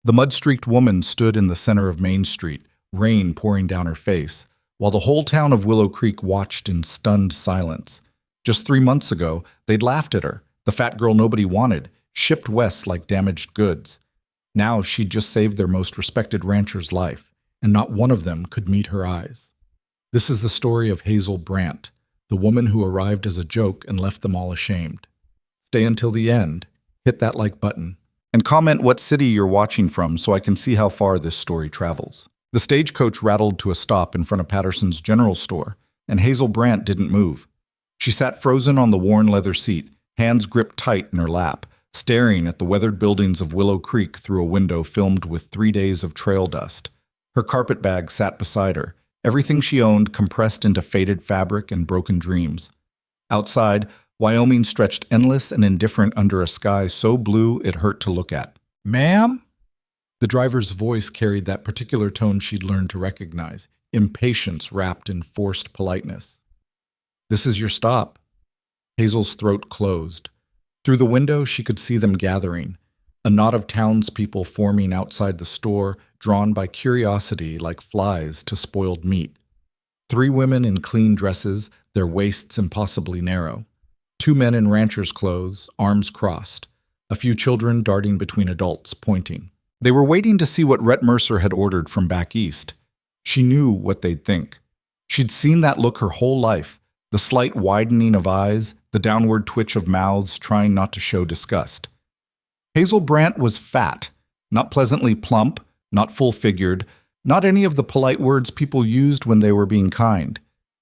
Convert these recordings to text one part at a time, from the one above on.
The mud-streaked woman stood in the center of Main Street, rain pouring down her face, while the whole town of Willow Creek watched in stunned silence. Just 3 months ago, they'd laughed at her, the fat girl nobody wanted, shipped west like damaged goods. Now she'd just saved their most respected rancher's life, and not one of them could meet her eyes. This is the story of Hazel Brandt, the woman who arrived as a joke and left them all ashamed. Stay until the end, hit that like button, and comment what city you're watching from so I can see how far this story travels. The stagecoach rattled to a stop in front of Patterson's general store, and Hazel Brandt didn't move. She sat frozen on the worn leather seat, hands gripped tight in her lap, staring at the weathered buildings of Willow Creek through a window filmed with 3 days of trail dust. Her carpet bag sat beside her, everything she owned compressed into faded fabric and broken dreams. Outside, Wyoming stretched endless and indifferent under a sky so blue it hurt to look at. "Ma'am?" The driver's voice carried that particular tone she'd learned to recognize, impatience wrapped in forced politeness. "This is your stop." Hazel's throat closed. Through the window, she could see them gathering, a knot of townspeople forming outside the store, drawn by curiosity like flies to spoiled meat. 3 women in clean dresses, their waists impossibly narrow. 2 men in ranchers' clothes, arms crossed. A few children darting between adults, pointing. They were waiting to see what Rhett Mercer had ordered from back east. She knew what they'd think. She'd seen that look her whole life, the slight widening of eyes, the downward twitch of mouths trying not to show disgust. Hazel Brandt was fat, not pleasantly plump, not full-figured, not any of the polite words people used when they were being kind.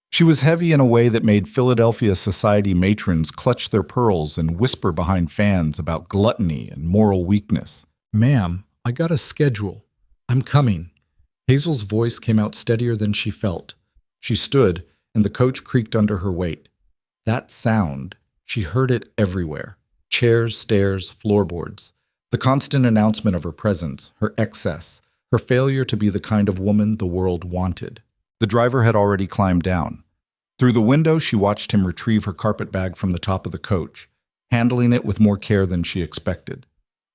She was heavy in a way that made Philadelphia society matrons clutch their pearls and whisper behind fans about gluttony and moral weakness. "Ma'am, I got a schedule. I'm coming." Hazel's voice came out steadier than she felt. She stood, and the coach creaked under her weight. That sound, she heard it everywhere. Chairs, stairs, floorboards. The constant announcement of her presence, her excess, her failure to be the kind of woman the world wanted. The driver had already climbed down. Through the window, she watched him retrieve her carpet bag from the top of the coach, handling it with more care than she expected.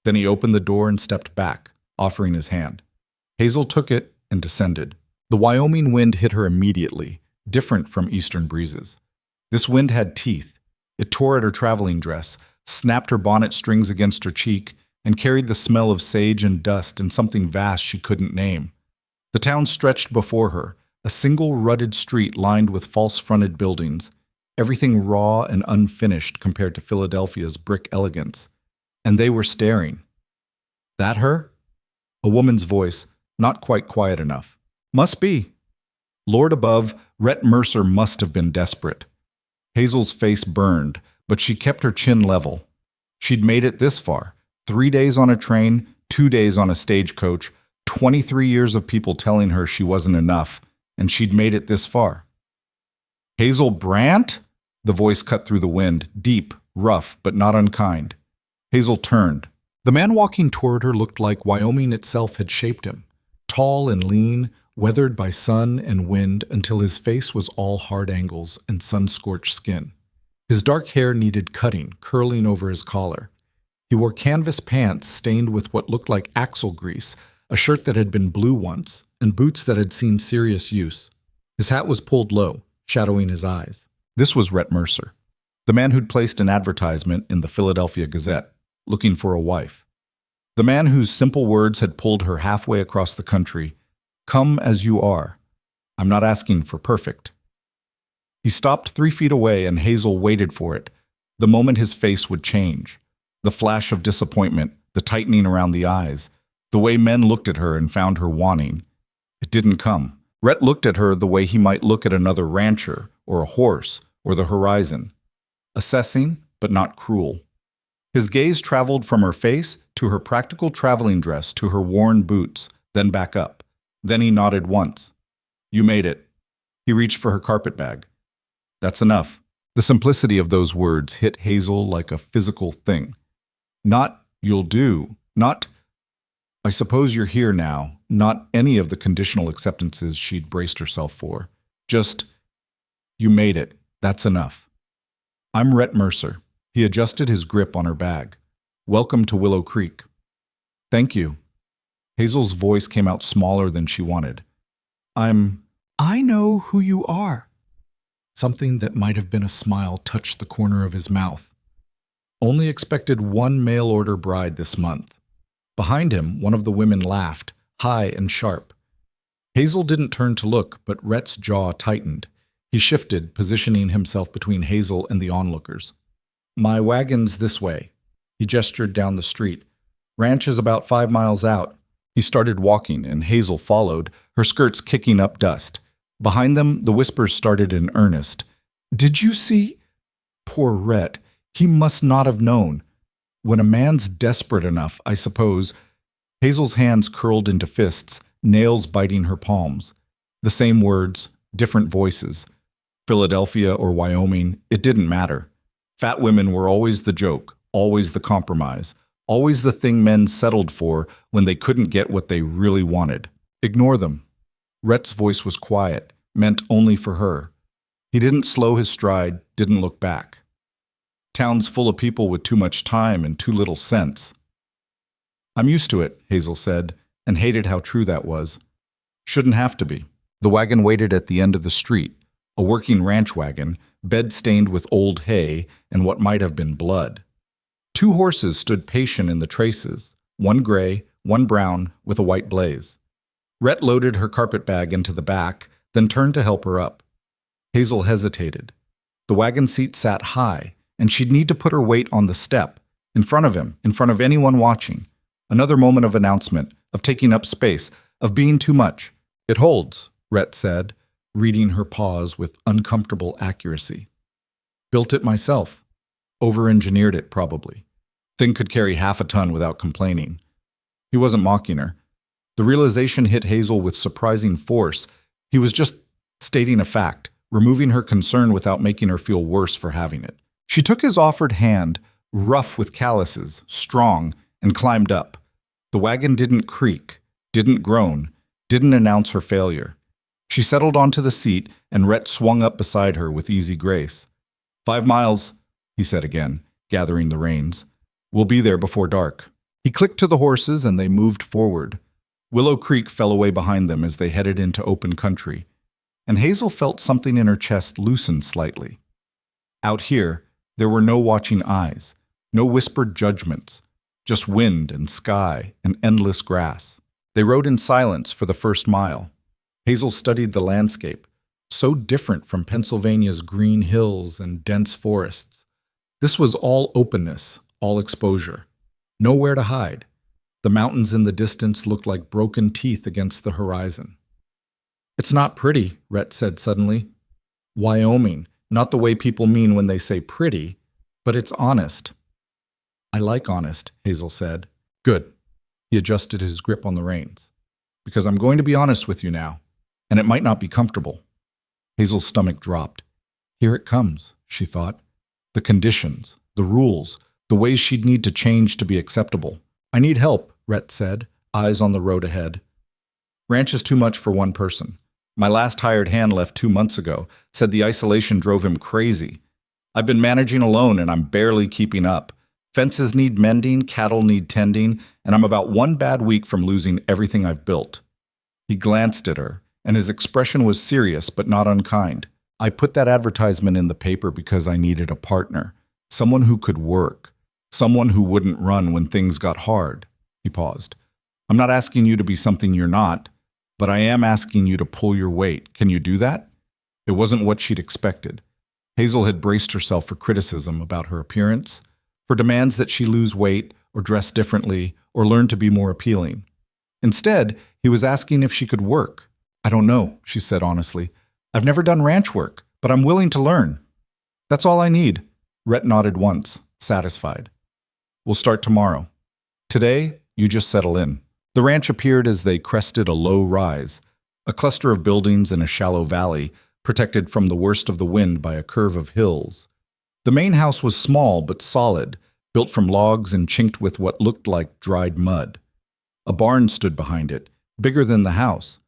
Then he opened the door and stepped back, offering his hand. Hazel took it and descended. The Wyoming wind hit her immediately, different from eastern breezes. This wind had teeth. It tore at her traveling dress, snapped her bonnet strings against her cheek, and carried the smell of sage and dust and something vast she couldn't name. The town stretched before her, a single rutted street lined with false-fronted buildings, everything raw and unfinished compared to Philadelphia's brick elegance. And they were staring. "That her?" A woman's voice, not quite quiet enough. "Must be." Lord above, Rhett Mercer must have been desperate. Hazel's face burned, but she kept her chin level. She'd made it this far. 3 days on a train, 2 days on a stagecoach, 23 years of people telling her she wasn't enough, and she'd made it this far. "Hazel Brandt?" The voice cut through the wind, deep, rough, but not unkind. Hazel turned. The man walking toward her looked like Wyoming itself had shaped him. Tall and lean, weathered by sun and wind until his face was all hard angles and sun-scorched skin. His dark hair needed cutting, curling over his collar. He wore canvas pants stained with what looked like axle grease, a shirt that had been blue once, and boots that had seen serious use. His hat was pulled low, shadowing his eyes. This was Rhett Mercer, the man who'd placed an advertisement in the Philadelphia Gazette, looking for a wife. The man whose simple words had pulled her halfway across the country. "Come as you are. I'm not asking for perfect." He stopped 3 feet away, and Hazel waited for it, the moment his face would change. The flash of disappointment, the tightening around the eyes, the way men looked at her and found her wanting. It didn't come. Rhett looked at her the way he might look at another rancher, or a horse, or the horizon. Assessing, but not cruel. His gaze traveled from her face to her practical traveling dress to her worn boots, then back up. Then he nodded once. "You made it." He reached for her carpet bag. "That's enough." The simplicity of those words hit Hazel like a physical thing. Not, "you'll do," not, "I suppose you're here now," not any of the conditional acceptances she'd braced herself for. Just, "You made it. That's enough." "I'm Rhett Mercer." He adjusted his grip on her bag. "Welcome to Willow Creek." "Thank you." Hazel's voice came out smaller than she wanted. I know who you are. Something that might have been a smile touched the corner of his mouth. Only expected one mail-order bride this month. Behind him, one of the women laughed, high and sharp. Hazel didn't turn to look, but Rhett's jaw tightened. He shifted, positioning himself between Hazel and the onlookers. My wagon's this way. He gestured down the street. Ranch is about 5 miles out. He started walking, and Hazel followed, her skirts kicking up dust. Behind them, the whispers started in earnest. Did you see? Poor Rhett. He must not have known. When a man's desperate enough, I suppose. Hazel's hands curled into fists, nails biting her palms. The same words, different voices. Philadelphia or Wyoming, it didn't matter. Fat women were always the joke, always the compromise, always the thing men settled for when they couldn't get what they really wanted. Ignore them. Rhett's voice was quiet, meant only for her. He didn't slow his stride, didn't look back. Town's full of people with too much time and too little sense. I'm used to it, Hazel said, and hated how true that was. Shouldn't have to be. The wagon waited at the end of the street, a working ranch wagon, bed-stained with old hay and what might have been blood. 2 horses stood patient in the traces, one gray, one brown, with a white blaze. Rhett loaded her carpet bag into the back, then turned to help her up. Hazel hesitated. The wagon seat sat high, and she'd need to put her weight on the step, in front of him, in front of anyone watching. Another moment of announcement, of taking up space, of being too much. It holds, Rhett said, reading her pause with uncomfortable accuracy. Built it myself. Over-engineered it, probably. Thing could carry half a ton without complaining. He wasn't mocking her. The realization hit Hazel with surprising force. He was just stating a fact, removing her concern without making her feel worse for having it. She took his offered hand, rough with calluses, strong, and climbed up. The wagon didn't creak, didn't groan, didn't announce her failure. She settled onto the seat, and Rhett swung up beside her with easy grace. 5 miles, he said again, gathering the reins. We'll be there before dark. He clicked to the horses, and they moved forward. Willow Creek fell away behind them as they headed into open country, and Hazel felt something in her chest loosen slightly. Out here, there were no watching eyes, no whispered judgments, just wind and sky and endless grass. They rode in silence for the first mile. Hazel studied the landscape, so different from Pennsylvania's green hills and dense forests. This was all openness, all exposure. Nowhere to hide. The mountains in the distance looked like broken teeth against the horizon. It's not pretty, Rhett said suddenly. Wyoming, not the way people mean when they say pretty, but it's honest. I like honest, Hazel said. Good. He adjusted his grip on the reins. Because I'm going to be honest with you now, and it might not be comfortable. Hazel's stomach dropped. Here it comes, she thought. The conditions, the rules, the ways she'd need to change to be acceptable. I need help, Rhett said, eyes on the road ahead. Ranch is too much for one person. My last hired hand left 2 months ago, said the isolation drove him crazy. I've been managing alone and I'm barely keeping up. Fences need mending, cattle need tending, and I'm about 1 bad week from losing everything I've built. He glanced at her, and his expression was serious but not unkind. I put that advertisement in the paper because I needed a partner, someone who could work, someone who wouldn't run when things got hard. He paused. I'm not asking you to be something you're not, but I am asking you to pull your weight. Can you do that? It wasn't what she'd expected. Hazel had braced herself for criticism about her appearance, for demands that she lose weight or dress differently or learn to be more appealing. Instead, he was asking if she could work. I don't know, she said honestly. I've never done ranch work, but I'm willing to learn. That's all I need. Rhett nodded once, satisfied. We'll start tomorrow. Today, you just settle in. The ranch appeared as they crested a low rise, a cluster of buildings in a shallow valley, protected from the worst of the wind by a curve of hills. The main house was small but solid, built from logs and chinked with what looked like dried mud. A barn stood behind it, bigger than the house.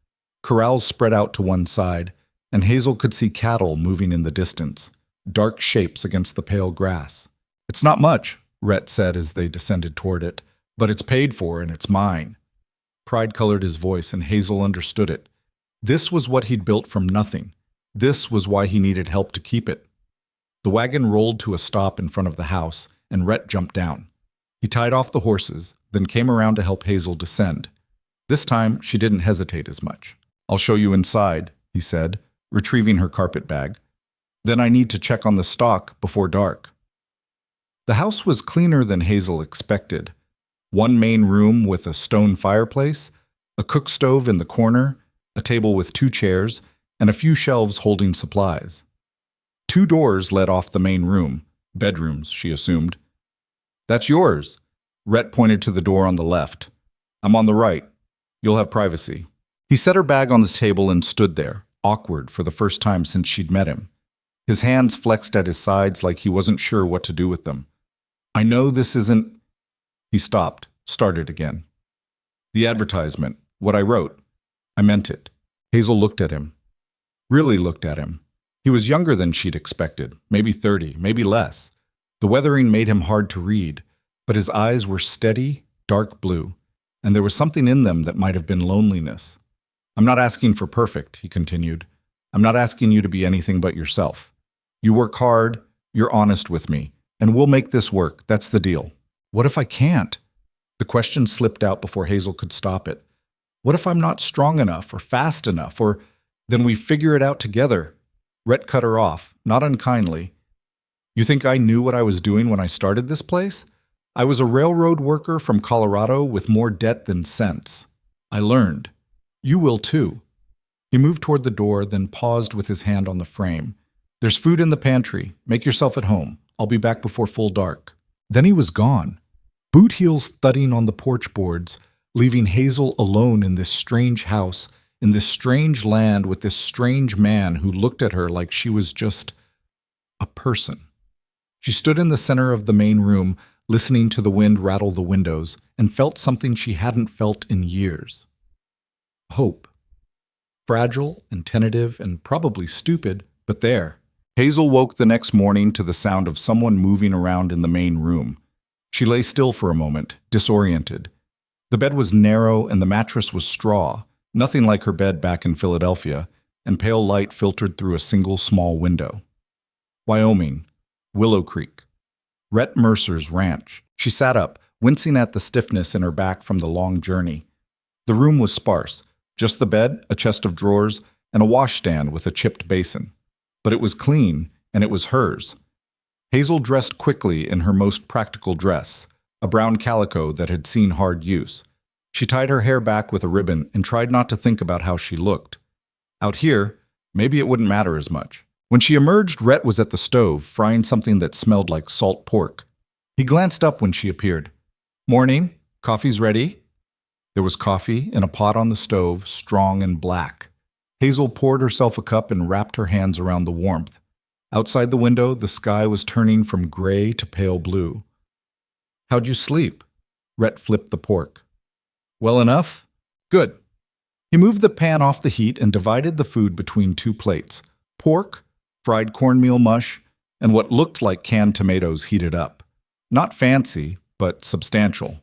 Corrals spread out to one side, and Hazel could see cattle moving in the distance, dark shapes against the pale grass. It's not much, Rhett said as they descended toward it, but it's paid for and it's mine. Pride colored his voice, and Hazel understood it. This was what he'd built from nothing. This was why he needed help to keep it. The wagon rolled to a stop in front of the house, and Rhett jumped down. He tied off the horses, then came around to help Hazel descend. This time, she didn't hesitate as much. "I'll show you inside," he said, retrieving her carpet bag. "Then I need to check on the stock before dark." The house was cleaner than Hazel expected. One main room with a stone fireplace, a cook stove in the corner, a table with 2 chairs, and a few shelves holding supplies. 2 doors led off the main room, bedrooms, she assumed. "That's yours." Rhett pointed to the door on the left. "I'm on the right. You'll have privacy." He set her bag on the table and stood there, awkward for the first time since she'd met him. His hands flexed at his sides like he wasn't sure what to do with them. "I know this isn't—" He stopped, started again. "The advertisement, what I wrote. I meant it." Hazel looked at him. Really looked at him. He was younger than she'd expected, maybe 30, maybe less. The weathering made him hard to read, but his eyes were steady, dark blue, and there was something in them that might have been loneliness. "I'm not asking for perfect," he continued. "I'm not asking you to be anything but yourself. You work hard, you're honest with me, and we'll make this work, that's the deal." "What if I can't?" The question slipped out before Hazel could stop it. "What if I'm not strong enough or fast enough, or then we figure it out together?" Rhett cut her off, not unkindly. "You think I knew what I was doing when I started this place? I was a railroad worker from Colorado with more debt than sense. I learned. You will too." He moved toward the door, then paused with his hand on the frame. "There's food in the pantry. Make yourself at home. I'll be back before full dark." Then he was gone, boot heels thudding on the porch boards, leaving Hazel alone in this strange house, in this strange land with this strange man who looked at her like she was just a person. She stood in the center of the main room, listening to the wind rattle the windows, and felt something she hadn't felt in years. Hope. Fragile and tentative and probably stupid, but there. Hazel woke the next morning to the sound of someone moving around in the main room. She lay still for a moment, disoriented. The bed was narrow and the mattress was straw, nothing like her bed back in Philadelphia, and pale light filtered through a single small window. Wyoming. Willow Creek. Rhett Mercer's ranch. She sat up, wincing at the stiffness in her back from the long journey. The room was sparse, just the bed, a chest of drawers, and a washstand with a chipped basin. But it was clean, and it was hers. Hazel dressed quickly in her most practical dress, a brown calico that had seen hard use. She tied her hair back with a ribbon and tried not to think about how she looked. Out here, maybe it wouldn't matter as much. When she emerged, Rhett was at the stove, frying something that smelled like salt pork. He glanced up when she appeared. "Morning. Coffee's ready." There was coffee in a pot on the stove, strong and black. Hazel poured herself a cup and wrapped her hands around the warmth. Outside the window, the sky was turning from gray to pale blue. "How'd you sleep?" Rhett flipped the pork. "Well enough? Good." He moved the pan off the heat and divided the food between 2 plates. Pork, fried cornmeal mush, and what looked like canned tomatoes heated up. Not fancy, but substantial.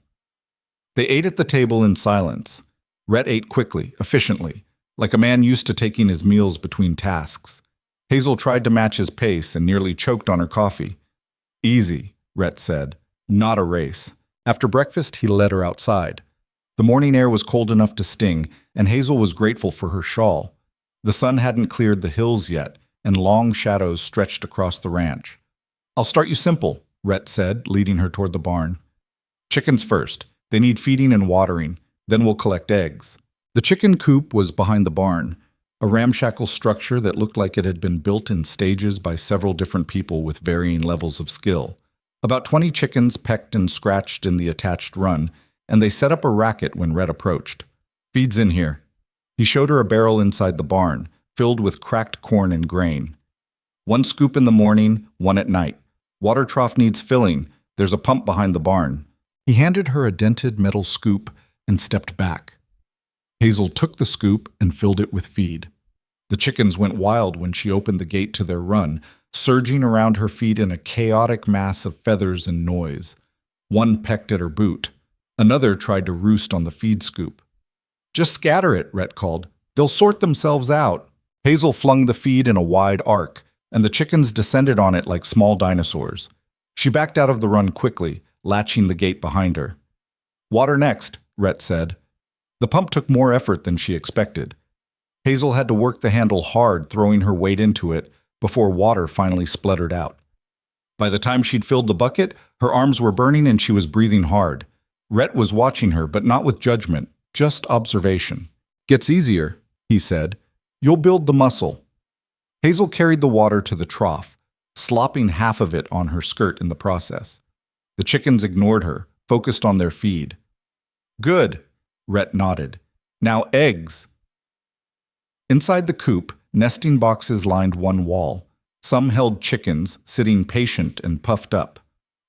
They ate at the table in silence. Rhett ate quickly, efficiently, like a man used to taking his meals between tasks. Hazel tried to match his pace and nearly choked on her coffee. "Easy," Rhett said. "Not a race." After breakfast, he led her outside. The morning air was cold enough to sting, and Hazel was grateful for her shawl. The sun hadn't cleared the hills yet, and long shadows stretched across the ranch. "I'll start you simple," Rhett said, leading her toward the barn. "Chickens first. They need feeding and watering. Then we'll collect eggs." The chicken coop was behind the barn, a ramshackle structure that looked like it had been built in stages by several different people with varying levels of skill. About 20 chickens pecked and scratched in the attached run, and they set up a racket when Rhett approached. "Feed's in here." He showed her a barrel inside the barn, filled with cracked corn and grain. "1 scoop in the morning, 1 at night. Water trough needs filling. There's a pump behind the barn." He handed her a dented metal scoop and stepped back. Hazel took the scoop and filled it with feed. The chickens went wild when she opened the gate to their run, surging around her feet in a chaotic mass of feathers and noise. One pecked at her boot. Another tried to roost on the feed scoop. Just scatter it, Rhett called. They'll sort themselves out. Hazel flung the feed in a wide arc, and the chickens descended on it like small dinosaurs. She backed out of the run quickly, latching the gate behind her. Water next, Rhett said. The pump took more effort than she expected. Hazel had to work the handle hard, throwing her weight into it, before water finally spluttered out. By the time she'd filled the bucket, her arms were burning and she was breathing hard. Rhett was watching her, but not with judgment, just observation. Gets easier, he said. You'll build the muscle. Hazel carried the water to the trough, slopping half of it on her skirt in the process. The chickens ignored her, focused on their feed. Good, Rhett nodded. Now eggs. Inside the coop, nesting boxes lined one wall. Some held chickens, sitting patient and puffed up.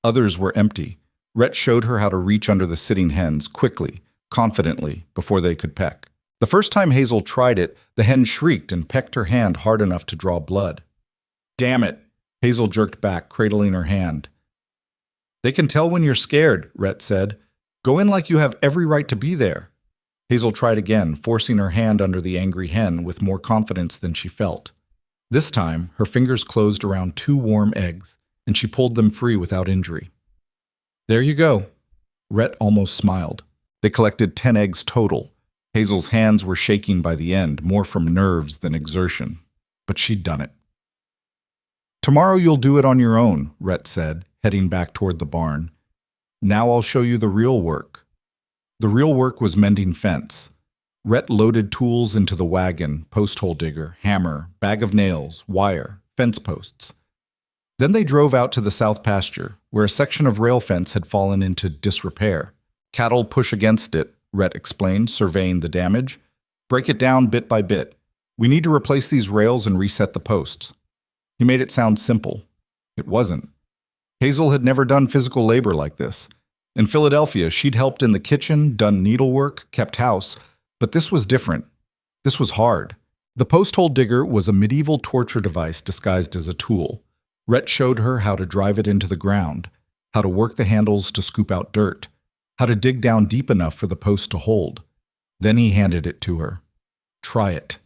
Others were empty. Rhett showed her how to reach under the sitting hens quickly, confidently, before they could peck. The first time Hazel tried it, the hen shrieked and pecked her hand hard enough to draw blood. Damn it! Hazel jerked back, cradling her hand. They can tell when you're scared, Rhett said. Go in like you have every right to be there. Hazel tried again, forcing her hand under the angry hen with more confidence than she felt. This time, her fingers closed around 2 warm eggs, and she pulled them free without injury. There you go. Rhett almost smiled. They collected 10 eggs total. Hazel's hands were shaking by the end, more from nerves than exertion. But she'd done it. Tomorrow you'll do it on your own, Rhett said, heading back toward the barn. Now I'll show you the real work. The real work was mending fence. Rhett loaded tools into the wagon, post hole digger, hammer, bag of nails, wire, fence posts. Then they drove out to the south pasture, where a section of rail fence had fallen into disrepair. Cattle push against it, Rhett explained, surveying the damage. Break it down bit by bit. We need to replace these rails and reset the posts. He made it sound simple. It wasn't. Hazel had never done physical labor like this. In Philadelphia, she'd helped in the kitchen, done needlework, kept house, but this was different. This was hard. The post hole digger was a medieval torture device disguised as a tool. Rhett showed her how to drive it into the ground, how to work the handles to scoop out dirt, how to dig down deep enough for the post to hold. Then he handed it to her. Try it.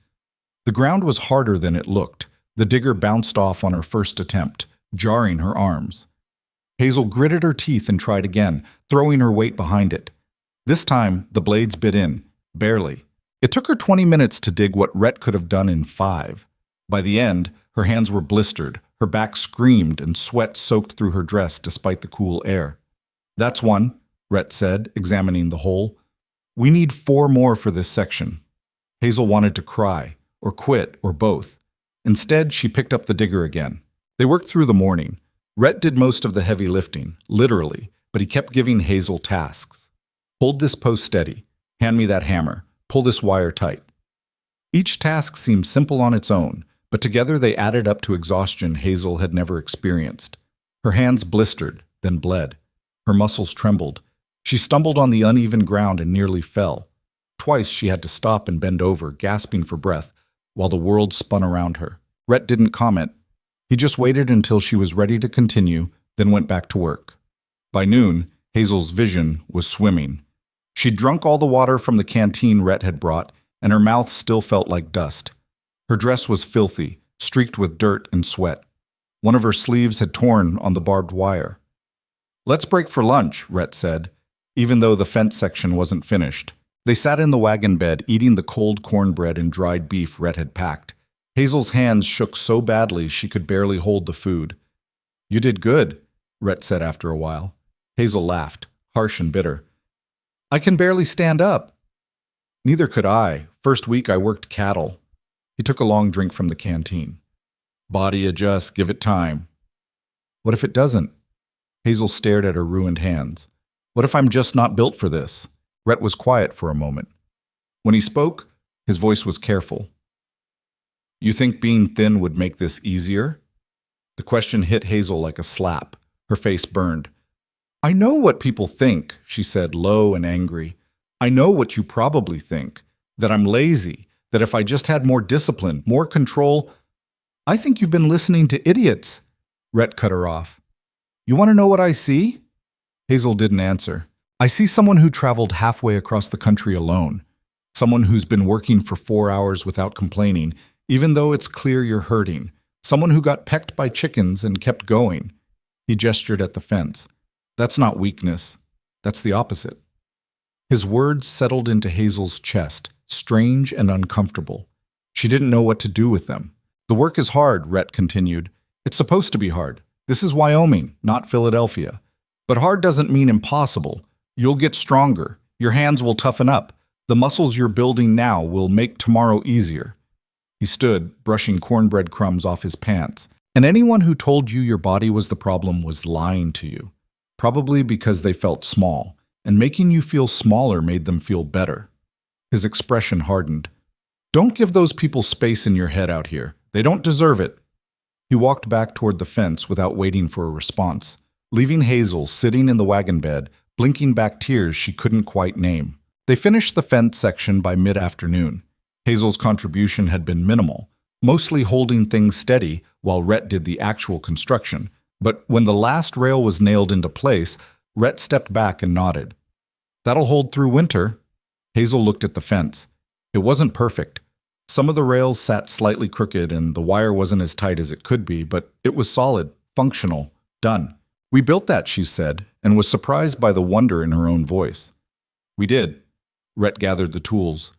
The ground was harder than it looked. The digger bounced off on her first attempt, jarring her arms. Hazel gritted her teeth and tried again, throwing her weight behind it. This time, the blades bit in, barely. It took her 20 minutes to dig what Rhett could have done in 5. By the end, her hands were blistered, her back screamed, and sweat soaked through her dress despite the cool air. That's one, Rhett said, examining the hole. We need 4 more for this section. Hazel wanted to cry, or quit, or both. Instead, she picked up the digger again. They worked through the morning. Rhett did most of the heavy lifting, literally, but he kept giving Hazel tasks. Hold this post steady. Hand me that hammer. Pull this wire tight. Each task seemed simple on its own, but together they added up to exhaustion Hazel had never experienced. Her hands blistered, then bled. Her muscles trembled. She stumbled on the uneven ground and nearly fell. Twice she had to stop and bend over, gasping for breath, while the world spun around her. Rhett didn't comment. He just waited until she was ready to continue, then went back to work. By noon, Hazel's vision was swimming. She'd drunk all the water from the canteen Rhett had brought, and her mouth still felt like dust. Her dress was filthy, streaked with dirt and sweat. One of her sleeves had torn on the barbed wire. Let's break for lunch, Rhett said, even though the fence section wasn't finished. They sat in the wagon bed, eating the cold cornbread and dried beef Rhett had packed. Hazel's hands shook so badly she could barely hold the food. You did good, Rhett said after a while. Hazel laughed, harsh and bitter. I can barely stand up. Neither could I. First week I worked cattle. He took a long drink from the canteen. Body adjusts, give it time. What if it doesn't? Hazel stared at her ruined hands. What if I'm just not built for this? Rhett was quiet for a moment. When he spoke, his voice was careful. You think being thin would make this easier? The question hit Hazel like a slap. Her face burned. I know what people think, she said, low and angry. I know what you probably think, that I'm lazy, that if I just had more discipline, more control. I think you've been listening to idiots. Rhett cut her off. You want to know what I see? Hazel didn't answer. I see someone who traveled halfway across the country alone. Someone who's been working for 4 hours without complaining, even though it's clear you're hurting. Someone who got pecked by chickens and kept going. He gestured at the fence. That's not weakness. That's the opposite. His words settled into Hazel's chest, strange and uncomfortable. She didn't know what to do with them. The work is hard, Rhett continued. It's supposed to be hard. This is Wyoming, not Philadelphia. But hard doesn't mean impossible. You'll get stronger. Your hands will toughen up. The muscles you're building now will make tomorrow easier. He stood, brushing cornbread crumbs off his pants. And anyone who told you your body was the problem was lying to you. Probably because they felt small, and making you feel smaller made them feel better. His expression hardened. Don't give those people space in your head out here. They don't deserve it. He walked back toward the fence without waiting for a response, leaving Hazel sitting in the wagon bed, blinking back tears she couldn't quite name. They finished the fence section by mid-afternoon. Hazel's contribution had been minimal, mostly holding things steady while Rhett did the actual construction. But when the last rail was nailed into place, Rhett stepped back and nodded. That'll hold through winter. Hazel looked at the fence. It wasn't perfect. Some of the rails sat slightly crooked and the wire wasn't as tight as it could be, but it was solid, functional, done. We built that, she said, and was surprised by the wonder in her own voice. We did. Rhett gathered the tools.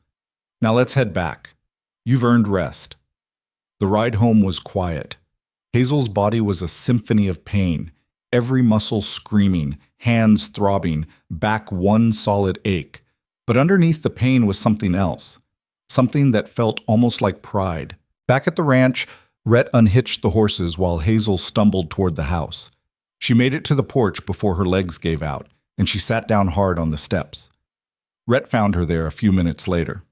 Now let's head back. You've earned rest. The ride home was quiet. Hazel's body was a symphony of pain, every muscle screaming, hands throbbing, back one solid ache. But underneath the pain was something else, something that felt almost like pride. Back at the ranch, Rhett unhitched the horses while Hazel stumbled toward the house. She made it to the porch before her legs gave out, and she sat down hard on the steps. Rhett found her there a few minutes later.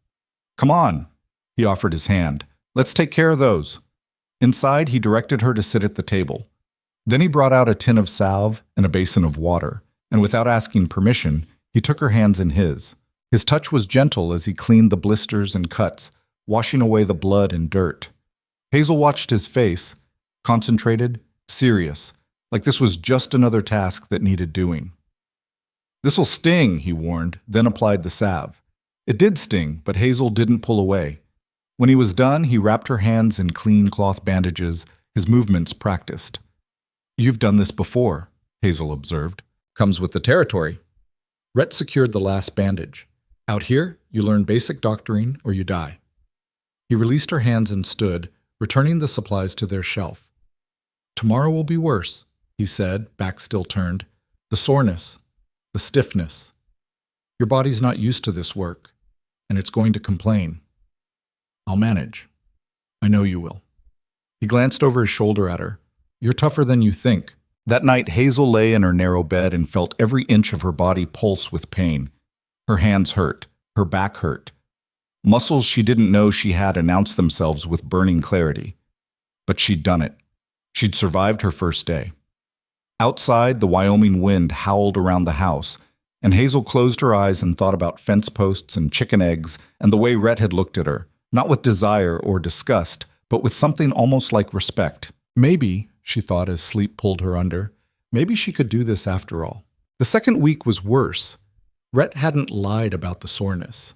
Come on, he offered his hand. Let's take care of those. Inside, he directed her to sit at the table. Then he brought out a tin of salve and a basin of water, and without asking permission, he took her hands in his. His touch was gentle as he cleaned the blisters and cuts, washing away the blood and dirt. Hazel watched his face, concentrated, serious, like this was just another task that needed doing. This'll sting, he warned, then applied the salve. It did sting, but Hazel didn't pull away. When he was done, he wrapped her hands in clean cloth bandages, his movements practiced. You've done this before, Hazel observed. Comes with the territory. Rhett secured the last bandage. Out here, you learn basic doctoring or you die. He released her hands and stood, returning the supplies to their shelf. Tomorrow will be worse, he said, back still turned. The soreness, the stiffness. Your body's not used to this work, and it's going to complain. I'll manage. I know you will. He glanced over his shoulder at her. You're tougher than you think. That night, Hazel lay in her narrow bed and felt every inch of her body pulse with pain. Her hands hurt. Her back hurt. Muscles she didn't know she had announced themselves with burning clarity. But she'd done it. She'd survived her first day. Outside, the Wyoming wind howled around the house, and Hazel closed her eyes and thought about fence posts and chicken eggs and the way Rhett had looked at her, not with desire or disgust, but with something almost like respect. Maybe, she thought as sleep pulled her under, maybe she could do this after all. The second week was worse. Rhett hadn't lied about the soreness.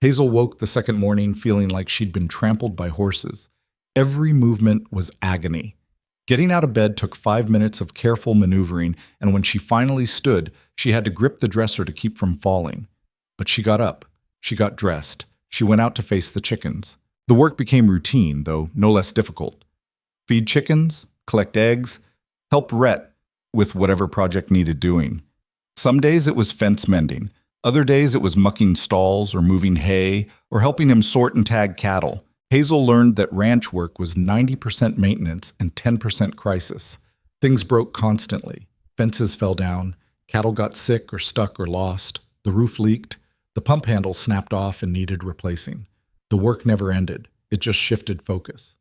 Hazel woke the second morning feeling like she'd been trampled by horses. Every movement was agony. Getting out of bed took 5 minutes of careful maneuvering, and when she finally stood, she had to grip the dresser to keep from falling. But she got up. She got dressed. She went out to face the chickens. The work became routine, though no less difficult. Feed chickens, collect eggs, help Rhett with whatever project needed doing. Some days it was fence mending. Other days it was mucking stalls or moving hay or helping him sort and tag cattle. Hazel learned that ranch work was 90% maintenance and 10% crisis. Things broke constantly. Fences fell down, cattle got sick or stuck or lost, the roof leaked, the pump handle snapped off and needed replacing. The work never ended. It just shifted focus.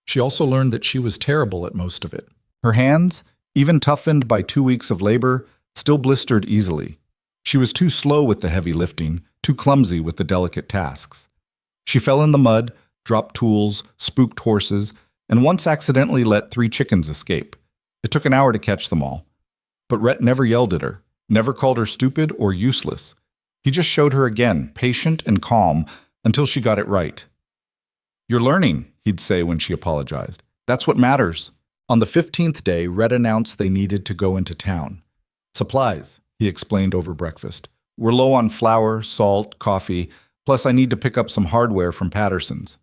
She also learned that she was terrible at most of it. Her hands, even toughened by 2 weeks of labor, still blistered easily. She was too slow with the heavy lifting, too clumsy with the delicate tasks. She fell in the mud, dropped tools, spooked horses, and once accidentally let 3 chickens escape. It took an hour to catch them all. But Rhett never yelled at her, never called her stupid or useless. He just showed her again, patient and calm, until she got it right. "You're learning," he'd say when she apologized. "That's what matters." On the 15th day, Rhett announced they needed to go into town. "Supplies," he explained over breakfast. "We're low on flour, salt, coffee, plus I need to pick up some hardware from Patterson's."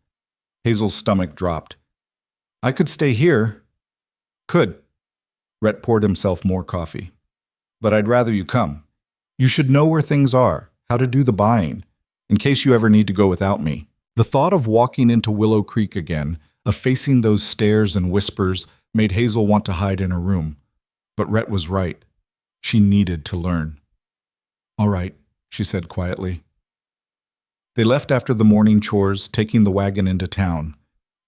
Hazel's stomach dropped. "I could stay here." "Could." Rhett poured himself more coffee. "But I'd rather you come. You should know where things are, how to do the buying, in case you ever need to go without me." The thought of walking into Willow Creek again, of facing those stares and whispers, made Hazel want to hide in her room. But Rhett was right. She needed to learn. "All right," she said quietly. They left after the morning chores, taking the wagon into town.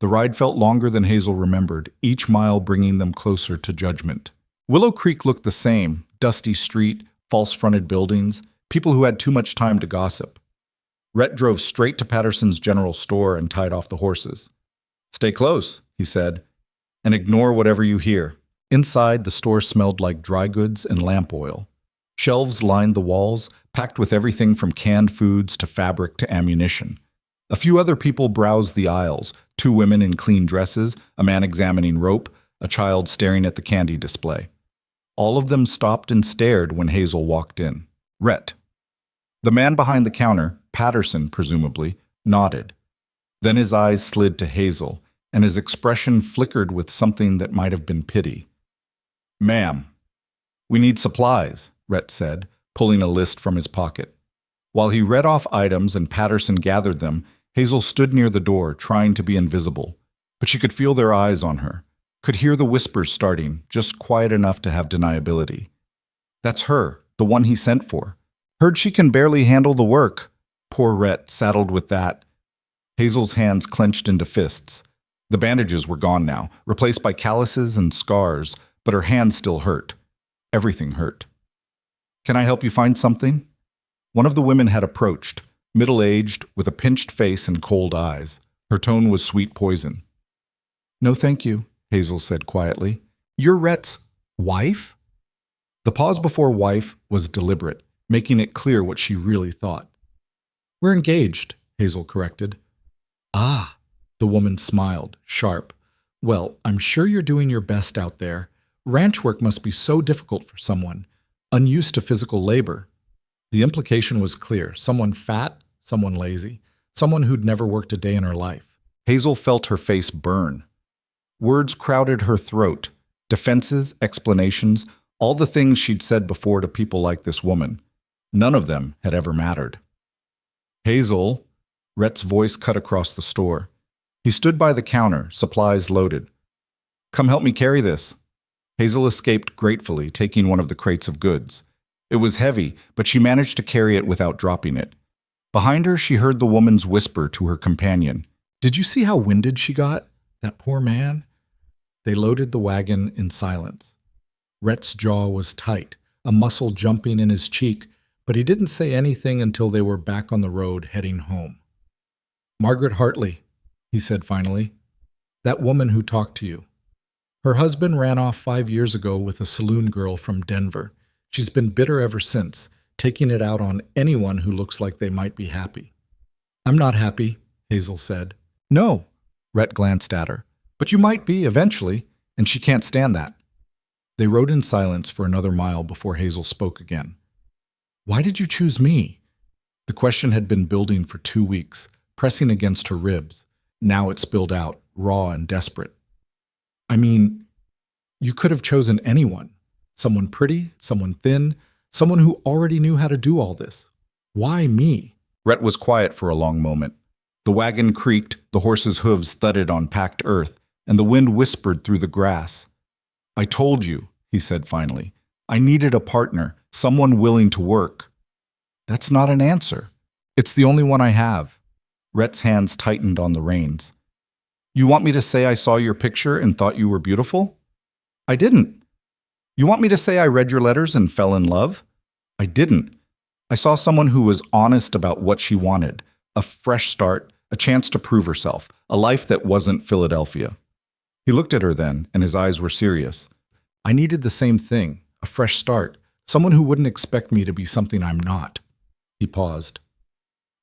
The ride felt longer than Hazel remembered, each mile bringing them closer to judgment. Willow Creek looked the same: dusty street, false-fronted buildings, people who had too much time to gossip. Rhett drove straight to Patterson's general store and tied off the horses. "Stay close," he said, "and ignore whatever you hear." Inside, the store smelled like dry goods and lamp oil. Shelves lined the walls, packed with everything from canned foods to fabric to ammunition. A few other people browsed the aisles, 2 women in clean dresses, a man examining rope, a child staring at the candy display. All of them stopped and stared when Hazel walked in. Rhett. The man behind the counter, Patterson presumably, nodded. Then his eyes slid to Hazel, and his expression flickered with something that might have been pity. "Ma'am, we need supplies," Rhett said, pulling a list from his pocket. While he read off items and Patterson gathered them, Hazel stood near the door, trying to be invisible. But she could feel their eyes on her, could hear the whispers starting, just quiet enough to have deniability. "That's her, the one he sent for. Heard she can barely handle the work." Poor Rhett, saddled with that. Hazel's hands clenched into fists. The bandages were gone now, replaced by calluses and scars, but her hands still hurt. Everything hurt. "Can I help you find something?" One of the women had approached, middle-aged, with a pinched face and cold eyes. Her tone was sweet poison. "No, thank you," Hazel said quietly. "You're Rhett's wife?" The pause before wife was deliberate, making it clear what she really thought. "We're engaged," Hazel corrected. "Ah," the woman smiled, sharp. "Well, I'm sure you're doing your best out there. Ranch work must be so difficult for someone, unused to physical labor." The implication was clear: someone fat, someone lazy, someone who'd never worked a day in her life. Hazel felt her face burn. Words crowded her throat, defenses, explanations, all the things she'd said before to people like this woman. None of them had ever mattered. "Hazel," Rhett's voice cut across the store. He stood by the counter, supplies loaded. "Come help me carry this." Hazel escaped gratefully, taking one of the crates of goods. It was heavy, but she managed to carry it without dropping it. Behind her, she heard the woman's whisper to her companion. "Did you see how winded she got? That poor man?" They loaded the wagon in silence. Rhett's jaw was tight, a muscle jumping in his cheek, but he didn't say anything until they were back on the road heading home. "Margaret Hartley," he said finally. "That woman who talked to you. Her husband ran off 5 years ago with a saloon girl from Denver. She's been bitter ever since, taking it out on anyone who looks like they might be happy." "I'm not happy," Hazel said. "No," Rhett glanced at her. "But you might be eventually, and she can't stand that." They rode in silence for another mile before Hazel spoke again. "Why did you choose me?" The question had been building for 2 weeks, pressing against her ribs. Now it spilled out, raw and desperate. "I mean, you could have chosen anyone. Someone pretty, someone thin, someone who already knew how to do all this. Why me?" Rhett was quiet for a long moment. The wagon creaked, the horses' hooves thudded on packed earth, and the wind whispered through the grass. "I told you," he said finally. "I needed a partner, someone willing to work." "That's not an answer. It's the only one I have." Rhett's hands tightened on the reins. "You want me to say I saw your picture and thought you were beautiful?" "I didn't." "You want me to say I read your letters and fell in love?" "I didn't. I saw someone who was honest about what she wanted, a fresh start, a chance to prove herself, a life that wasn't Philadelphia." He looked at her then, and his eyes were serious. "I needed the same thing, a fresh start, someone who wouldn't expect me to be something I'm not." He paused.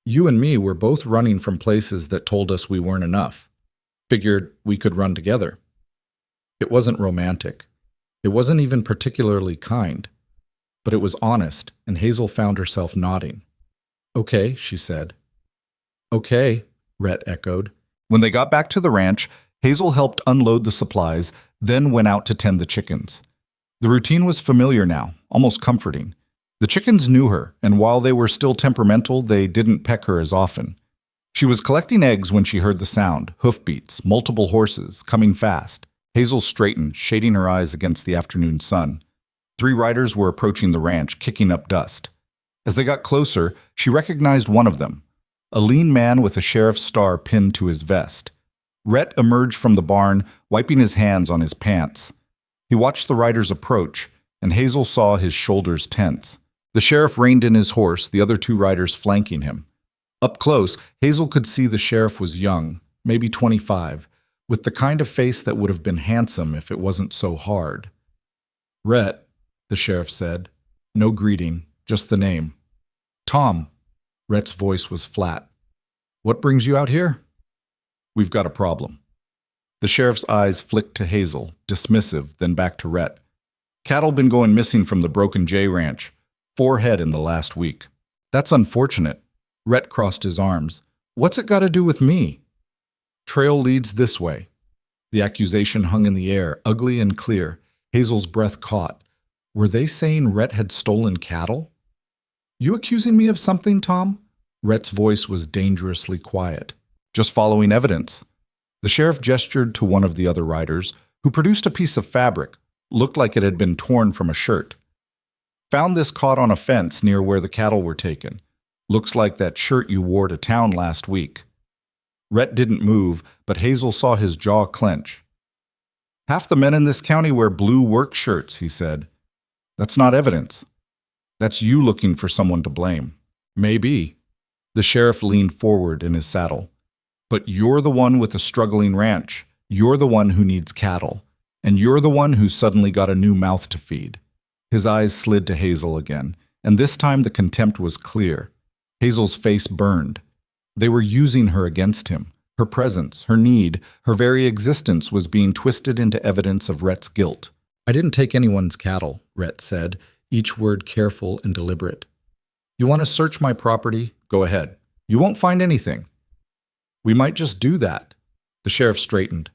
You and me were both running from places that told us we weren't enough. Figured we could run together. It wasn't romantic. It wasn't even particularly kind. But it was honest, and Hazel found herself nodding. Okay, she said. Okay, Rhett echoed. When they got back to the ranch, Hazel helped unload the supplies, then went out to tend the chickens. The routine was familiar now, almost comforting. The chickens knew her, and while they were still temperamental, they didn't peck her as often. She was collecting eggs when she heard the sound, hoofbeats, multiple horses, coming fast. Hazel straightened, shading her eyes against the afternoon sun. 3 riders were approaching the ranch, kicking up dust. As they got closer, she recognized one of them, a lean man with a sheriff's star pinned to his vest. Rhett emerged from the barn, wiping his hands on his pants. He watched the riders approach, and Hazel saw his shoulders tense. The sheriff reined in his horse, the other 2 riders flanking him. Up close, Hazel could see the sheriff was young, maybe 25, with the kind of face that would have been handsome if it wasn't so hard. Rhett, the sheriff said. No greeting, just the name. Tom. Rhett's voice was flat. What brings you out here? We've got a problem. The sheriff's eyes flicked to Hazel, dismissive, then back to Rhett. Cattle been going missing from the Broken J Ranch. 4 head in the last week. That's unfortunate. Rhett crossed his arms. What's it got to do with me? Trail leads this way. The accusation hung in the air, ugly and clear. Hazel's breath caught. Were they saying Rhett had stolen cattle? You accusing me of something, Tom? Rhett's voice was dangerously quiet. Just following evidence. The sheriff gestured to one of the other riders, who produced a piece of fabric, looked like it had been torn from a shirt. Found this caught on a fence near where the cattle were taken. Looks like that shirt you wore to town last week. Rhett didn't move, but Hazel saw his jaw clench. Half the men in this county wear blue work shirts, he said. That's not evidence. That's you looking for someone to blame. Maybe. The sheriff leaned forward in his saddle. But you're the one with the struggling ranch. You're the one who needs cattle. And you're the one who's suddenly got a new mouth to feed. His eyes slid to Hazel again, and this time the contempt was clear. Hazel's face burned. They were using her against him. Her presence, her need, her very existence was being twisted into evidence of Rhett's guilt. I didn't take anyone's cattle, Rhett said, each word careful and deliberate. You want to search my property? Go ahead. You won't find anything. We might just do that. The sheriff straightened.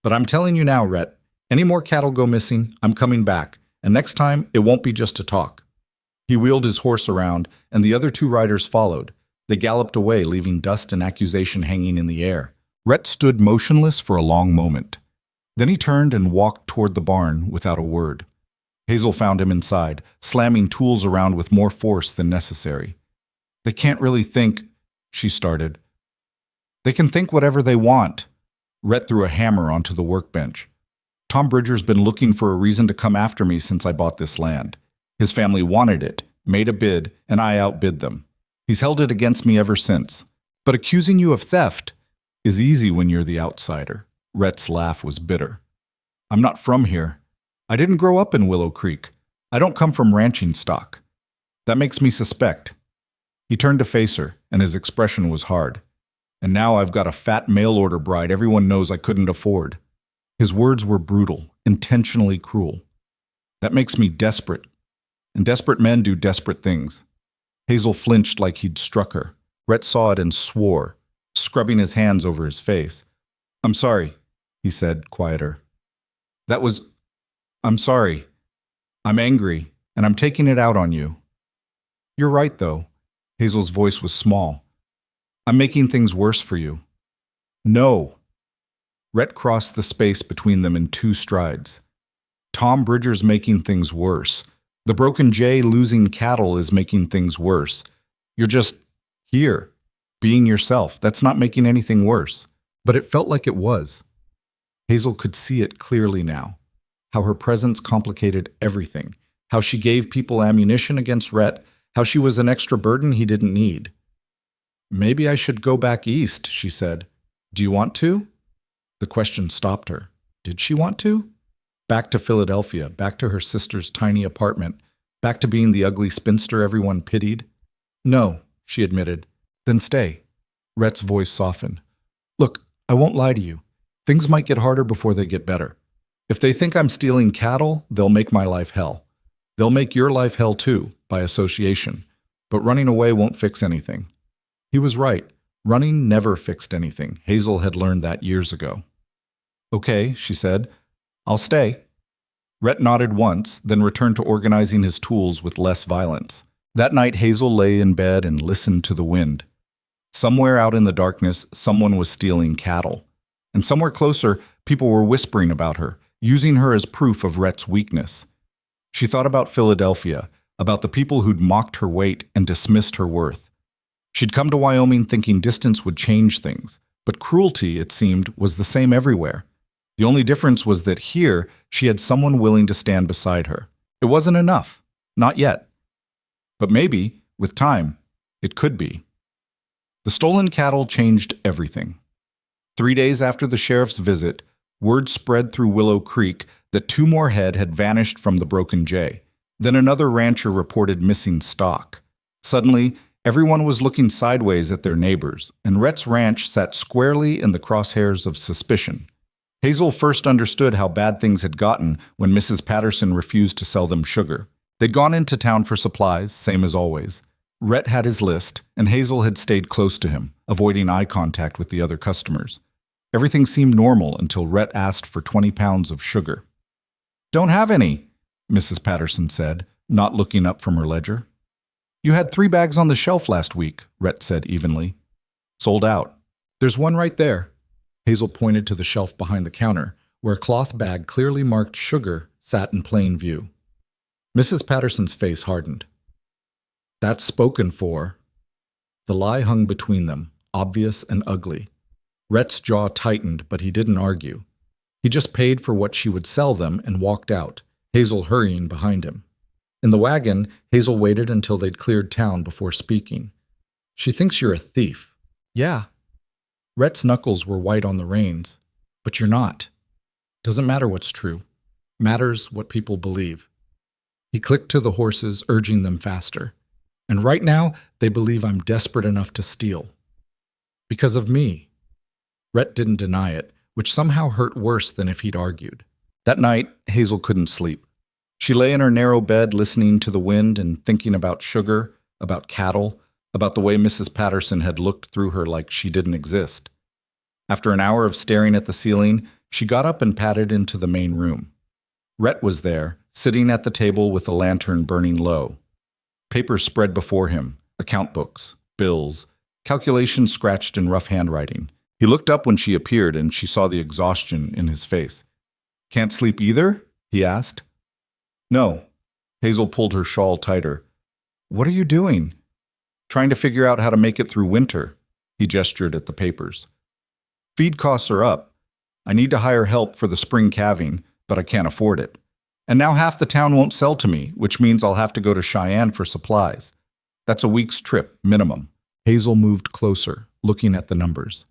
But I'm telling you now, Rhett, any more cattle go missing, I'm coming back, and next time it won't be just to talk. He wheeled his horse around, and the other 2 riders followed. They galloped away, leaving dust and accusation hanging in the air. Rhett stood motionless for a long moment. Then he turned and walked toward the barn without a word. Hazel found him inside, slamming tools around with more force than necessary. They can't really think, she started. They can think whatever they want. Rhett threw a hammer onto the workbench. Tom Bridger's been looking for a reason to come after me since I bought this land. His family wanted it, made a bid, and I outbid them. He's held it against me ever since. But accusing you of theft is easy when you're the outsider. Rhett's laugh was bitter. I'm not from here. I didn't grow up in Willow Creek. I don't come from ranching stock. That makes me suspect. He turned to face her, and his expression was hard. And now I've got a fat mail-order bride everyone knows I couldn't afford. His words were brutal, intentionally cruel. That makes me desperate. And desperate men do desperate things. Hazel flinched like he'd struck her. Rhett saw it and swore, scrubbing his hands over his face. I'm sorry, he said, quieter. I'm sorry. I'm angry, and I'm taking it out on you. You're right, though. Hazel's voice was small. I'm making things worse for you. No. Rhett crossed the space between them in 2 strides. Tom Bridger's making things worse. The Broken J losing cattle is making things worse. You're just here, being yourself. That's not making anything worse. But it felt like it was. Hazel could see it clearly now. How her presence complicated everything. How she gave people ammunition against Rhett. How she was an extra burden he didn't need. Maybe I should go back east, she said. Do you want to? The question stopped her. Did she want to? Back to Philadelphia, back to her sister's tiny apartment, back to being the ugly spinster everyone pitied. No, she admitted. Then stay. Rhett's voice softened. Look, I won't lie to you. Things might get harder before they get better. If they think I'm stealing cattle, they'll make my life hell. They'll make your life hell too, by association. But running away won't fix anything. He was right. Running never fixed anything. Hazel had learned that years ago. Okay, she said. I'll stay. Rhett nodded once, then returned to organizing his tools with less violence. That night, Hazel lay in bed and listened to the wind. Somewhere out in the darkness, someone was stealing cattle. And somewhere closer, people were whispering about her, using her as proof of Rhett's weakness. She thought about Philadelphia, about the people who'd mocked her weight and dismissed her worth. She'd come to Wyoming thinking distance would change things, but cruelty, it seemed, was the same everywhere. The only difference was that here, she had someone willing to stand beside her. It wasn't enough. Not yet. But maybe, with time, it could be. The stolen cattle changed everything. 3 days after the sheriff's visit, word spread through Willow Creek that 2 more head had vanished from the Broken Jay. Then another rancher reported missing stock. Suddenly, everyone was looking sideways at their neighbors, and Rhett's ranch sat squarely in the crosshairs of suspicion. Hazel first understood how bad things had gotten when Mrs. Patterson refused to sell them sugar. They'd gone into town for supplies, same as always. Rhett had his list, and Hazel had stayed close to him, avoiding eye contact with the other customers. Everything seemed normal until Rhett asked for 20 pounds of sugar. Don't have any, Mrs. Patterson said, not looking up from her ledger. You had 3 bags on the shelf last week, Rhett said evenly. Sold out. There's one right there. Hazel pointed to the shelf behind the counter, where a cloth bag clearly marked sugar sat in plain view. Mrs. Patterson's face hardened. That's spoken for. The lie hung between them, obvious and ugly. Rhett's jaw tightened, but he didn't argue. He just paid for what she would sell them and walked out, Hazel hurrying behind him. In the wagon, Hazel waited until they'd cleared town before speaking. She thinks you're a thief. Yeah. Rhett's knuckles were white on the reins. But you're not. Doesn't matter what's true. Matters what people believe. He clicked to the horses, urging them faster. And right now, they believe I'm desperate enough to steal. Because of me. Rhett didn't deny it, which somehow hurt worse than if he'd argued. That night, Hazel couldn't sleep. She lay in her narrow bed listening to the wind and thinking about sugar, about cattle, about the way Mrs. Patterson had looked through her like she didn't exist. After an hour of staring at the ceiling, she got up and padded into the main room. Rhett was there, sitting at the table with a lantern burning low. Papers spread before him, account books, bills, calculations scratched in rough handwriting. He looked up when she appeared and she saw the exhaustion in his face. Can't sleep either? He asked. No. Hazel pulled her shawl tighter. What are you doing? Trying to figure out how to make it through winter. He gestured at the papers. Feed costs are up. I need to hire help for the spring calving, but I can't afford it. And now half the town won't sell to me, which means I'll have to go to Cheyenne for supplies. That's a week's trip, minimum. Hazel moved closer, looking at the numbers.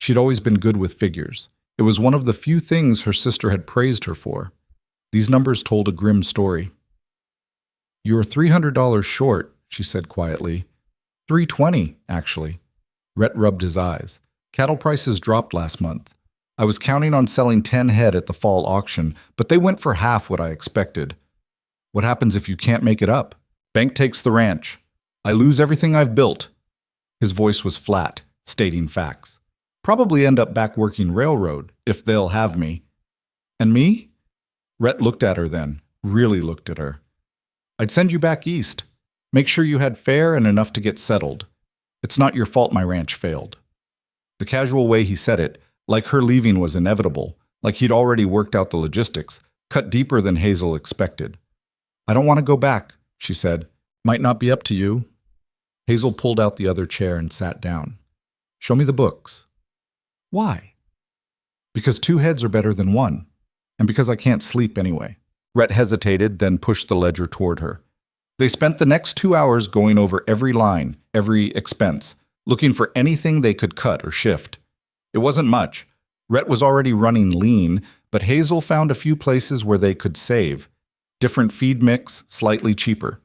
She'd always been good with figures. It was one of the few things her sister had praised her for. These numbers told a grim story. You're $300 short, she said quietly. $320, actually. Rhett rubbed his eyes. Cattle prices dropped last month. I was counting on selling 10 head at the fall auction, but they went for half what I expected. What happens if you can't make it up? Bank takes the ranch. I lose everything I've built. His voice was flat, stating facts. Probably end up back working railroad, if they'll have me. And me? Rhett looked at her then, really looked at her. I'd send you back east. Make sure you had fare and enough to get settled. It's not your fault my ranch failed. The casual way he said it, like her leaving was inevitable, like he'd already worked out the logistics, cut deeper than Hazel expected. I don't want to go back, she said. Might not be up to you. Hazel pulled out the other chair and sat down. Show me the books. Why? Because 2 heads are better than 1, and because I can't sleep anyway. Rhett hesitated, then pushed the ledger toward her. They spent the next 2 hours going over every line, every expense, looking for anything they could cut or shift. It wasn't much. Rhett was already running lean, but Hazel found a few places where they could save. Different feed mix, slightly cheaper.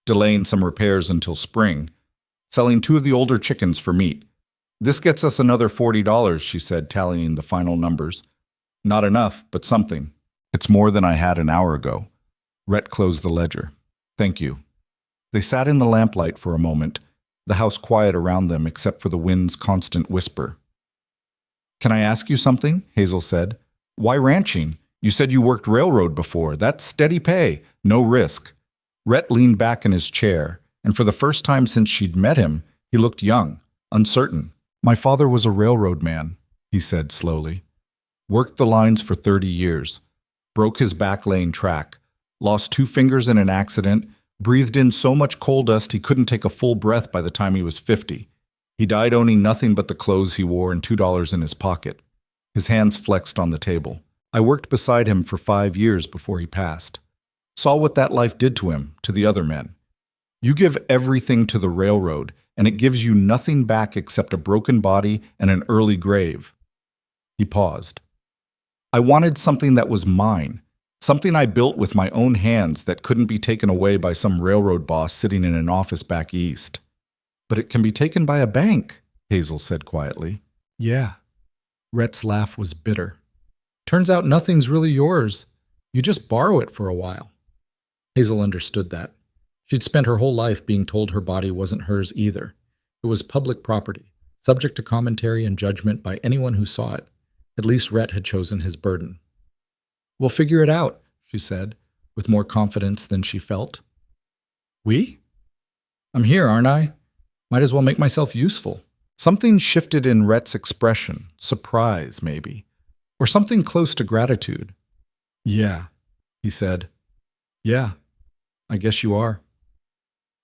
Delaying some repairs until spring. selling 2 of the older chickens for meat. This gets us another $40, she said, tallying the final numbers. Not enough, but something. It's more than I had an hour ago. Rhett closed the ledger. Thank you. They sat in the lamplight for a moment, the house quiet around them except for the wind's constant whisper. Can I ask you something? Hazel said. Why ranching? You said you worked railroad before. That's steady pay, no risk. Rhett leaned back in his chair, and for the first time since she'd met him, he looked young, uncertain. My father was a railroad man, he said slowly. Worked the lines for 30 years. Broke his back laying track. Lost 2 fingers in an accident. Breathed in so much coal dust he couldn't take a full breath by the time he was 50. He died owning nothing but the clothes he wore and $2 in his pocket. His hands flexed on the table. I worked beside him for 5 years before he passed. Saw what that life did to him, to the other men. You give everything to the railroad, and it gives you nothing back except a broken body and an early grave. He paused. I wanted something that was mine, something I built with my own hands that couldn't be taken away by some railroad boss sitting in an office back east. But it can be taken by a bank, Hazel said quietly. Yeah. Rhett's laugh was bitter. Turns out nothing's really yours. You just borrow it for a while. Hazel understood that. She'd spent her whole life being told her body wasn't hers either. It was public property, subject to commentary and judgment by anyone who saw it. At least Rhett had chosen his burden. We'll figure it out, she said, with more confidence than she felt. We? I'm here, aren't I? Might as well make myself useful. Something shifted in Rhett's expression, surprise maybe, or something close to gratitude. Yeah, he said. Yeah, I guess you are.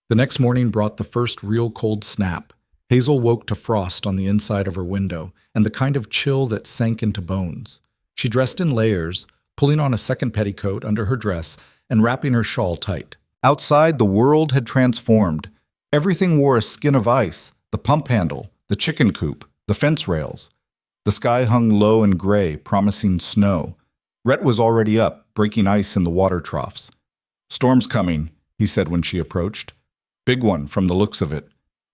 The next morning brought the first real cold snap. Hazel woke to frost on the inside of her window and the kind of chill that sank into bones. She dressed in layers, pulling on a second petticoat under her dress and wrapping her shawl tight. Outside, the world had transformed. Everything wore a skin of ice, the pump handle, the chicken coop, the fence rails. The sky hung low and gray, promising snow. Rhett was already up, breaking ice in the water troughs. Storm's coming, he said when she approached. Big one, from the looks of it.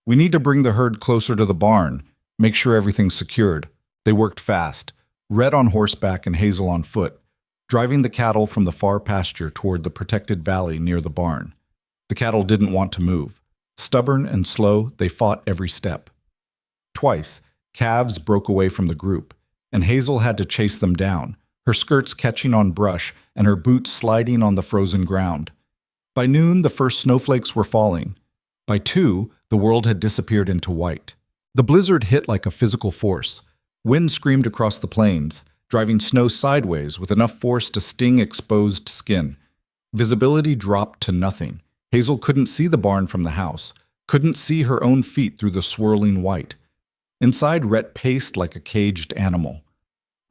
We need to bring the herd closer to the barn, make sure everything's secured. They worked fast, Rhett on horseback and Hazel on foot, driving the cattle from the far pasture toward the protected valley near the barn. The cattle didn't want to move. Stubborn and slow, they fought every step. Twice, calves broke away from the group, and Hazel had to chase them down, her skirts catching on brush and her boots sliding on the frozen ground. By noon, the first snowflakes were falling. By 2, the world had disappeared into white. The blizzard hit like a physical force. Wind screamed across the plains, driving snow sideways with enough force to sting exposed skin. Visibility dropped to nothing. Hazel couldn't see the barn from the house, couldn't see her own feet through the swirling white. Inside, Rhett paced like a caged animal.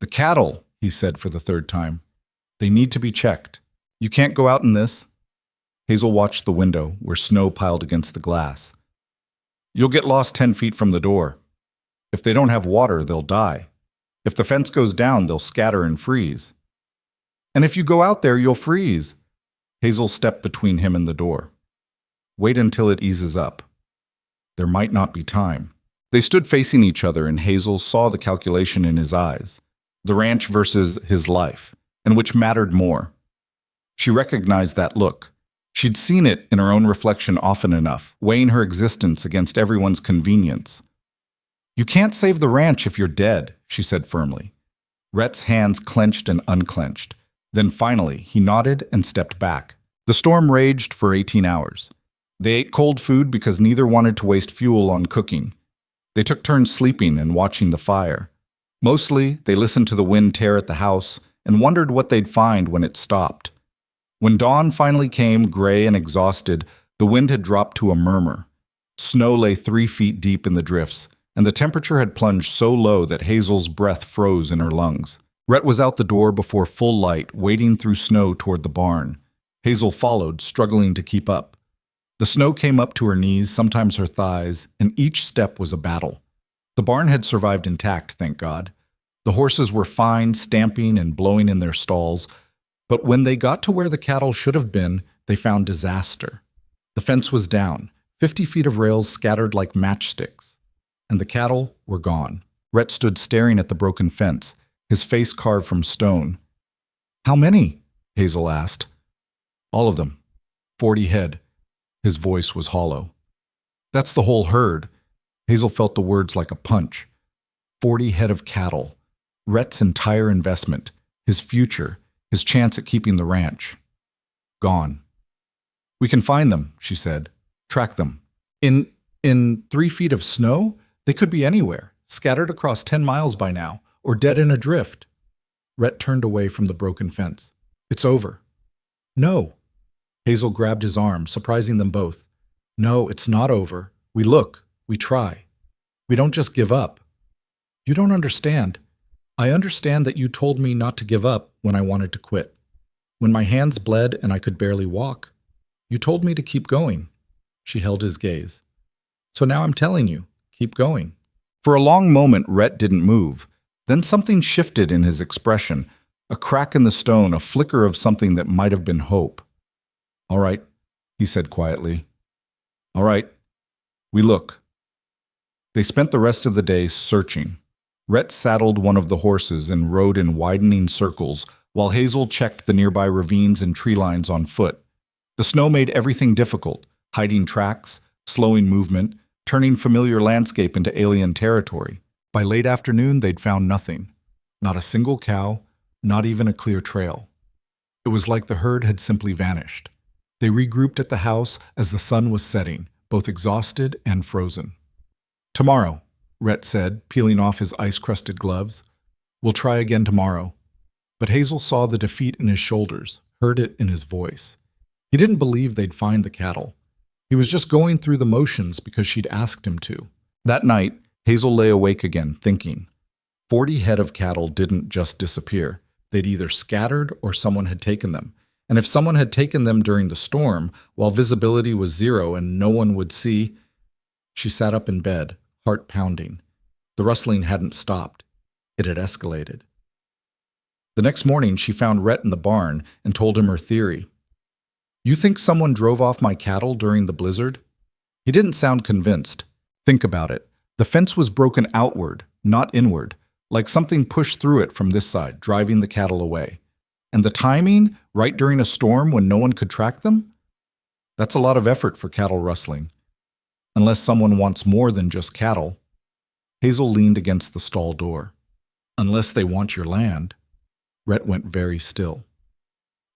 The cattle, he said for the 3rd time. They need to be checked. You can't go out in this. Hazel watched the window, where snow piled against the glass. You'll get lost 10 feet from the door. If they don't have water, they'll die. If the fence goes down, they'll scatter and freeze. And if you go out there, you'll freeze. Hazel stepped between him and the door. Wait until it eases up. There might not be time. They stood facing each other, and Hazel saw the calculation in his eyes. The ranch versus his life, and which mattered more. She recognized that look. She'd seen it in her own reflection often enough, weighing her existence against everyone's convenience. You can't save the ranch if you're dead, she said firmly. Rhett's hands clenched and unclenched. Then finally, he nodded and stepped back. The storm raged for 18 hours. They ate cold food because neither wanted to waste fuel on cooking. They took turns sleeping and watching the fire. Mostly, they listened to the wind tear at the house and wondered what they'd find when it stopped. When dawn finally came, gray and exhausted, the wind had dropped to a murmur. Snow lay 3 feet deep in the drifts, and the temperature had plunged so low that Hazel's breath froze in her lungs. Rhett was out the door before full light, wading through snow toward the barn. Hazel followed, struggling to keep up. The snow came up to her knees, sometimes her thighs, and each step was a battle. The barn had survived intact, thank God. The horses were fine, stamping and blowing in their stalls, but when they got to where the cattle should have been, they found disaster. The fence was down, 50 feet of rails scattered like matchsticks. And the cattle were gone. Rhett stood staring at the broken fence, his face carved from stone. "How many?" Hazel asked. "All of them. 40 head." His voice was hollow. "That's the whole herd." Hazel felt the words like a punch. 40 head of cattle. Rhett's entire investment, his future, his chance at keeping the ranch. Gone. "We can find them," she said. "Track them. In 3 feet of snow? They could be anywhere, scattered across 10 miles by now, or dead in a drift." Rhett turned away from the broken fence. "It's over." "No." Hazel grabbed his arm, surprising them both. "No, it's not over. We look. We try. We don't just give up." "You don't understand. I understand that you told me not to give up when I wanted to quit. When my hands bled and I could barely walk, you told me to keep going." She held his gaze. "So now I'm telling you, keep going." For a long moment, Rhett didn't move. Then something shifted in his expression, a crack in the stone, a flicker of something that might have been hope. "All right," he said quietly. "All right. We look." They spent the rest of the day searching. Rhett saddled one of the horses and rode in widening circles, while Hazel checked the nearby ravines and tree lines on foot. The snow made everything difficult, hiding tracks, slowing movement, turning familiar landscape into alien territory. By late afternoon, they'd found nothing. Not a single cow, not even a clear trail. It was like the herd had simply vanished. They regrouped at the house as the sun was setting, both exhausted and frozen. "Tomorrow," Rhett said, peeling off his ice-crusted gloves. "We'll try again tomorrow." But Hazel saw the defeat in his shoulders, heard it in his voice. He didn't believe they'd find the cattle. He was just going through the motions because she'd asked him to. That night, Hazel lay awake again, thinking. 40 head of cattle didn't just disappear. They'd either scattered or someone had taken them. And if someone had taken them during the storm, while visibility was zero and no one would see... She sat up in bed, heart pounding. The rustling hadn't stopped. It had escalated. The next morning, she found Rhett in the barn and told him her theory. "You think someone drove off my cattle during the blizzard?" He didn't sound convinced. "Think about it. The fence was broken outward, not inward, like something pushed through it from this side, driving the cattle away. And the timing, right during a storm when no one could track them? That's a lot of effort for cattle rustling. Unless someone wants more than just cattle." Hazel leaned against the stall door. "Unless they want your land." Rhett went very still.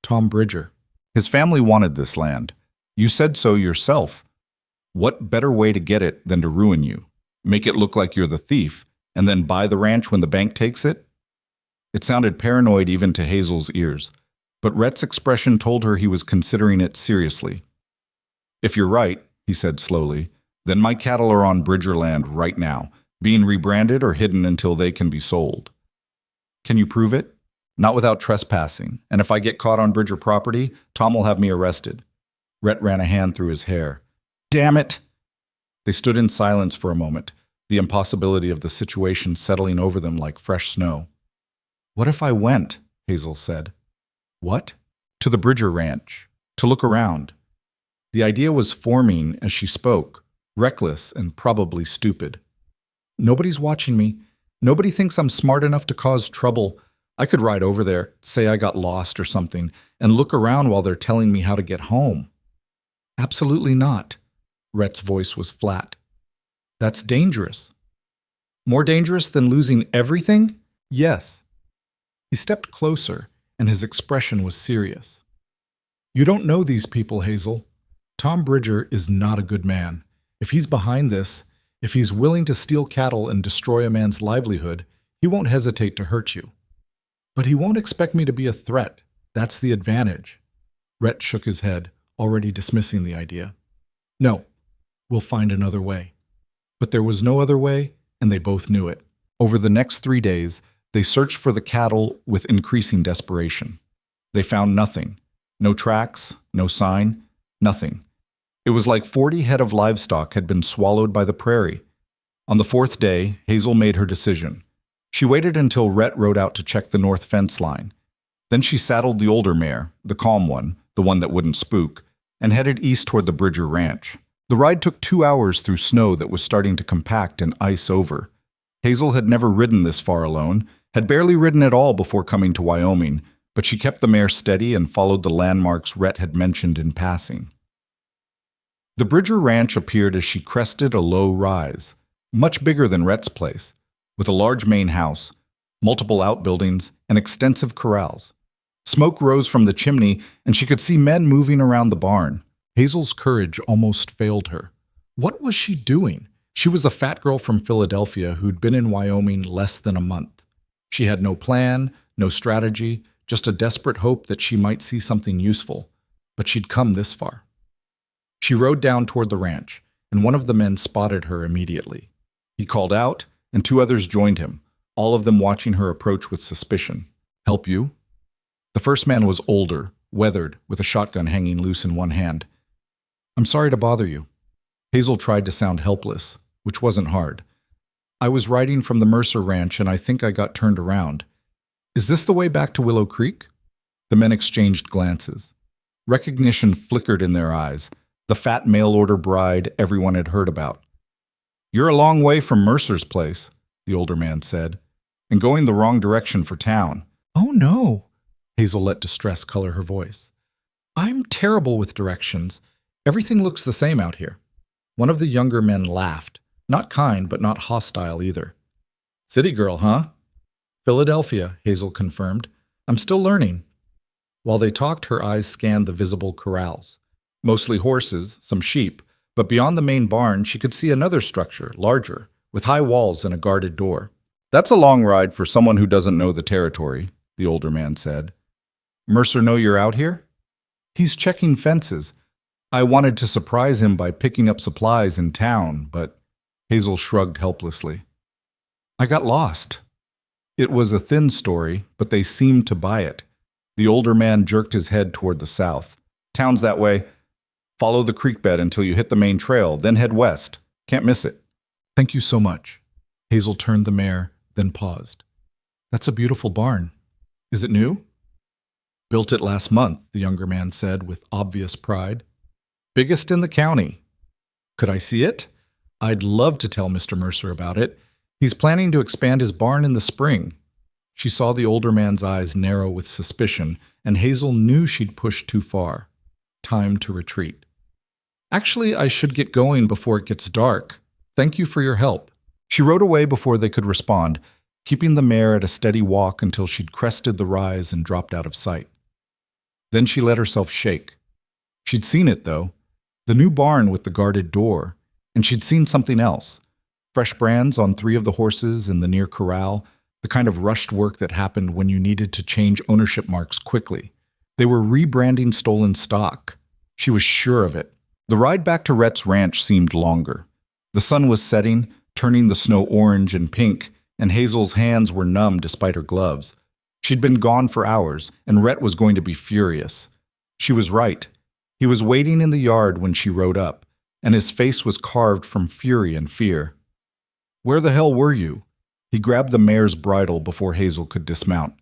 "Tom Bridger. His family wanted this land. You said so yourself. What better way to get it than to ruin you? Make it look like you're the thief, and then buy the ranch when the bank takes it?" It sounded paranoid even to Hazel's ears, but Rhett's expression told her he was considering it seriously. "If you're right," he said slowly, "then my cattle are on Bridger land right now, being rebranded or hidden until they can be sold." "Can you prove it?" "Not without trespassing, and if I get caught on Bridger property, Tom will have me arrested." Rhett ran a hand through his hair. "Damn it!" They stood in silence for a moment, the impossibility of the situation settling over them like fresh snow. "What if I went?" Hazel said. "What?" "To the Bridger ranch, to look around." The idea was forming as she spoke, reckless and probably stupid. "Nobody's watching me. Nobody thinks I'm smart enough to cause trouble. I could ride over there, say I got lost or something, and look around while they're telling me how to get home." "Absolutely not." Rhett's voice was flat. "That's dangerous." "More dangerous than losing everything?" "Yes." He stepped closer, and his expression was serious. "You don't know these people, Hazel. Tom Bridger is not a good man. If he's behind this, if he's willing to steal cattle and destroy a man's livelihood, he won't hesitate to hurt you. But he won't expect me to be a threat. That's the advantage." Rhett shook his head, already dismissing the idea. "No, we'll find another way." But there was no other way, and they both knew it. Over the next 3 days, they searched for the cattle with increasing desperation. They found nothing. No tracks, no sign, nothing. It was like 40 head of livestock had been swallowed by the prairie. On the 4th day, Hazel made her decision. She waited until Rhett rode out to check the north fence line. Then she saddled the older mare, the calm one, the one that wouldn't spook, and headed east toward the Bridger ranch. The ride took 2 hours through snow that was starting to compact and ice over. Hazel had never ridden this far alone, had barely ridden at all before coming to Wyoming, but she kept the mare steady and followed the landmarks Rhett had mentioned in passing. The Bridger Ranch appeared as she crested a low rise, much bigger than Rhett's place, with a large main house, multiple outbuildings, and extensive corrals. Smoke rose from the chimney, and she could see men moving around the barn. Hazel's courage almost failed her. What was she doing? She was a fat girl from Philadelphia who'd been in Wyoming less than a month. She had no plan, no strategy, just a desperate hope that she might see something useful. But she'd come this far. She rode down toward the ranch, and one of the men spotted her immediately. He called out, and 2 others joined him, all of them watching her approach with suspicion. "Help you?" The first man was older, weathered, with a shotgun hanging loose in one hand. "I'm sorry to bother you." Hazel tried to sound helpless, which wasn't hard. "I was riding from the Mercer Ranch and I think I got turned around. Is this the way back to Willow Creek?" The men exchanged glances. Recognition flickered in their eyes, the fat mail-order bride everyone had heard about. "You're a long way from Mercer's place," the older man said, "and going the wrong direction for town." "Oh no," Hazel let distress color her voice. "I'm terrible with directions. Everything looks the same out here." One of the younger men laughed, not kind but not hostile either. "City girl, huh?" "Philadelphia," Hazel confirmed. "I'm still learning." While they talked, her eyes scanned the visible corrals. Mostly horses, some sheep, but beyond the main barn she could see another structure, larger, with high walls and a guarded door. "That's a long ride for someone who doesn't know the territory," the older man said. "Mercer know you're out here?" "He's checking fences. I wanted to surprise him by picking up supplies in town, but..." Hazel shrugged helplessly. "I got lost." It was a thin story, but they seemed to buy it. The older man jerked his head toward the south. "Town's that way. Follow the creek bed until you hit the main trail, then head west. Can't miss it." "Thank you so much." Hazel turned the mare, then paused. "That's a beautiful barn. Is it new?" "Built it last month," the younger man said with obvious pride. "Biggest in the county." "Could I see it? I'd love to tell Mr. Mercer about it. He's planning to expand his barn in the spring." She saw the older man's eyes narrow with suspicion, and Hazel knew she'd pushed too far. Time to retreat. "Actually, I should get going before it gets dark. Thank you for your help." She rode away before they could respond, keeping the mare at a steady walk until she'd crested the rise and dropped out of sight. Then she let herself shake. She'd seen it, though. The new barn with the guarded door. And she'd seen something else. Fresh brands on 3 of the horses in the near corral, the kind of rushed work that happened when you needed to change ownership marks quickly. They were rebranding stolen stock. She was sure of it. The ride back to Rhett's ranch seemed longer. The sun was setting, turning the snow orange and pink, and Hazel's hands were numb despite her gloves. She'd been gone for hours, and Rhett was going to be furious. She was right. He was waiting in the yard when she rode up, and his face was carved from fury and fear. "Where the hell were you?" He grabbed the mare's bridle before Hazel could dismount.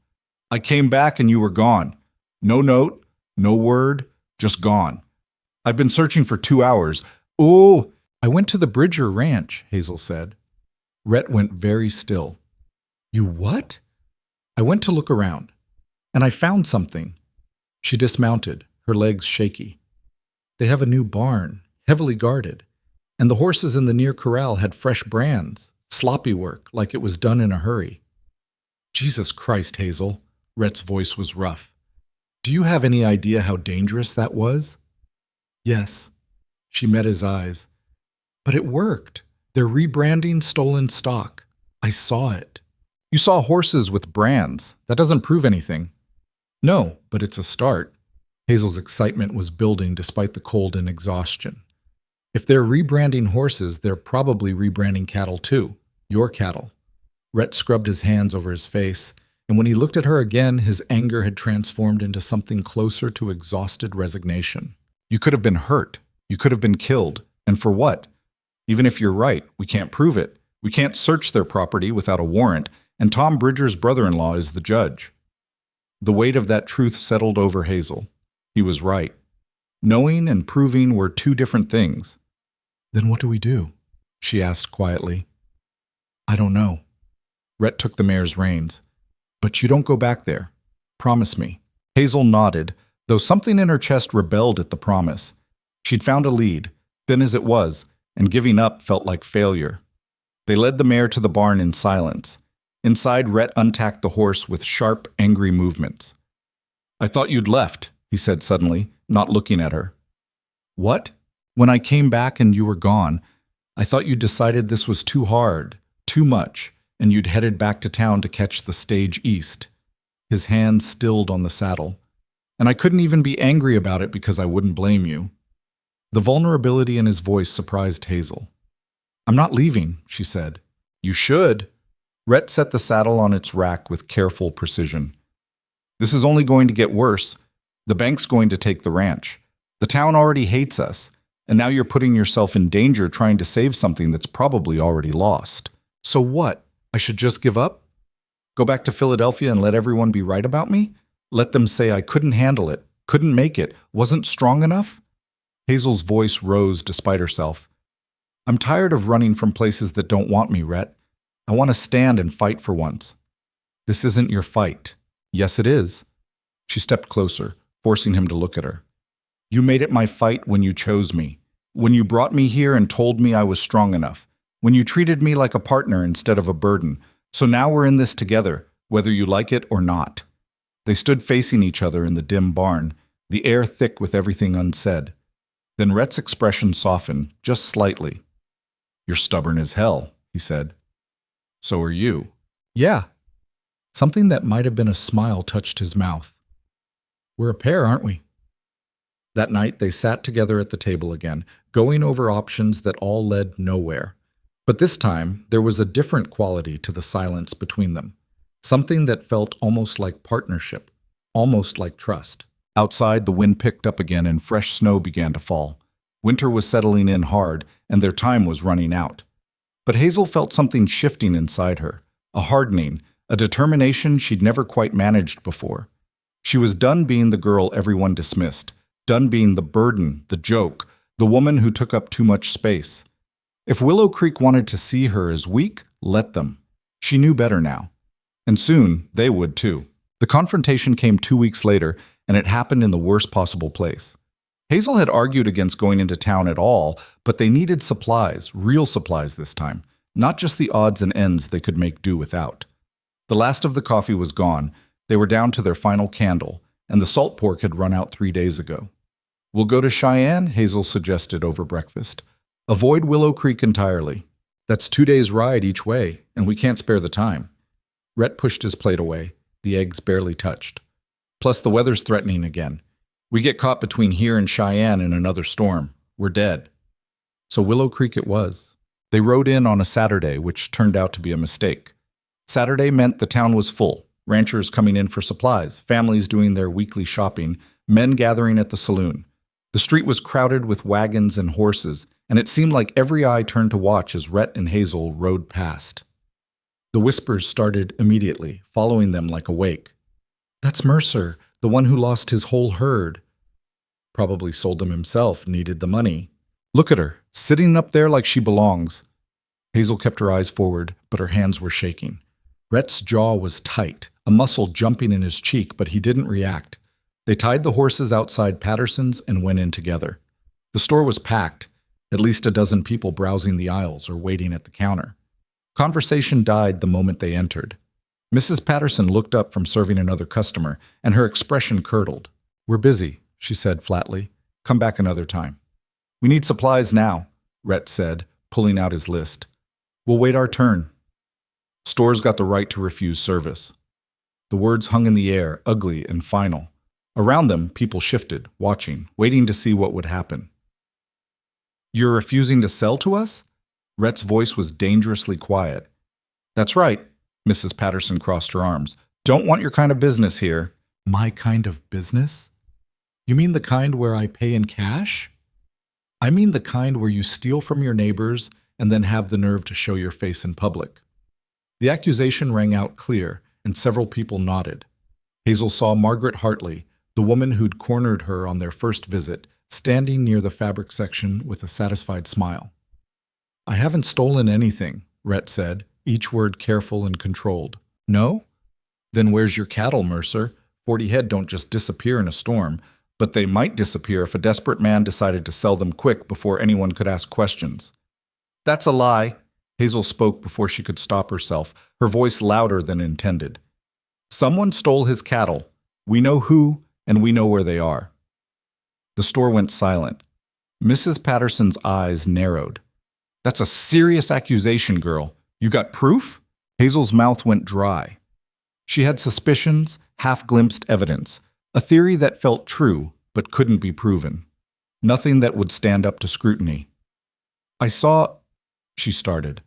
"I came back and you were gone. No note, no word, just gone. I've been searching for 2 hours. Oh!" "I went to the Bridger Ranch," Hazel said. Rhett went very still. "You what?" "I went to look around, and I found something." She dismounted, her legs shaky. "They have a new barn, heavily guarded, and the horses in the near corral had fresh brands, sloppy work, like it was done in a hurry." "Jesus Christ, Hazel," Rhett's voice was rough. "Do you have any idea how dangerous that was?" "Yes." She met his eyes. "But it worked. They're rebranding stolen stock. I saw it." "You saw horses with brands. That doesn't prove anything." "No, but it's a start." Hazel's excitement was building despite the cold and exhaustion. "If they're rebranding horses, they're probably rebranding cattle too. Your cattle." Rhett scrubbed his hands over his face, and when he looked at her again, his anger had transformed into something closer to exhausted resignation. "You could have been hurt. You could have been killed. And for what? Even if you're right, we can't prove it. We can't search their property without a warrant, and Tom Bridger's brother-in-law is the judge." The weight of that truth settled over Hazel. He was right. Knowing and proving were 2 different things. Then what do we do? She asked quietly. I don't know. Rhett took the mare's reins. But you don't go back there. Promise me. Hazel nodded, though something in her chest rebelled at the promise. She'd found a lead, thin as it was, and giving up felt like failure. They led the mare to the barn in silence. Inside, Rhett untacked the horse with sharp, angry movements. I thought you'd left, he said suddenly, not looking at her. What? When I came back and you were gone, I thought you decided this was too hard, too much, and you'd headed back to town to catch the stage east. His hand stilled on the saddle. And I couldn't even be angry about it because I wouldn't blame you. The vulnerability in his voice surprised Hazel. I'm not leaving, she said. You should. Rhett set the saddle on its rack with careful precision. This is only going to get worse. The bank's going to take the ranch. The town already hates us, and now you're putting yourself in danger trying to save something that's probably already lost. So what? I should just give up? Go back to Philadelphia and let everyone be right about me? Let them say I couldn't handle it, couldn't make it, wasn't strong enough? Hazel's voice rose despite herself. I'm tired of running from places that don't want me, Rhett. I want to stand and fight for once. This isn't your fight. Yes, it is. She stepped closer, forcing him to look at her. You made it my fight when you chose me, when you brought me here and told me I was strong enough, when you treated me like a partner instead of a burden. So now we're in this together, whether you like it or not. They stood facing each other in the dim barn, the air thick with everything unsaid. Then Rhett's expression softened, just slightly. You're stubborn as hell, he said. So are you. Yeah. Something that might have been a smile touched his mouth. We're a pair, aren't we? That night they sat together at the table again, going over options that all led nowhere. But this time, there was a different quality to the silence between them. Something that felt almost like partnership, almost like trust. Outside, the wind picked up again and fresh snow began to fall. Winter was settling in hard, and their time was running out. But Hazel felt something shifting inside her, a hardening, a determination she'd never quite managed before. She was done being the girl everyone dismissed, done being the burden, the joke, the woman who took up too much space. If Willow Creek wanted to see her as weak, let them. She knew better now. And soon, they would too. The confrontation came 2 weeks later, and it happened in the worst possible place. Hazel had argued against going into town at all, but they needed supplies, real supplies this time, not just the odds and ends they could make do without. The last of the coffee was gone, they were down to their final candle, and the salt pork had run out 3 days ago. We'll go to Cheyenne, Hazel suggested over breakfast. Avoid Willow Creek entirely. That's 2 days' ride each way, and we can't spare the time. Rhett pushed his plate away. The eggs barely touched. Plus, the weather's threatening again. We get caught between here and Cheyenne in another storm. We're dead. So Willow Creek it was. They rode in on a Saturday, which turned out to be a mistake. Saturday meant the town was full. Ranchers coming in for supplies, families doing their weekly shopping, men gathering at the saloon. The street was crowded with wagons and horses, and it seemed like every eye turned to watch as Rhett and Hazel rode past. The whispers started immediately, following them like a wake. That's Mercer, the one who lost his whole herd. Probably sold them himself, needed the money. Look at her, sitting up there like she belongs. Hazel kept her eyes forward, but her hands were shaking. Rhett's jaw was tight, a muscle jumping in his cheek, but he didn't react. They tied the horses outside Patterson's and went in together. The store was packed, at least a dozen people browsing the aisles or waiting at the counter. Conversation died the moment they entered. Mrs. Patterson looked up from serving another customer, and her expression curdled. We're busy, she said flatly. Come back another time. We need supplies now, Rhett said, pulling out his list. We'll wait our turn. Stores got the right to refuse service. The words hung in the air, ugly and final. Around them, people shifted, watching, waiting to see what would happen. You're refusing to sell to us? Rhett's voice was dangerously quiet. That's right, Mrs. Patterson crossed her arms. Don't want your kind of business here. My kind of business? You mean the kind where I pay in cash? I mean the kind where you steal from your neighbors and then have the nerve to show your face in public. The accusation rang out clear, and several people nodded. Hazel saw Margaret Hartley, the woman who'd cornered her on their first visit, standing near the fabric section with a satisfied smile. I haven't stolen anything, Rhett said, each word careful and controlled. No? Then where's your cattle, Mercer? 40 head don't just disappear in a storm, but they might disappear if a desperate man decided to sell them quick before anyone could ask questions. That's a lie. Hazel spoke before she could stop herself, her voice louder than intended. Someone stole his cattle. We know who, and we know where they are. The store went silent. Mrs. Patterson's eyes narrowed. That's a serious accusation, girl. You got proof? Hazel's mouth went dry. She had suspicions, half-glimpsed evidence, a theory that felt true but couldn't be proven. Nothing that would stand up to scrutiny. I saw... she started.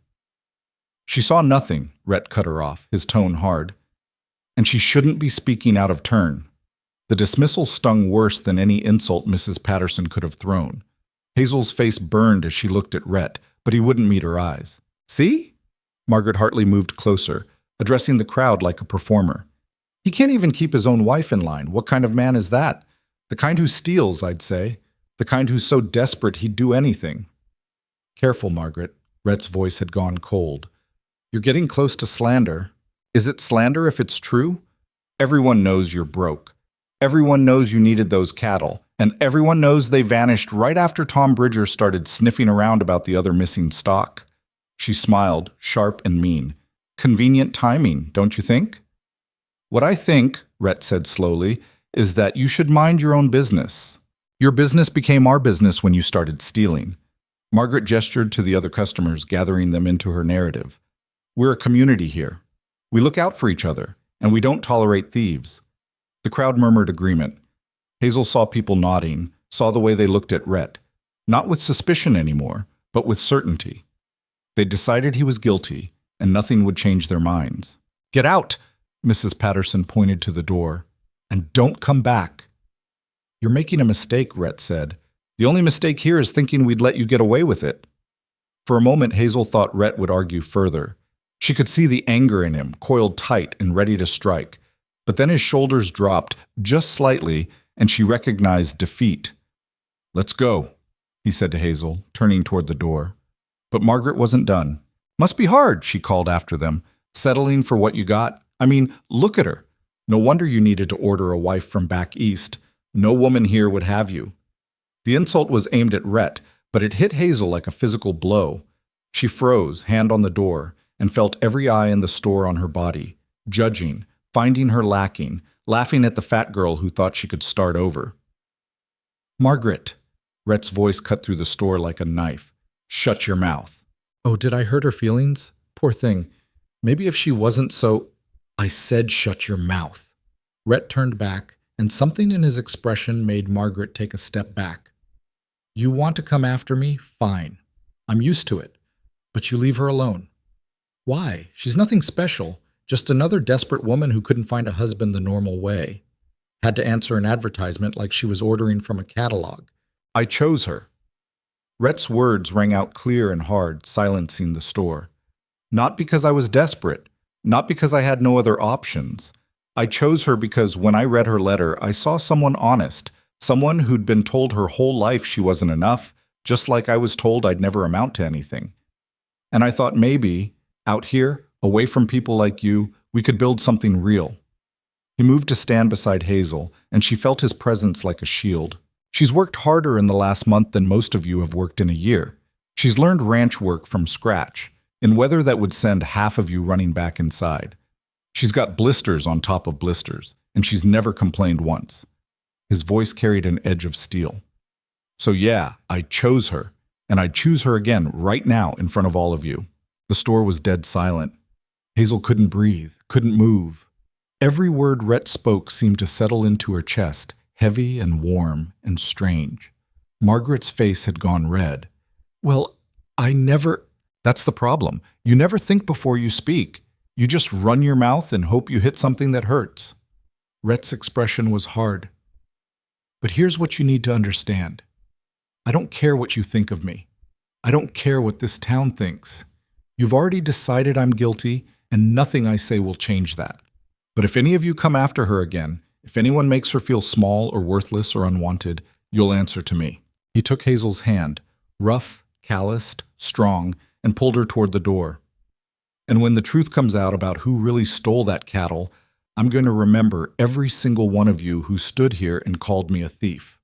She saw nothing, Rhett cut her off, his tone hard. And she shouldn't be speaking out of turn. The dismissal stung worse than any insult Mrs. Patterson could have thrown. Hazel's face burned as she looked at Rhett, but he wouldn't meet her eyes. See? Margaret Hartley moved closer, addressing the crowd like a performer. He can't even keep his own wife in line. What kind of man is that? The kind who steals, I'd say. The kind who's so desperate he'd do anything. Careful, Margaret. Rhett's voice had gone cold. You're getting close to slander. Is it slander if it's true? Everyone knows you're broke. Everyone knows you needed those cattle. And everyone knows they vanished right after Tom Bridger started sniffing around about the other missing stock. She smiled, sharp and mean. Convenient timing, don't you think? What I think, Rhett said slowly, is that you should mind your own business. Your business became our business when you started stealing. Margaret gestured to the other customers, gathering them into her narrative. We're a community here. We look out for each other, and we don't tolerate thieves. The crowd murmured agreement. Hazel saw people nodding, saw the way they looked at Rhett, not with suspicion anymore, but with certainty. They decided he was guilty, and nothing would change their minds. Get out! Mrs. Patterson pointed to the door. And don't come back. You're making a mistake, Rhett said. The only mistake here is thinking we'd let you get away with it. For a moment, Hazel thought Rhett would argue further. She could see the anger in him, coiled tight and ready to strike. But then his shoulders dropped, just slightly, and she recognized defeat. Let's go, he said to Hazel, turning toward the door. But Margaret wasn't done. Must be hard, she called after them. Settling for what you got? I mean, look at her. No wonder you needed to order a wife from back east. No woman here would have you. The insult was aimed at Rhett, but it hit Hazel like a physical blow. She froze, hand on the door, and felt every eye in the store on her body, judging, finding her lacking, laughing at the fat girl who thought she could start over. Margaret, Rhett's voice cut through the store like a knife. Shut your mouth. Oh, did I hurt her feelings? Poor thing. Maybe if she wasn't so... I said shut your mouth. Rhett turned back, and something in his expression made Margaret take a step back. You want to come after me? Fine. I'm used to it. But you leave her alone. Why? She's nothing special. Just another desperate woman who couldn't find a husband the normal way. Had to answer an advertisement like she was ordering from a catalog. I chose her. Rhett's words rang out clear and hard, silencing the store. Not because I was desperate. Not because I had no other options. I chose her because when I read her letter, I saw someone honest, someone who'd been told her whole life she wasn't enough, just like I was told I'd never amount to anything. And I thought maybe, out here, away from people like you, we could build something real. He moved to stand beside Hazel, and she felt his presence like a shield. She's worked harder in the last month than most of you have worked in a year. She's learned ranch work from scratch, in weather that would send half of you running back inside. She's got blisters on top of blisters, and she's never complained once. His voice carried an edge of steel. So yeah, I chose her, and I'd choose her again right now in front of all of you. The store was dead silent. Hazel couldn't breathe, couldn't move. Every word Rhett spoke seemed to settle into her chest, heavy and warm and strange. Margaret's face had gone red. Well, I never... That's the problem. You never think before you speak. You just run your mouth and hope you hit something that hurts. Rhett's expression was hard. But here's what you need to understand. I don't care what you think of me. I don't care what this town thinks. You've already decided I'm guilty, and nothing I say will change that. But if any of you come after her again, if anyone makes her feel small or worthless or unwanted, you'll answer to me. He took Hazel's hand, rough, calloused, strong, and pulled her toward the door. And when the truth comes out about who really stole that cattle, I'm going to remember every single one of you who stood here and called me a thief.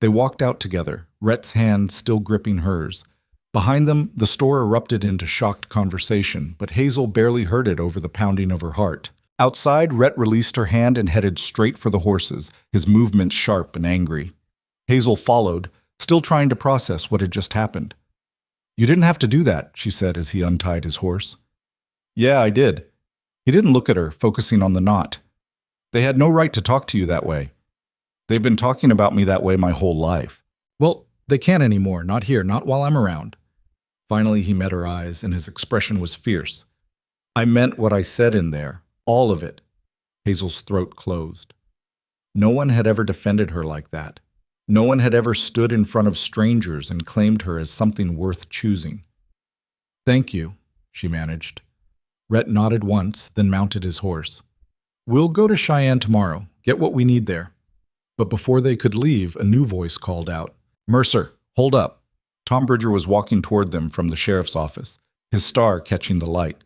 They walked out together, Rhett's hand still gripping hers. Behind them, the store erupted into shocked conversation, but Hazel barely heard it over the pounding of her heart. Outside, Rhett released her hand and headed straight for the horses, his movements sharp and angry. Hazel followed, still trying to process what had just happened. "You didn't have to do that," she said as he untied his horse. "Yeah, I did." He didn't look at her, focusing on the knot. "They had no right to talk to you that way. They've been talking about me that way my whole life." "Well, they can't anymore, not here, not while I'm around." Finally, he met her eyes, and his expression was fierce. "I meant what I said in there, all of it." Hazel's throat closed. No one had ever defended her like that. No one had ever stood in front of strangers and claimed her as something worth choosing. "Thank you," she managed. Rhett nodded once, then mounted his horse. "We'll go to Cheyenne tomorrow, get what we need there." But before they could leave, a new voice called out, "Mercer, hold up." Tom Bridger was walking toward them from the sheriff's office, his star catching the light.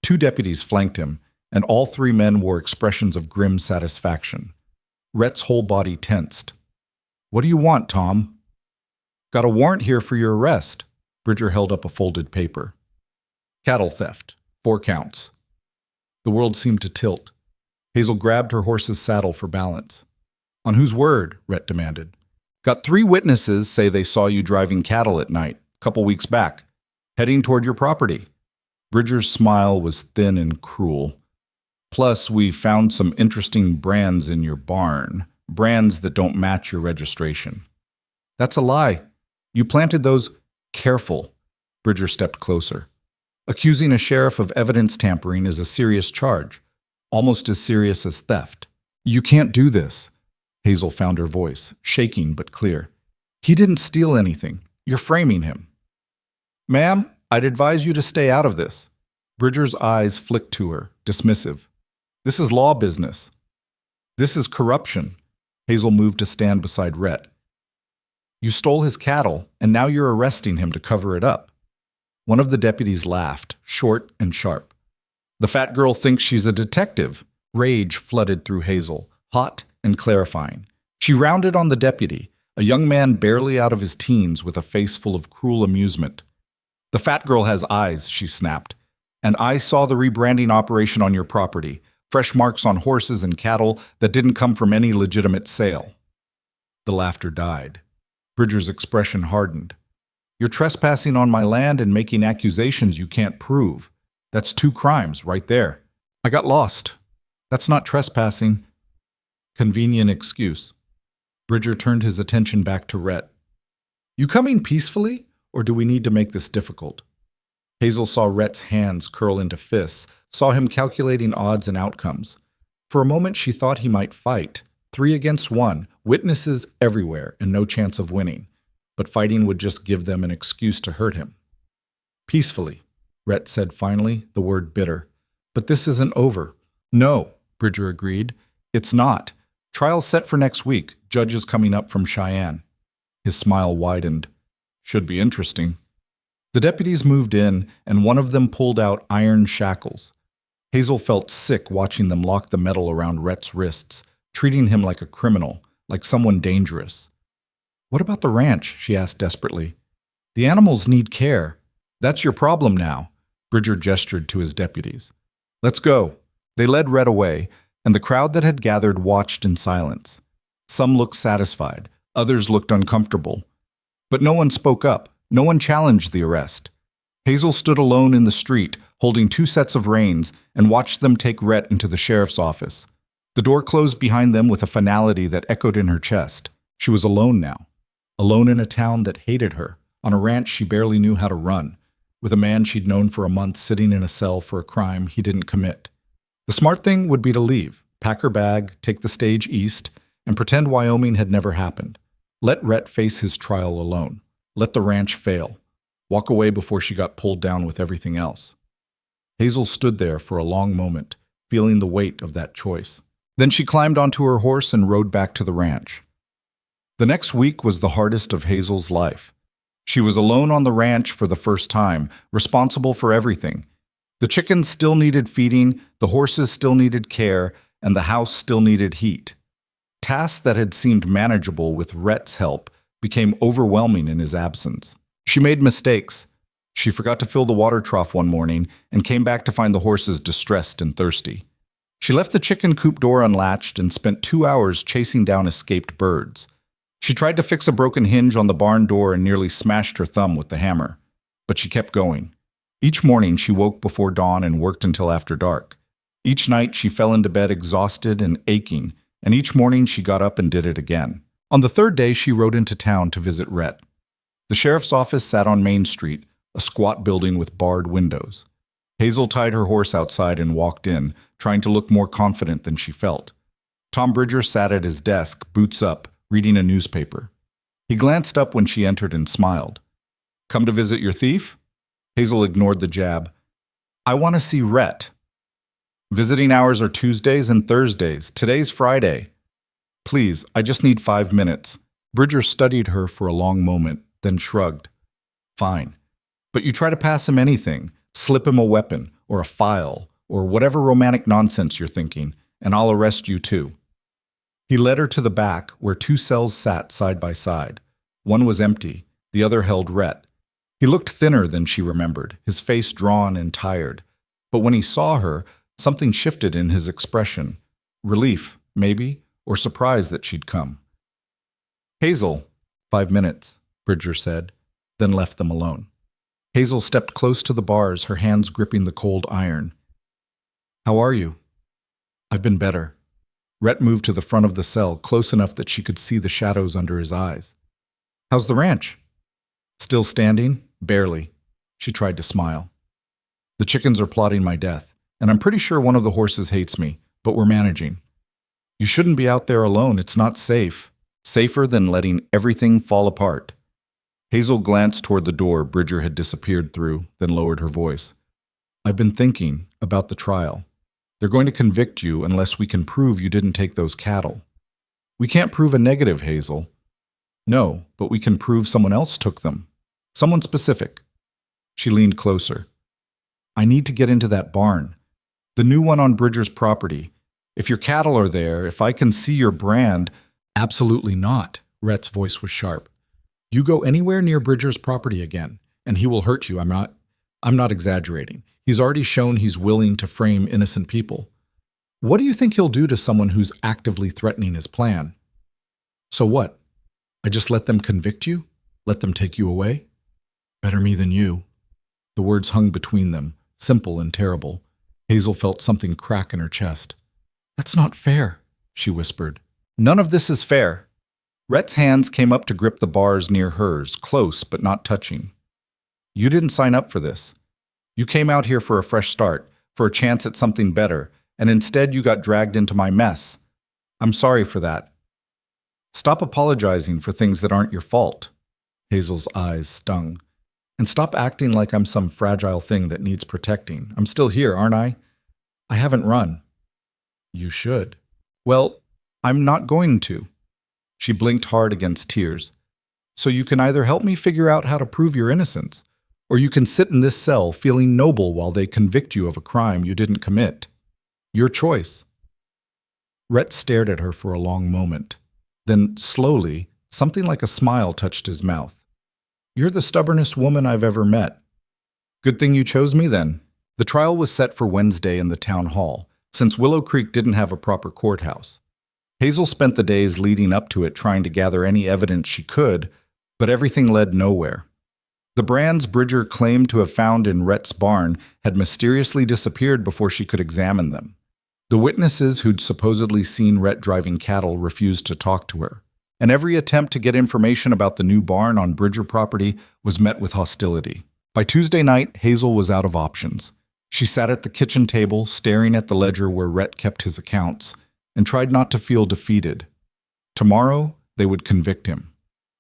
2 deputies flanked him, and all 3 men wore expressions of grim satisfaction. Rhett's whole body tensed. "What do you want, Tom?" "Got a warrant here for your arrest." Bridger held up a folded paper. "Cattle theft, 4 counts." The world seemed to tilt. Hazel grabbed her horse's saddle for balance. "On whose word?" Rhett demanded. "Got 3 witnesses say they saw you driving cattle at night, a couple weeks back, heading toward your property." Bridger's smile was thin and cruel. "Plus, we found some interesting brands in your barn, brands that don't match your registration." "That's a lie. You planted those—" "Careful." Bridger stepped closer. "Accusing a sheriff of evidence tampering is a serious charge, almost as serious as theft. You can't do this." Hazel found her voice, shaking but clear. "He didn't steal anything. You're framing him." "Ma'am, I'd advise you to stay out of this." Bridger's eyes flicked to her, dismissive. "This is law business. This is corruption." Hazel moved to stand beside Rhett. "You stole his cattle, and now you're arresting him to cover it up." One of the deputies laughed, short and sharp. "The fat girl thinks she's a detective." Rage flooded through Hazel, hot and clarifying. She rounded on the deputy, a young man barely out of his teens with a face full of cruel amusement. "The fat girl has eyes," she snapped. "And I saw the rebranding operation on your property. Fresh marks on horses and cattle that didn't come from any legitimate sale." The laughter died. Bridger's expression hardened. "You're trespassing on my land and making accusations you can't prove. That's 2 crimes right there." "I got lost." "That's not trespassing." Convenient excuse. Bridger turned his attention back to Rhett. "You coming peacefully, or do we need to make this difficult?" Hazel saw Rhett's hands curl into fists, saw him calculating odds and outcomes. For a moment she thought he might fight. 3 against 1, witnesses everywhere, and no chance of winning. But fighting would just give them an excuse to hurt him. "Peacefully," Rhett said finally, the word bitter. "But this isn't over." "No," Bridger agreed. "It's not. Trial's set for next week, judges coming up from Cheyenne." His smile widened. "Should be interesting." The deputies moved in, and one of them pulled out iron shackles. Hazel felt sick watching them lock the metal around Rhett's wrists, treating him like a criminal, like someone dangerous. "What about the ranch?" she asked desperately. "The animals need care." "That's your problem now," Bridger gestured to his deputies. "Let's go." They led Rhett away, and the crowd that had gathered watched in silence. Some looked satisfied, others looked uncomfortable. But no one spoke up. No one challenged the arrest. Hazel stood alone in the street, holding 2 sets of reins, and watched them take Rhett into the sheriff's office. The door closed behind them with a finality that echoed in her chest. She was alone now. Alone in a town that hated her, on a ranch she barely knew how to run, with a man she'd known for a month sitting in a cell for a crime he didn't commit. The smart thing would be to leave, pack her bag, take the stage east, and pretend Wyoming had never happened. Let Rhett face his trial alone. Let the ranch fail. Walk away before she got pulled down with everything else. Hazel stood there for a long moment, feeling the weight of that choice. Then she climbed onto her horse and rode back to the ranch. The next week was the hardest of Hazel's life. She was alone on the ranch for the first time, responsible for everything. The chickens still needed feeding, the horses still needed care, and the house still needed heat. Tasks that had seemed manageable with Rhett's help became overwhelming in his absence. She made mistakes. She forgot to fill the water trough one morning and came back to find the horses distressed and thirsty. She left the chicken coop door unlatched and spent 2 hours chasing down escaped birds. She tried to fix a broken hinge on the barn door and nearly smashed her thumb with the hammer. But she kept going. Each morning she woke before dawn and worked until after dark. Each night she fell into bed exhausted and aching, and each morning she got up and did it again. On the third day she rode into town to visit Rhett. The sheriff's office sat on Main Street, a squat building with barred windows. Hazel tied her horse outside and walked in, trying to look more confident than she felt. Tom Bridger sat at his desk, boots up, reading a newspaper. He glanced up when she entered and smiled. "Come to visit your thief?" Hazel ignored the jab. "I want to see Rhett." "Visiting hours are Tuesdays and Thursdays. Today's Friday." "Please, I just need 5 minutes." Bridger studied her for a long moment, then shrugged. "Fine. But you try to pass him anything, slip him a weapon, or a file, or whatever romantic nonsense you're thinking, and I'll arrest you too." He led her to the back, where 2 cells sat side by side. One was empty, the other held Rhett. He looked thinner than she remembered, his face drawn and tired. But when he saw her, something shifted in his expression. Relief, maybe, or surprise that she'd come. "Hazel." 5 minutes, Bridger said, then left them alone. Hazel stepped close to the bars, her hands gripping the cold iron. "How are you?" "I've been better." Rhett moved to the front of the cell, close enough that she could see the shadows under his eyes. "How's the ranch?" "Still standing? Barely." She tried to smile. "The chickens are plotting my death, and I'm pretty sure one of the horses hates me, but we're managing." "You shouldn't be out there alone. It's not safe. Safer than letting everything fall apart." Hazel glanced toward the door Bridger had disappeared through, then lowered her voice. "I've been thinking about the trial. They're going to convict you unless we can prove you didn't take those cattle." "We can't prove a negative, Hazel." "No, but we can prove someone else took them. Someone specific." She leaned closer. "I need to get into that barn. The new one on Bridger's property. If your cattle are there, if I can see your brand—" "Absolutely not." Rhett's voice was sharp. "You go anywhere near Bridger's property again, and he will hurt you. I'm not exaggerating. He's already shown he's willing to frame innocent people. What do you think he'll do to someone who's actively threatening his plan?" "So what? I just let them convict you? Let them take you away?" "Better me than you." The words hung between them, simple and terrible. Hazel felt something crack in her chest. "That's not fair," she whispered. "None of this is fair." Rhett's hands came up to grip the bars near hers, close but not touching. "You didn't sign up for this. You came out here for a fresh start, for a chance at something better, and instead you got dragged into my mess. I'm sorry for that." "Stop apologizing for things that aren't your fault." Hazel's eyes stung. "And stop acting like I'm some fragile thing that needs protecting. I'm still here, aren't I? I haven't run." "You should." "Well, I'm not going to." She blinked hard against tears. "So you can either help me figure out how to prove your innocence, or you can sit in this cell feeling noble while they convict you of a crime you didn't commit. Your choice." Rhett stared at her for a long moment. Then, slowly, something like a smile touched his mouth. "You're the stubbornest woman I've ever met." "Good thing you chose me then." The trial was set for Wednesday in the town hall, since Willow Creek didn't have a proper courthouse. Hazel spent the days leading up to it trying to gather any evidence she could, but everything led nowhere. The brands Bridger claimed to have found in Rhett's barn had mysteriously disappeared before she could examine them. The witnesses who'd supposedly seen Rhett driving cattle refused to talk to her, and every attempt to get information about the new barn on Bridger property was met with hostility. By Tuesday night, Hazel was out of options. She sat at the kitchen table, staring at the ledger where Rhett kept his accounts, and tried not to feel defeated. Tomorrow, they would convict him.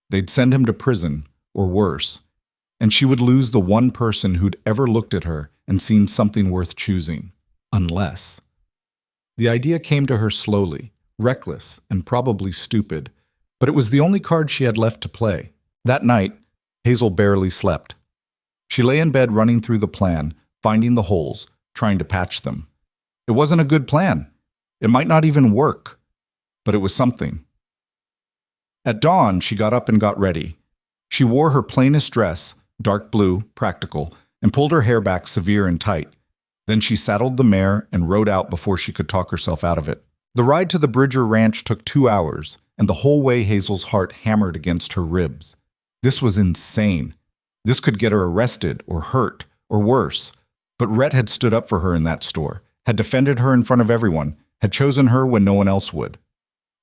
They'd send him to prison, or worse, and she would lose the one person who'd ever looked at her and seen something worth choosing. Unless. The idea came to her slowly, reckless and probably stupid, but it was the only card she had left to play. That night, Hazel barely slept. She lay in bed running through the plan, finding the holes, trying to patch them. It wasn't a good plan. It might not even work, but it was something. At dawn, she got up and got ready. She wore her plainest dress, dark blue, practical, and pulled her hair back severe and tight. Then she saddled the mare and rode out before she could talk herself out of it. The ride to the Bridger Ranch took 2 hours, and the whole way Hazel's heart hammered against her ribs. This was insane. This could get her arrested or hurt or worse. But Rhett had stood up for her in that store, had defended her in front of everyone, had chosen her when no one else would.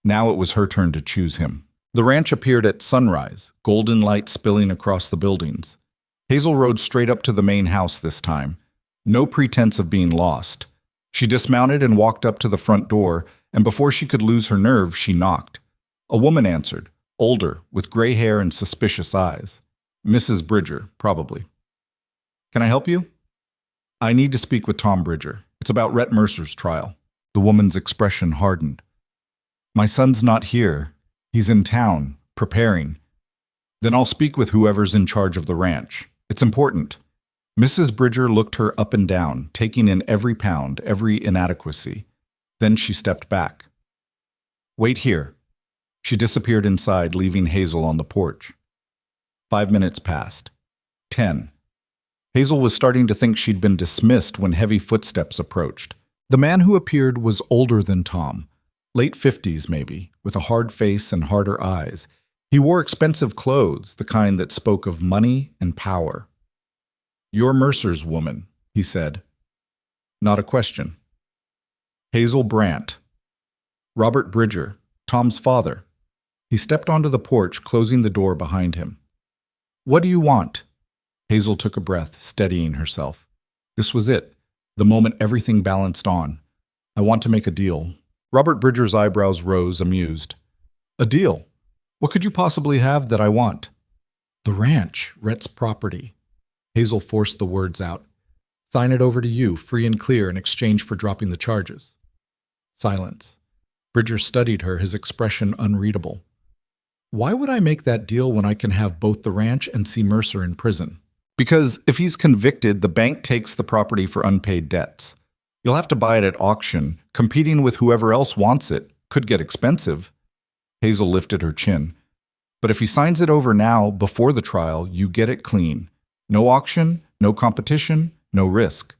Now it was her turn to choose him. The ranch appeared at sunrise, golden light spilling across the buildings. Hazel rode straight up to the main house this time. No pretense of being lost. She dismounted and walked up to the front door, and before she could lose her nerve, she knocked. A woman answered, older, with gray hair and suspicious eyes. Mrs. Bridger, probably. "Can I help you?" "I need to speak with Tom Bridger. It's about Rhett Mercer's trial." The woman's expression hardened. "My son's not here. He's in town, preparing." "Then I'll speak with whoever's in charge of the ranch. It's important." Mrs. Bridger looked her up and down, taking in every pound, every inadequacy. Then she stepped back. "Wait here." She disappeared inside, leaving Hazel on the porch. 5 minutes passed. 10. Hazel was starting to think she'd been dismissed when heavy footsteps approached. The man who appeared was older than Tom, late 50s maybe, with a hard face and harder eyes. He wore expensive clothes, the kind that spoke of money and power. "You're Mercer's woman," he said. Not a question. "Hazel Brandt. Robert Bridger, Tom's father." He stepped onto the porch, closing the door behind him. "What do you want?" Hazel took a breath, steadying herself. This was it, the moment everything balanced on. "I want to make a deal." Robert Bridger's eyebrows rose, amused. "A deal? What could you possibly have that I want?" "The ranch, Rhett's property." Hazel forced the words out. "Sign it over to you, free and clear, in exchange for dropping the charges." Silence. Bridger studied her, his expression unreadable. "Why would I make that deal when I can have both the ranch and see Mercer in prison?" "Because if he's convicted, the bank takes the property for unpaid debts. You'll have to buy it at auction. Competing with whoever else wants it could get expensive." Hazel lifted her chin. "But if he signs it over now, before the trial, you get it clean. No auction, no competition, no risk."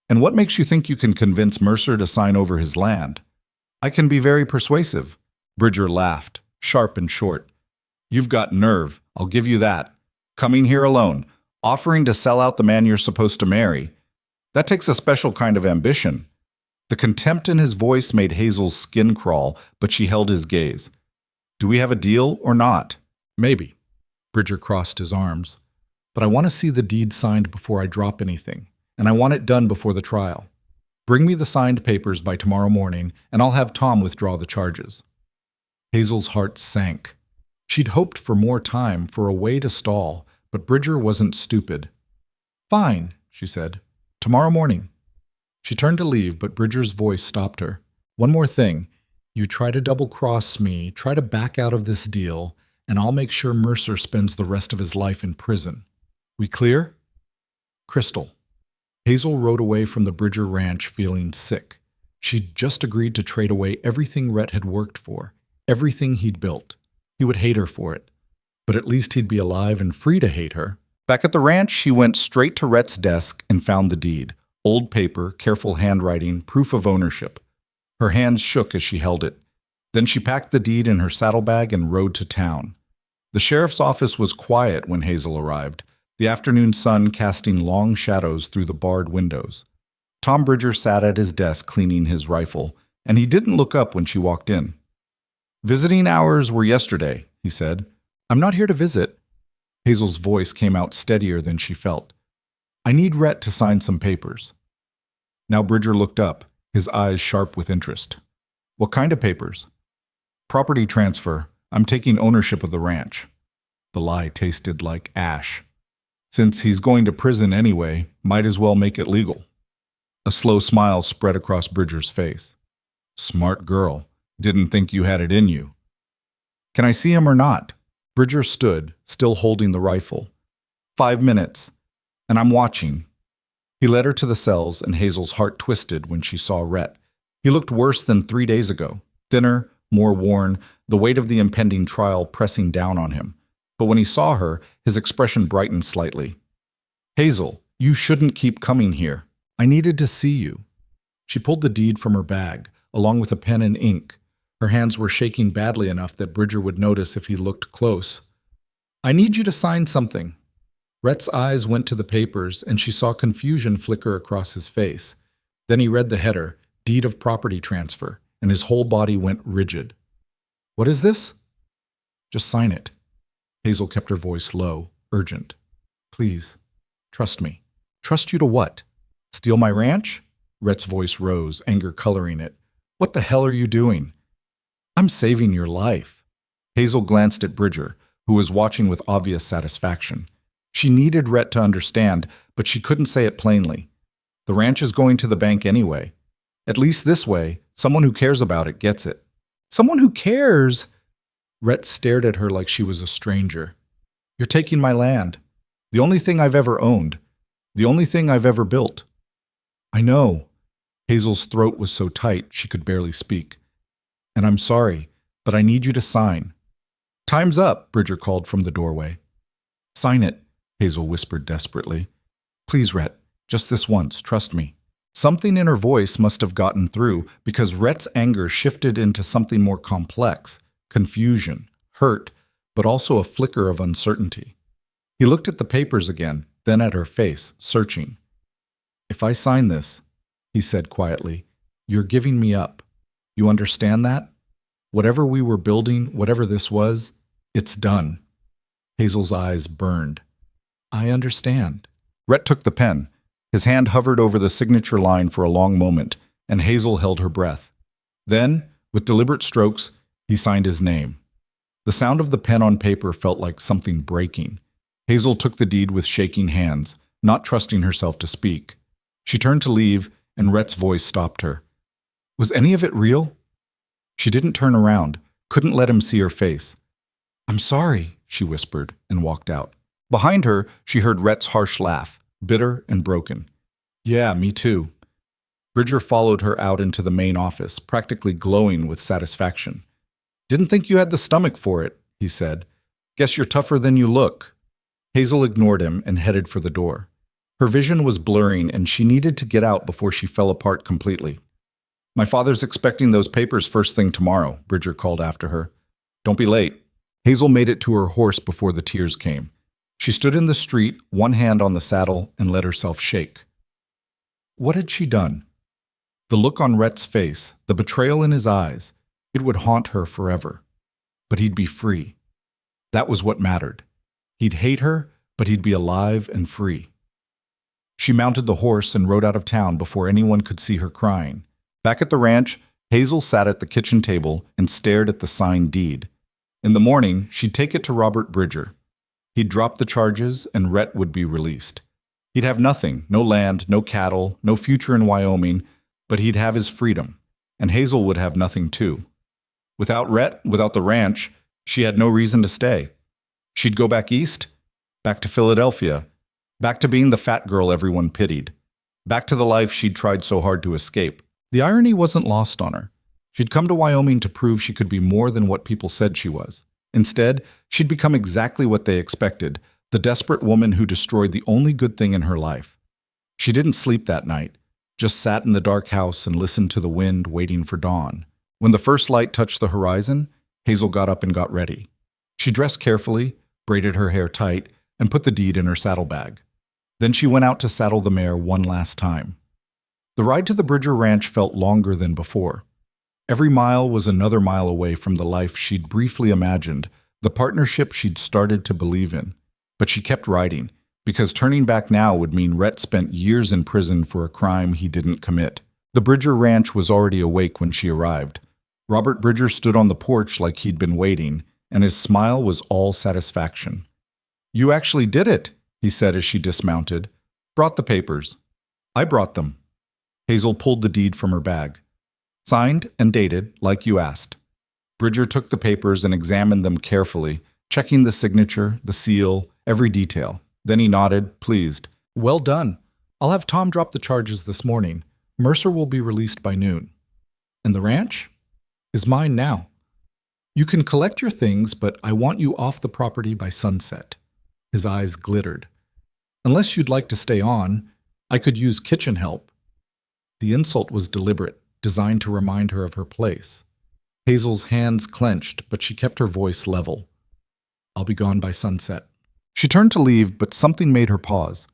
"And what makes you think you can convince Mercer to sign over his land?" "I can be very persuasive." Bridger laughed, sharp and short. "You've got nerve, I'll give you that. Coming here alone, offering to sell out the man you're supposed to marry. That takes a special kind of ambition." The contempt in his voice made Hazel's skin crawl, but she held his gaze. "Do we have a deal or not?" "Maybe." Bridger crossed his arms. "But I want to see the deed signed before I drop anything, and I want it done before the trial. Bring me the signed papers by tomorrow morning, and I'll have Tom withdraw the charges." Hazel's heart sank. She'd hoped for more time, for a way to stall, but Bridger wasn't stupid. "Fine," she said. "Tomorrow morning." She turned to leave, but Bridger's voice stopped her. "One more thing. You try to double-cross me, try to back out of this deal, and I'll make sure Mercer spends the rest of his life in prison. We clear?" "Crystal." Hazel rode away from the Bridger Ranch feeling sick. She'd just agreed to trade away everything Rhett had worked for, everything he'd built. He would hate her for it. But at least he'd be alive and free to hate her. Back at the ranch, she went straight to Rhett's desk and found the deed. Old paper, careful handwriting, proof of ownership. Her hands shook as she held it. Then she packed the deed in her saddlebag and rode to town. The sheriff's office was quiet when Hazel arrived, the afternoon sun casting long shadows through the barred windows. Tom Bridger sat at his desk cleaning his rifle, and he didn't look up when she walked in. "Visiting hours were yesterday," he said. "I'm not here to visit." Hazel's voice came out steadier than she felt. "I need Rhett to sign some papers." Now Bridger looked up, his eyes sharp with interest. "What kind of papers?" "Property transfer. I'm taking ownership of the ranch." The lie tasted like ash. "Since he's going to prison anyway, might as well make it legal." A slow smile spread across Bridger's face. "Smart girl. Didn't think you had it in you." "Can I see him or not?" Bridger stood, still holding the rifle. 5 minutes, and I'm watching. He led her to the cells, and Hazel's heart twisted when she saw Rhett. He looked worse than 3 days ago, thinner, more worn, the weight of the impending trial pressing down on him. But when he saw her, his expression brightened slightly. Hazel, you shouldn't keep coming here. I needed to see you. She pulled the deed from her bag, along with a pen and ink. Her hands were shaking badly enough that Bridger would notice if he looked close. I need you to sign something. Rhett's eyes went to the papers, and she saw confusion flicker across his face. Then he read the header, Deed of Property Transfer, and his whole body went rigid. What is this? Just sign it. Hazel kept her voice low, urgent. Please, trust me. Trust you to what? Steal my ranch? Rhett's voice rose, anger coloring it. What the hell are you doing? I'm saving your life. Hazel glanced at Bridger, who was watching with obvious satisfaction. She needed Rhett to understand, but she couldn't say it plainly. The ranch is going to the bank anyway. At least this way, someone who cares about it gets it. Someone who cares? Rhett stared at her like she was a stranger. You're taking my land. The only thing I've ever owned. The only thing I've ever built. I know. Hazel's throat was so tight she could barely speak. And I'm sorry, but I need you to sign. Time's up, Bridger called from the doorway. Sign it, Hazel whispered desperately. Please, Rhett, just this once, trust me. Something in her voice must have gotten through because Rhett's anger shifted into something more complex, confusion, hurt, but also a flicker of uncertainty. He looked at the papers again, then at her face, searching. If I sign this, he said quietly, you're giving me up. You understand that? Whatever we were building, whatever this was, it's done. Hazel's eyes burned. I understand. Rhett took the pen. His hand hovered over the signature line for a long moment, and Hazel held her breath. Then, with deliberate strokes, he signed his name. The sound of the pen on paper felt like something breaking. Hazel took the deed with shaking hands, not trusting herself to speak. She turned to leave, and Rhett's voice stopped her. Was any of it real? She didn't turn around, couldn't let him see her face. I'm sorry, she whispered, and walked out. Behind her, she heard Rhett's harsh laugh, bitter and broken. Yeah, me too. Bridger followed her out into the main office, practically glowing with satisfaction. Didn't think you had the stomach for it, he said. Guess you're tougher than you look. Hazel ignored him and headed for the door. Her vision was blurring, and she needed to get out before she fell apart completely. My father's expecting those papers first thing tomorrow, Bridger called after her. Don't be late. Hazel made it to her horse before the tears came. She stood in the street, one hand on the saddle, and let herself shake. What had she done? The look on Rhett's face, the betrayal in his eyes, it would haunt her forever. But he'd be free. That was what mattered. He'd hate her, but he'd be alive and free. She mounted the horse and rode out of town before anyone could see her crying. Back at the ranch, Hazel sat at the kitchen table and stared at the signed deed. In the morning, she'd take it to Robert Bridger. He'd drop the charges, and Rhett would be released. He'd have nothing, no land, no cattle, no future in Wyoming, but he'd have his freedom, and Hazel would have nothing too. Without Rhett, without the ranch, she had no reason to stay. She'd go back east, back to Philadelphia, back to being the fat girl everyone pitied, back to the life she'd tried so hard to escape. The irony wasn't lost on her. She'd come to Wyoming to prove she could be more than what people said she was. Instead, she'd become exactly what they expected, the desperate woman who destroyed the only good thing in her life. She didn't sleep that night, just sat in the dark house and listened to the wind waiting for dawn. When the first light touched the horizon, Hazel got up and got ready. She dressed carefully, braided her hair tight, and put the deed in her saddlebag. Then she went out to saddle the mare one last time. The ride to the Bridger Ranch felt longer than before. Every mile was another mile away from the life she'd briefly imagined, the partnership she'd started to believe in. But she kept riding, because turning back now would mean Rhett spent years in prison for a crime he didn't commit. The Bridger Ranch was already awake when she arrived. Robert Bridger stood on the porch like he'd been waiting, and his smile was all satisfaction. You actually did it, he said as she dismounted. Brought the papers. I brought them. Hazel pulled the deed from her bag. Signed and dated, like you asked. Bridger took the papers and examined them carefully, checking the signature, the seal, every detail. Then he nodded, pleased. Well done. I'll have Tom drop the charges this morning. Mercer will be released by noon. And the ranch is mine now. You can collect your things, but I want you off the property by sunset. His eyes glittered. Unless you'd like to stay on, I could use kitchen help. The insult was deliberate, designed to remind her of her place. Hazel's hands clenched, but she kept her voice level. I'll be gone by sunset. She turned to leave, but something made her pause.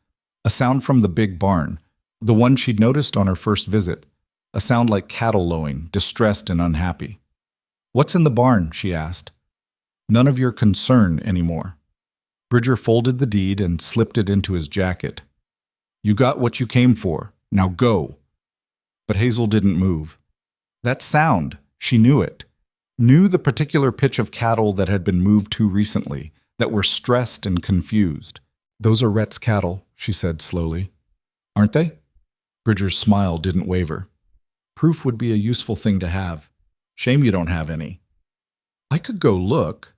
A sound from the big barn, the one she'd noticed on her first visit. A sound like cattle lowing, distressed and unhappy. What's in the barn? She asked. None of your concern anymore. Bridger folded the deed and slipped it into his jacket. You got what you came for. Now go. But Hazel didn't move. That sound, she knew it. Knew the particular pitch of cattle that had been moved too recently, that were stressed and confused. Those are Rhett's cattle, she said slowly. Aren't they? Bridger's smile didn't waver. Proof would be a useful thing to have. Shame you don't have any. I could go look.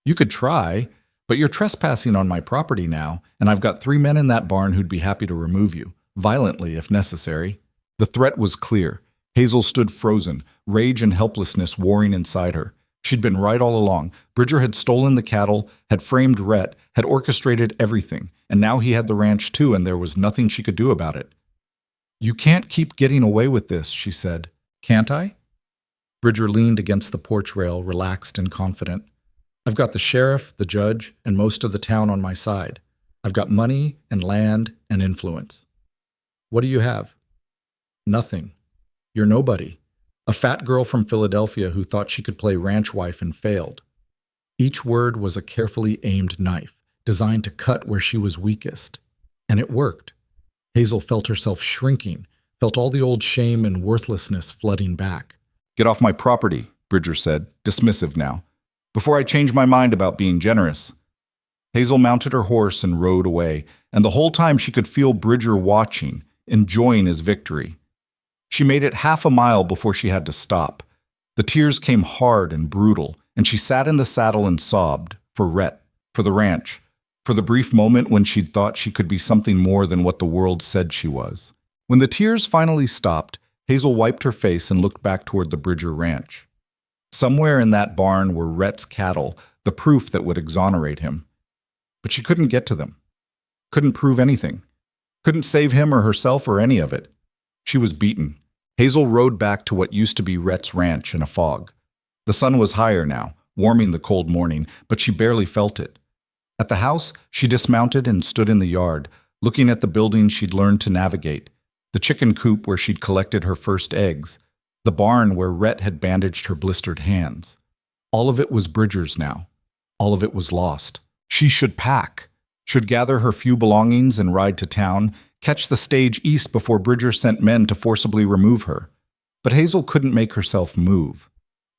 You could try, but you're trespassing on my property now, and I've got 3 men in that barn who'd be happy to remove you, violently if necessary. The threat was clear. Hazel stood frozen, rage and helplessness warring inside her. She'd been right all along. Bridger had stolen the cattle, had framed Rhett, had orchestrated everything, and now he had the ranch too, and there was nothing she could do about it. You can't keep getting away with this, she said. Can't I? Bridger leaned against the porch rail, relaxed and confident. I've got the sheriff, the judge, and most of the town on my side. I've got money and land and influence. What do you have? Nothing. You're nobody. A fat girl from Philadelphia who thought she could play ranch wife and failed. Each word was a carefully aimed knife, designed to cut where she was weakest. And it worked. Hazel felt herself shrinking, felt all the old shame and worthlessness flooding back. Get off my property, Bridger said, dismissive now. Before I change my mind about being generous. Hazel mounted her horse and rode away, and the whole time she could feel Bridger watching, enjoying his victory. She made it half a mile before she had to stop. The tears came hard and brutal, and she sat in the saddle and sobbed, for Rhett, for the ranch, for the brief moment when she'd thought she could be something more than what the world said she was. When the tears finally stopped, Hazel wiped her face and looked back toward the Bridger ranch. Somewhere in that barn were Rhett's cattle, the proof that would exonerate him. But she couldn't get to them. Couldn't prove anything. Couldn't save him or herself or any of it. She was beaten. Hazel rode back to what used to be Rhett's ranch in a fog. The sun was higher now, warming the cold morning, but she barely felt it. At the house, she dismounted and stood in the yard, looking at the building she'd learned to navigate, the chicken coop where she'd collected her first eggs, the barn where Rhett had bandaged her blistered hands. All of it was Bridger's now. All of it was lost. She should pack, should gather her few belongings and ride to town, catch the stage east before Bridger sent men to forcibly remove her. But Hazel couldn't make herself move.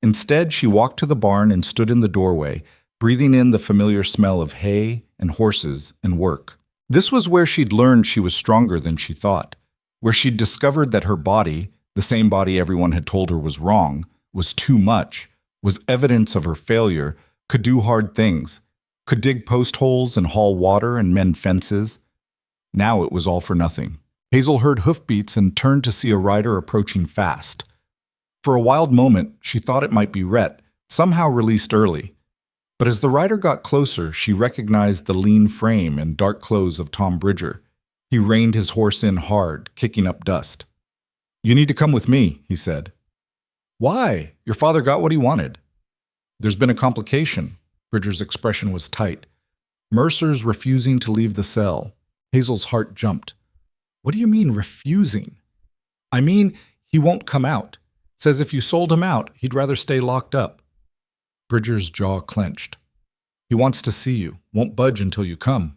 Instead, she walked to the barn and stood in the doorway, breathing in the familiar smell of hay and horses and work. This was where she'd learned she was stronger than she thought, where she'd discovered that her body, the same body everyone had told her was wrong, was too much, was evidence of her failure, could do hard things, could dig post holes and haul water and mend fences. Now it was all for nothing. Hazel heard hoofbeats and turned to see a rider approaching fast. For a wild moment, she thought it might be Rhett, somehow released early. But as the rider got closer, she recognized the lean frame and dark clothes of Tom Bridger. He reined his horse in hard, kicking up dust. You need to come with me, he said. Why? Your father got what he wanted. There's been a complication. Bridger's expression was tight. Mercer's refusing to leave the cell. Hazel's heart jumped. What do you mean, refusing? I mean, he won't come out. Says if you sold him out, he'd rather stay locked up. Bridger's jaw clenched. He wants to see you, won't budge until you come.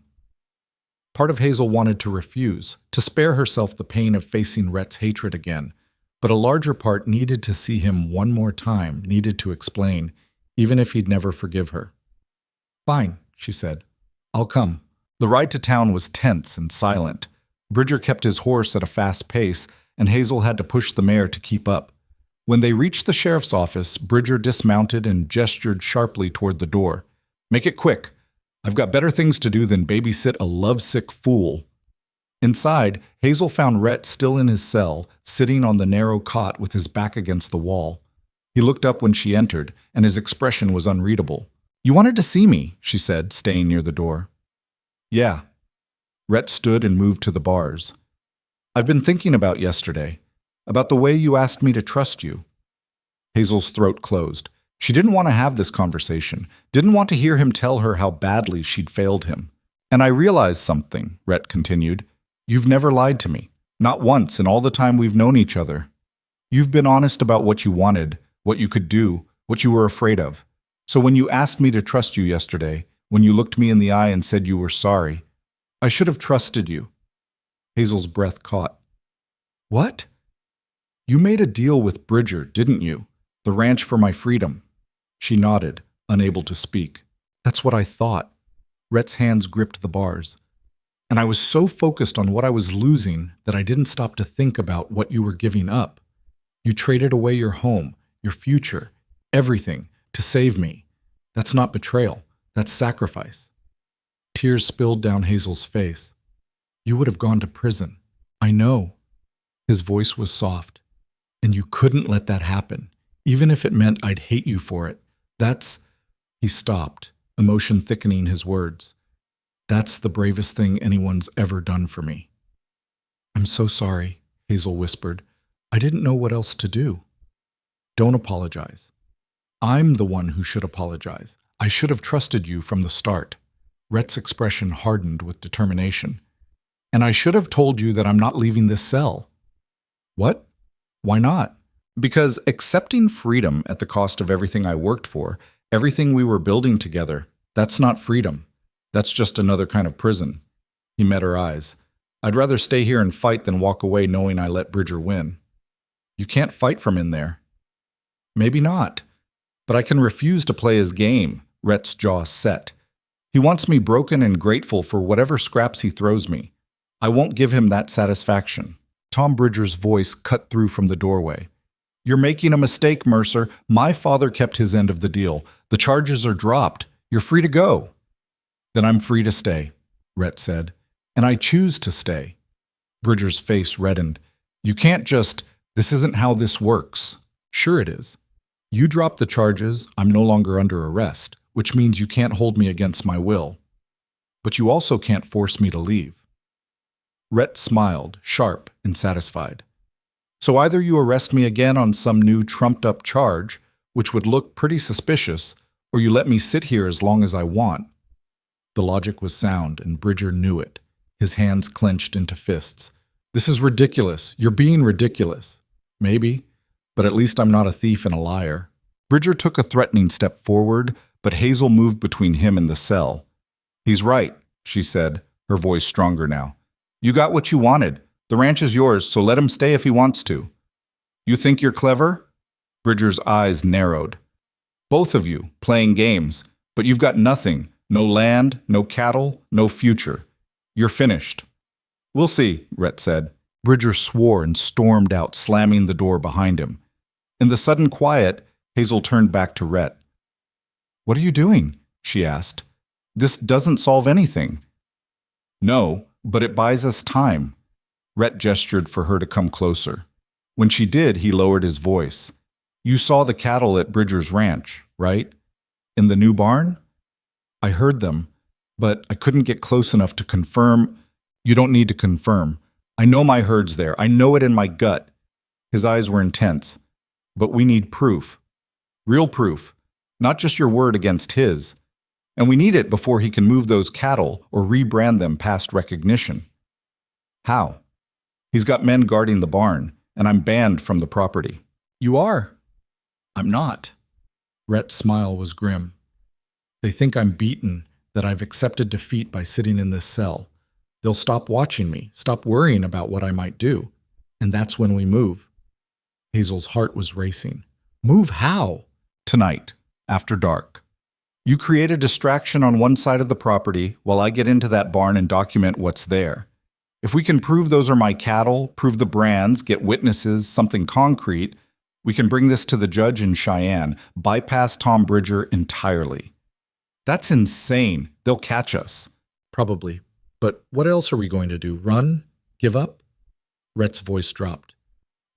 Part of Hazel wanted to refuse, to spare herself the pain of facing Rhett's hatred again, but a larger part needed to see him one more time, needed to explain, even if he'd never forgive her. Fine, she said. I'll come. The ride to town was tense and silent. Bridger kept his horse at a fast pace, and Hazel had to push the mare to keep up. When they reached the sheriff's office, Bridger dismounted and gestured sharply toward the door. Make it quick. I've got better things to do than babysit a lovesick fool. Inside, Hazel found Rhett still in his cell, sitting on the narrow cot with his back against the wall. He looked up when she entered, and his expression was unreadable. "You wanted to see me," she said, staying near the door. "Yeah." Rhett stood and moved to the bars. "I've been thinking about yesterday, about the way you asked me to trust you." Hazel's throat closed. She didn't want to have this conversation, didn't want to hear him tell her how badly she'd failed him. "And I realized something," Rhett continued. "You've never lied to me, not once in all the time we've known each other. You've been honest about what you wanted, what you could do, what you were afraid of. So when you asked me to trust you yesterday, when you looked me in the eye and said you were sorry, I should have trusted you." Hazel's breath caught. "What?" "You made a deal with Bridger, didn't you? The ranch for my freedom." She nodded, unable to speak. "That's what I thought." Rhett's hands gripped the bars. "And I was so focused on what I was losing that I didn't stop to think about what you were giving up. You traded away your home, your future, everything, to save me. That's not betrayal. That's sacrifice." Tears spilled down Hazel's face. "You would have gone to prison. I know." His voice was soft. "And you couldn't let that happen, even if it meant I'd hate you for it. That's—" He stopped, emotion thickening his words. "That's the bravest thing anyone's ever done for me." "I'm so sorry," Hazel whispered. "I didn't know what else to do." "Don't apologize. I'm the one who should apologize. I should have trusted you from the start." Rhett's expression hardened with determination. "And I should have told you that I'm not leaving this cell." "What? Why not?" "Because accepting freedom at the cost of everything I worked for, everything we were building together, that's not freedom. That's just another kind of prison." He met her eyes. "I'd rather stay here and fight than walk away knowing I let Bridger win." "You can't fight from in there." "Maybe not. But I can refuse to play his game." Rhett's jaw set. "He wants me broken and grateful for whatever scraps he throws me. I won't give him that satisfaction." Tom Bridger's voice cut through from the doorway. "You're making a mistake, Mercer. My father kept his end of the deal. The charges are dropped. You're free to go." "Then I'm free to stay," Rhett said. "And I choose to stay." Bridger's face reddened. "You can't just— This isn't how this works." "Sure it is. You drop the charges, I'm no longer under arrest, which means you can't hold me against my will. But you also can't force me to leave." Rhett smiled, sharp and satisfied. "So either you arrest me again on some new trumped-up charge, which would look pretty suspicious, or you let me sit here as long as I want." The logic was sound, and Bridger knew it. His hands clenched into fists. "This is ridiculous. You're being ridiculous." "Maybe, but at least I'm not a thief and a liar." Bridger took a threatening step forward, but Hazel moved between him and the cell. "He's right," she said, her voice stronger now. "You got what you wanted. The ranch is yours, so let him stay if he wants to." "You think you're clever?" Bridger's eyes narrowed. "Both of you, playing games, but you've got nothing. No land, no cattle, no future. You're finished." "We'll see," Rhett said. Bridger swore and stormed out, slamming the door behind him. In the sudden quiet, Hazel turned back to Rhett. "What are you doing?" she asked. "This doesn't solve anything." "No, but it buys us time." Rhett gestured for her to come closer. When she did, he lowered his voice. "You saw the cattle at Bridger's ranch, right? In the new barn?" "I heard them, but I couldn't get close enough to confirm." "You don't need to confirm. I know my herd's there. I know it in my gut." His eyes were intense. "But we need proof. Real proof. Not just your word against his. And we need it before he can move those cattle or rebrand them past recognition." "How?" "He's got men guarding the barn, and I'm banned from the property." "You are?" "I'm not." Rhett's smile was grim. "They think I'm beaten, that I've accepted defeat by sitting in this cell. They'll stop watching me, stop worrying about what I might do. And that's when we move." Hazel's heart was racing. "Move how?" "Tonight, after dark. You create a distraction on one side of the property while I get into that barn and document what's there. If we can prove those are my cattle, prove the brands, get witnesses, something concrete, we can bring this to the judge in Cheyenne, bypass Tom Bridger entirely. That's insane. They'll catch us. Probably. But what else are we going to do? Run? Give up? Rhett's voice dropped.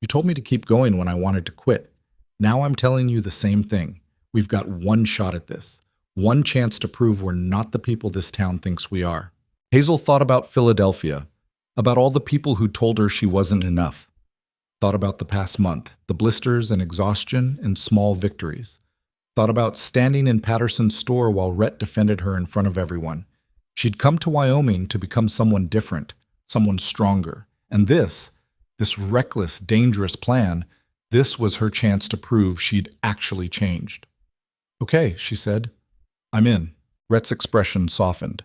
You told me to keep going when I wanted to quit. Now I'm telling you the same thing. We've got one shot at this. One chance to prove we're not the people this town thinks we are. Hazel thought about Philadelphia, about all the people who told her she wasn't enough. Thought about the past month, the blisters and exhaustion and small victories. Thought about standing in Patterson's store while Rhett defended her in front of everyone. She'd come to Wyoming to become someone different, someone stronger. And this reckless, dangerous plan, this was her chance to prove she'd actually changed. Okay, she said. I'm in. Rhett's expression softened.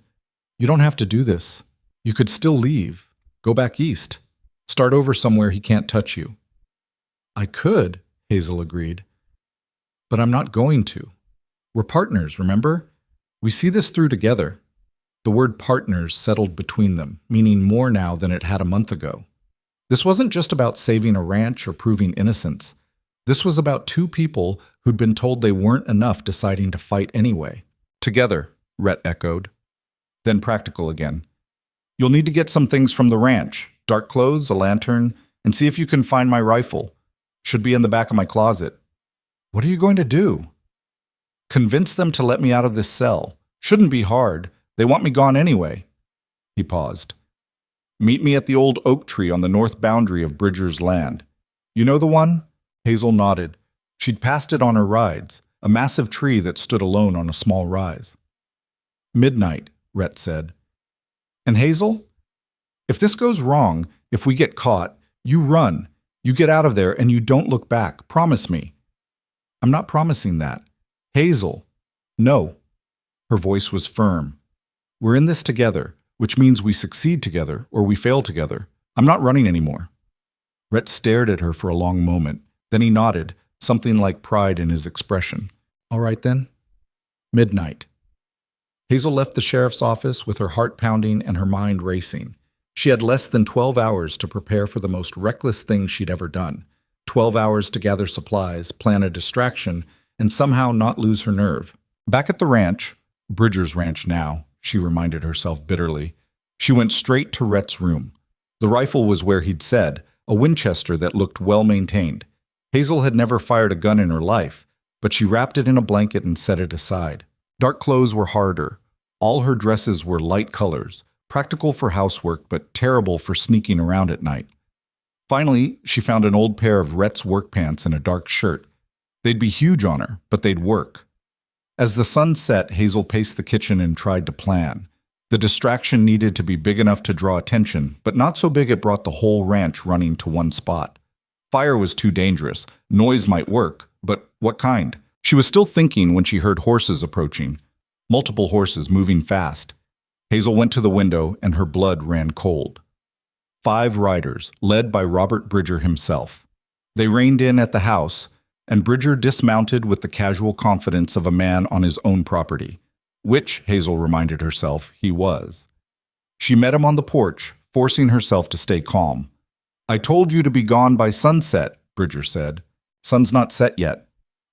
You don't have to do this. You could still leave. Go back east. Start over somewhere he can't touch you. I could, Hazel agreed. But I'm not going to. We're partners, remember? We see this through together. The word partners settled between them, meaning more now than it had a month ago. This wasn't just about saving a ranch or proving innocence. This was about two people who'd been told they weren't enough deciding to fight anyway. Together, Rhett echoed. Then practical again. You'll need to get some things from the ranch. Dark clothes, a lantern, and see if you can find my rifle. Should be in the back of my closet. What are you going to do? Convince them to let me out of this cell. Shouldn't be hard. They want me gone anyway. He paused. Meet me at the old oak tree on the north boundary of Bridger's land. You know the one? Hazel nodded. She'd passed it on her rides, a massive tree that stood alone on a small rise. Midnight, Rhett said. And Hazel? If this goes wrong, if we get caught, you run. You get out of there and you don't look back. Promise me. I'm not promising that. Hazel. No. Her voice was firm. We're in this together, which means we succeed together or we fail together. I'm not running anymore. Rhett stared at her for a long moment. Then he nodded, something like pride in his expression. All right then. Midnight. Hazel left the sheriff's office with her heart pounding and her mind racing. She had less than 12 hours to prepare for the most reckless thing she'd ever done. 12 hours to gather supplies, plan a distraction, and somehow not lose her nerve. Back at the ranch, Bridger's ranch now, she reminded herself bitterly, she went straight to Rhett's room. The rifle was where he'd said, a Winchester that looked well-maintained. Hazel had never fired a gun in her life, but she wrapped it in a blanket and set it aside. Dark clothes were harder. All her dresses were light colors, practical for housework but terrible for sneaking around at night. Finally, she found an old pair of Rhett's work pants and a dark shirt. They'd be huge on her, but they'd work. As the sun set, Hazel paced the kitchen and tried to plan. The distraction needed to be big enough to draw attention, but not so big it brought the whole ranch running to one spot. Fire was too dangerous. Noise might work, but what kind? She was still thinking when she heard horses approaching. Multiple horses moving fast. Hazel went to the window and her blood ran cold. 5 riders, led by Robert Bridger himself. They reined in at the house, and Bridger dismounted with the casual confidence of a man on his own property, which, Hazel reminded herself, he was. She met him on the porch, forcing herself to stay calm. I told you to be gone by sunset, Bridger said. Sun's not set yet.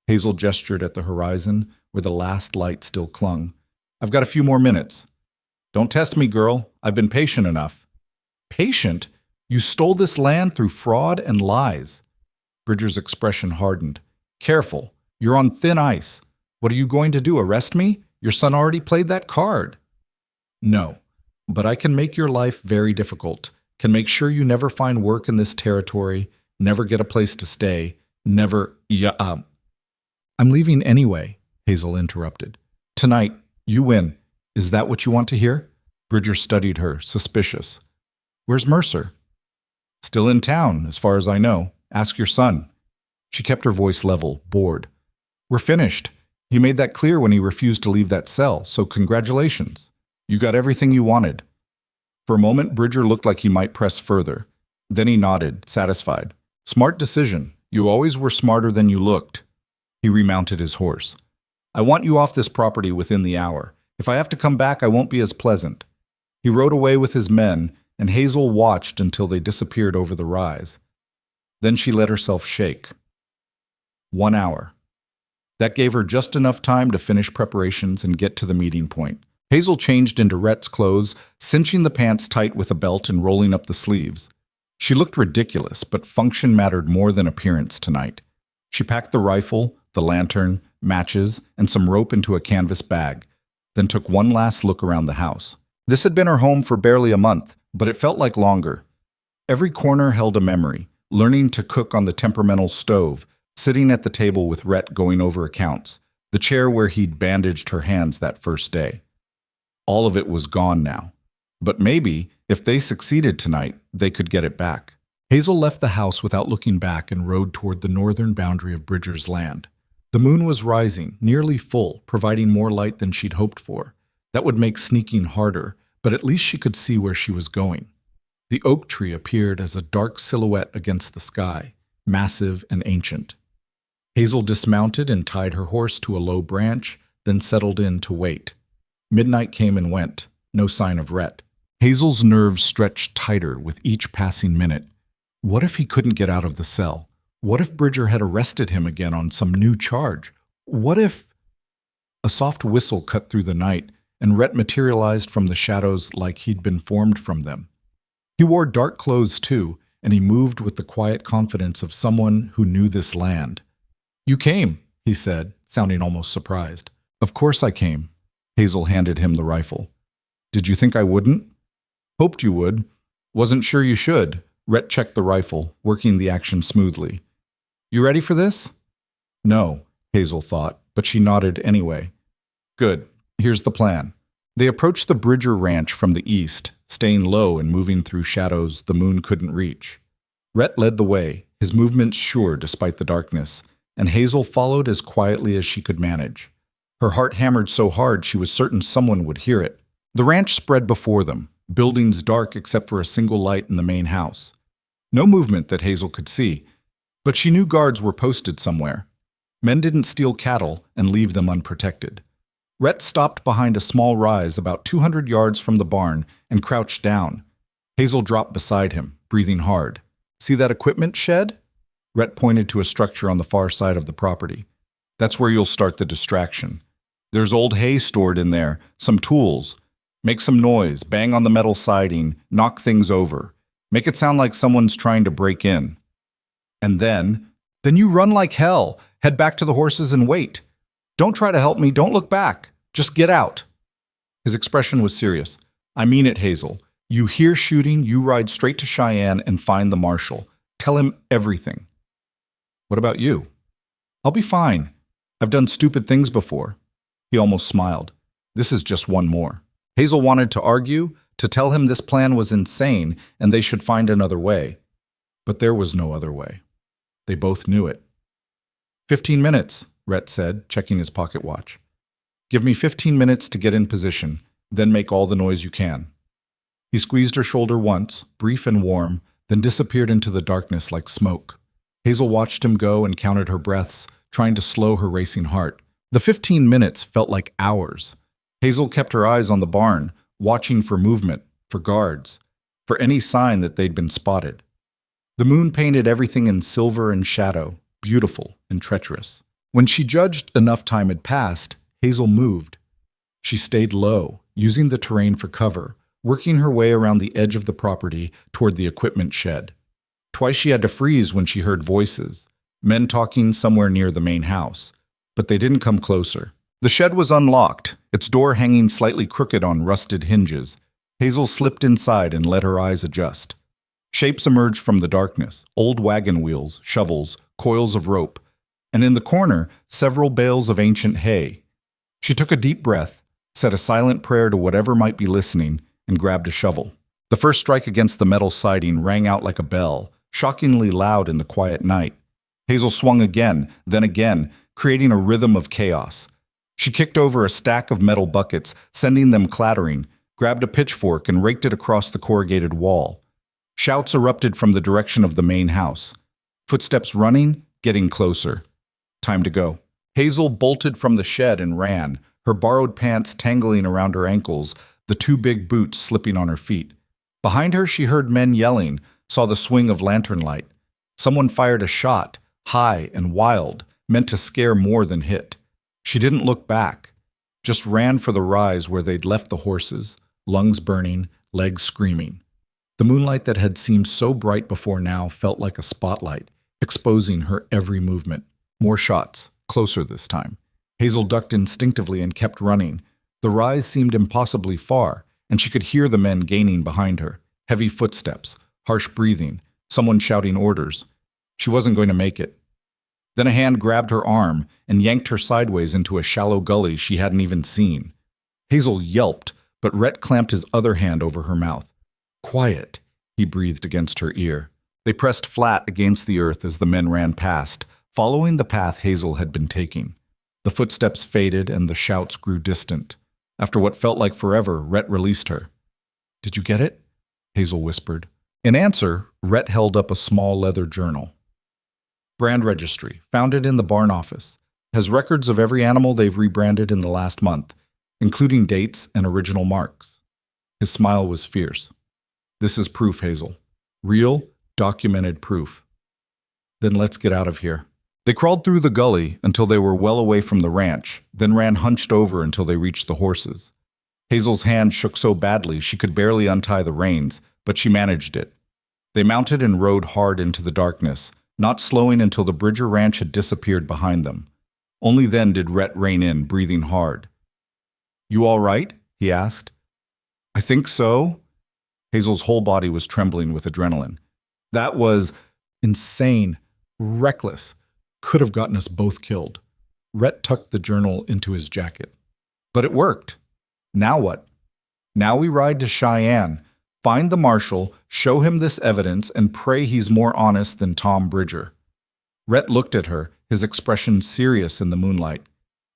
Hazel gestured at the horizon, where the last light still clung. I've got a few more minutes. Don't test me, girl. I've been patient enough. Patient? You stole this land through fraud and lies. Bridger's expression hardened. Careful. You're on thin ice. What are you going to do, arrest me? Your son already played that card. No, but I can make your life very difficult, can make sure you never find work in this territory, never get a place to stay, never, I'm leaving anyway, Hazel interrupted. Tonight, you win. Is that what you want to hear? Bridger studied her, suspicious. Where's Mercer? Still in town, as far as I know. Ask your son. She kept her voice level, bored. We're finished. He made that clear when he refused to leave that cell, so congratulations. You got everything you wanted. For a moment, Bridger looked like he might press further. Then he nodded, satisfied. Smart decision. You always were smarter than you looked. He remounted his horse. I want you off this property within the hour. If I have to come back, I won't be as pleasant. He rode away with his men, and Hazel watched until they disappeared over the rise. Then she let herself shake. 1 hour. That gave her just enough time to finish preparations and get to the meeting point. Hazel changed into Rhett's clothes, cinching the pants tight with a belt and rolling up the sleeves. She looked ridiculous, but function mattered more than appearance tonight. She packed the rifle, the lantern, matches, and some rope into a canvas bag, then took one last look around the house. This had been her home for barely a month, but it felt like longer. Every corner held a memory, learning to cook on the temperamental stove, sitting at the table with Rhett going over accounts, the chair where he'd bandaged her hands that first day. All of it was gone now. But maybe, if they succeeded tonight, they could get it back. Hazel left the house without looking back and rode toward the northern boundary of Bridger's land. The moon was rising, nearly full, providing more light than she'd hoped for. That would make sneaking harder, but at least she could see where she was going. The oak tree appeared as a dark silhouette against the sky, massive and ancient. Hazel dismounted and tied her horse to a low branch, then settled in to wait. Midnight came and went, no sign of Rhett. Hazel's nerves stretched tighter with each passing minute. What if he couldn't get out of the cell? What if Bridger had arrested him again on some new charge? What if... A soft whistle cut through the night, and Rhett materialized from the shadows like he'd been formed from them. He wore dark clothes too, and he moved with the quiet confidence of someone who knew this land. "You came," he said, sounding almost surprised. "Of course I came." Hazel handed him the rifle. "Did you think I wouldn't?" "Hoped you would. Wasn't sure you should." Rhett checked the rifle, working the action smoothly. "You ready for this?" No, Hazel thought, but she nodded anyway. "Good. Here's the plan." They approached the Bridger Ranch from the east, staying low and moving through shadows the moon couldn't reach. Rhett led the way, his movements sure despite the darkness, and Hazel followed as quietly as she could manage. Her heart hammered so hard she was certain someone would hear it. The ranch spread before them, buildings dark except for a single light in the main house. No movement that Hazel could see, but she knew guards were posted somewhere. Men didn't steal cattle and leave them unprotected. Rhett stopped behind a small rise about 200 yards from the barn and crouched down. Hazel dropped beside him, breathing hard. "See that equipment shed?" Rhett pointed to a structure on the far side of the property. "That's where you'll start the distraction. There's old hay stored in there, some tools. Make some noise, bang on the metal siding, knock things over. Make it sound like someone's trying to break in. And then you run like hell, head back to the horses and wait. Don't try to help me, don't look back. Just get out." His expression was serious. "I mean it, Hazel. You hear shooting, you ride straight to Cheyenne and find the marshal. Tell him everything." "What about you?" "I'll be fine. I've done stupid things before." He almost smiled. This is just one more. Hazel wanted to argue, to tell him this plan was insane and they should find another way. But there was no other way. They both knew it. 15 minutes, Rhett said, checking his pocket watch. "Give me 15 minutes to get in position, then make all the noise you can." He squeezed her shoulder once, brief and warm, then disappeared into the darkness like smoke. Hazel watched him go and counted her breaths, trying to slow her racing heart. The 15 minutes felt like hours. Hazel kept her eyes on the barn, watching for movement, for guards, for any sign that they'd been spotted. The moon painted everything in silver and shadow, beautiful and treacherous. When she judged enough time had passed, Hazel moved. She stayed low, using the terrain for cover, working her way around the edge of the property toward the equipment shed. Twice she had to freeze when she heard voices, men talking somewhere near the main house, but they didn't come closer. The shed was unlocked, its door hanging slightly crooked on rusted hinges. Hazel slipped inside and let her eyes adjust. Shapes emerged from the darkness, old wagon wheels, shovels, coils of rope, and in the corner, several bales of ancient hay. She took a deep breath, said a silent prayer to whatever might be listening, and grabbed a shovel. The first strike against the metal siding rang out like a bell, shockingly loud in the quiet night. Hazel swung again, then again, creating a rhythm of chaos. She kicked over a stack of metal buckets, sending them clattering, grabbed a pitchfork and raked it across the corrugated wall. Shouts erupted from the direction of the main house. Footsteps running, getting closer. Time to go. Hazel bolted from the shed and ran, her borrowed pants tangling around her ankles, the two big boots slipping on her feet. Behind her she heard men yelling, saw the swing of lantern light. Someone fired a shot, high and wild, meant to scare more than hit. She didn't look back, just ran for the rise where they'd left the horses, lungs burning, legs screaming. The moonlight that had seemed so bright before now felt like a spotlight, exposing her every movement. More shots, closer this time. Hazel ducked instinctively and kept running. The rise seemed impossibly far, and she could hear the men gaining behind her. Heavy footsteps, harsh breathing, someone shouting orders. She wasn't going to make it. Then a hand grabbed her arm and yanked her sideways into a shallow gully she hadn't even seen. Hazel yelped, but Rhett clamped his other hand over her mouth. "Quiet," he breathed against her ear. They pressed flat against the earth as the men ran past, following the path Hazel had been taking. The footsteps faded and the shouts grew distant. After what felt like forever, Rhett released her. "Did you get it?" Hazel whispered. In answer, Rhett held up a small leather journal. Brand registry, founded in the barn office, has records of every animal they've rebranded in the last month, including dates and original marks. His smile was fierce. "This is proof, Hazel. Real, documented proof." "Then let's get out of here." They crawled through the gully until they were well away from the ranch, then ran hunched over until they reached the horses. Hazel's hand shook so badly she could barely untie the reins, but she managed it. They mounted and rode hard into the darkness, not slowing until the Bridger ranch had disappeared behind them. Only then did Rhett rein in, breathing hard. "You all right?" he asked. "I think so." Hazel's whole body was trembling with adrenaline. "That was insane, reckless. Could have gotten us both killed." Rhett tucked the journal into his jacket. "But it worked. Now what?" "Now we ride to Cheyenne, find the marshal, show him this evidence, and pray he's more honest than Tom Bridger." Rhett looked at her, his expression serious in the moonlight.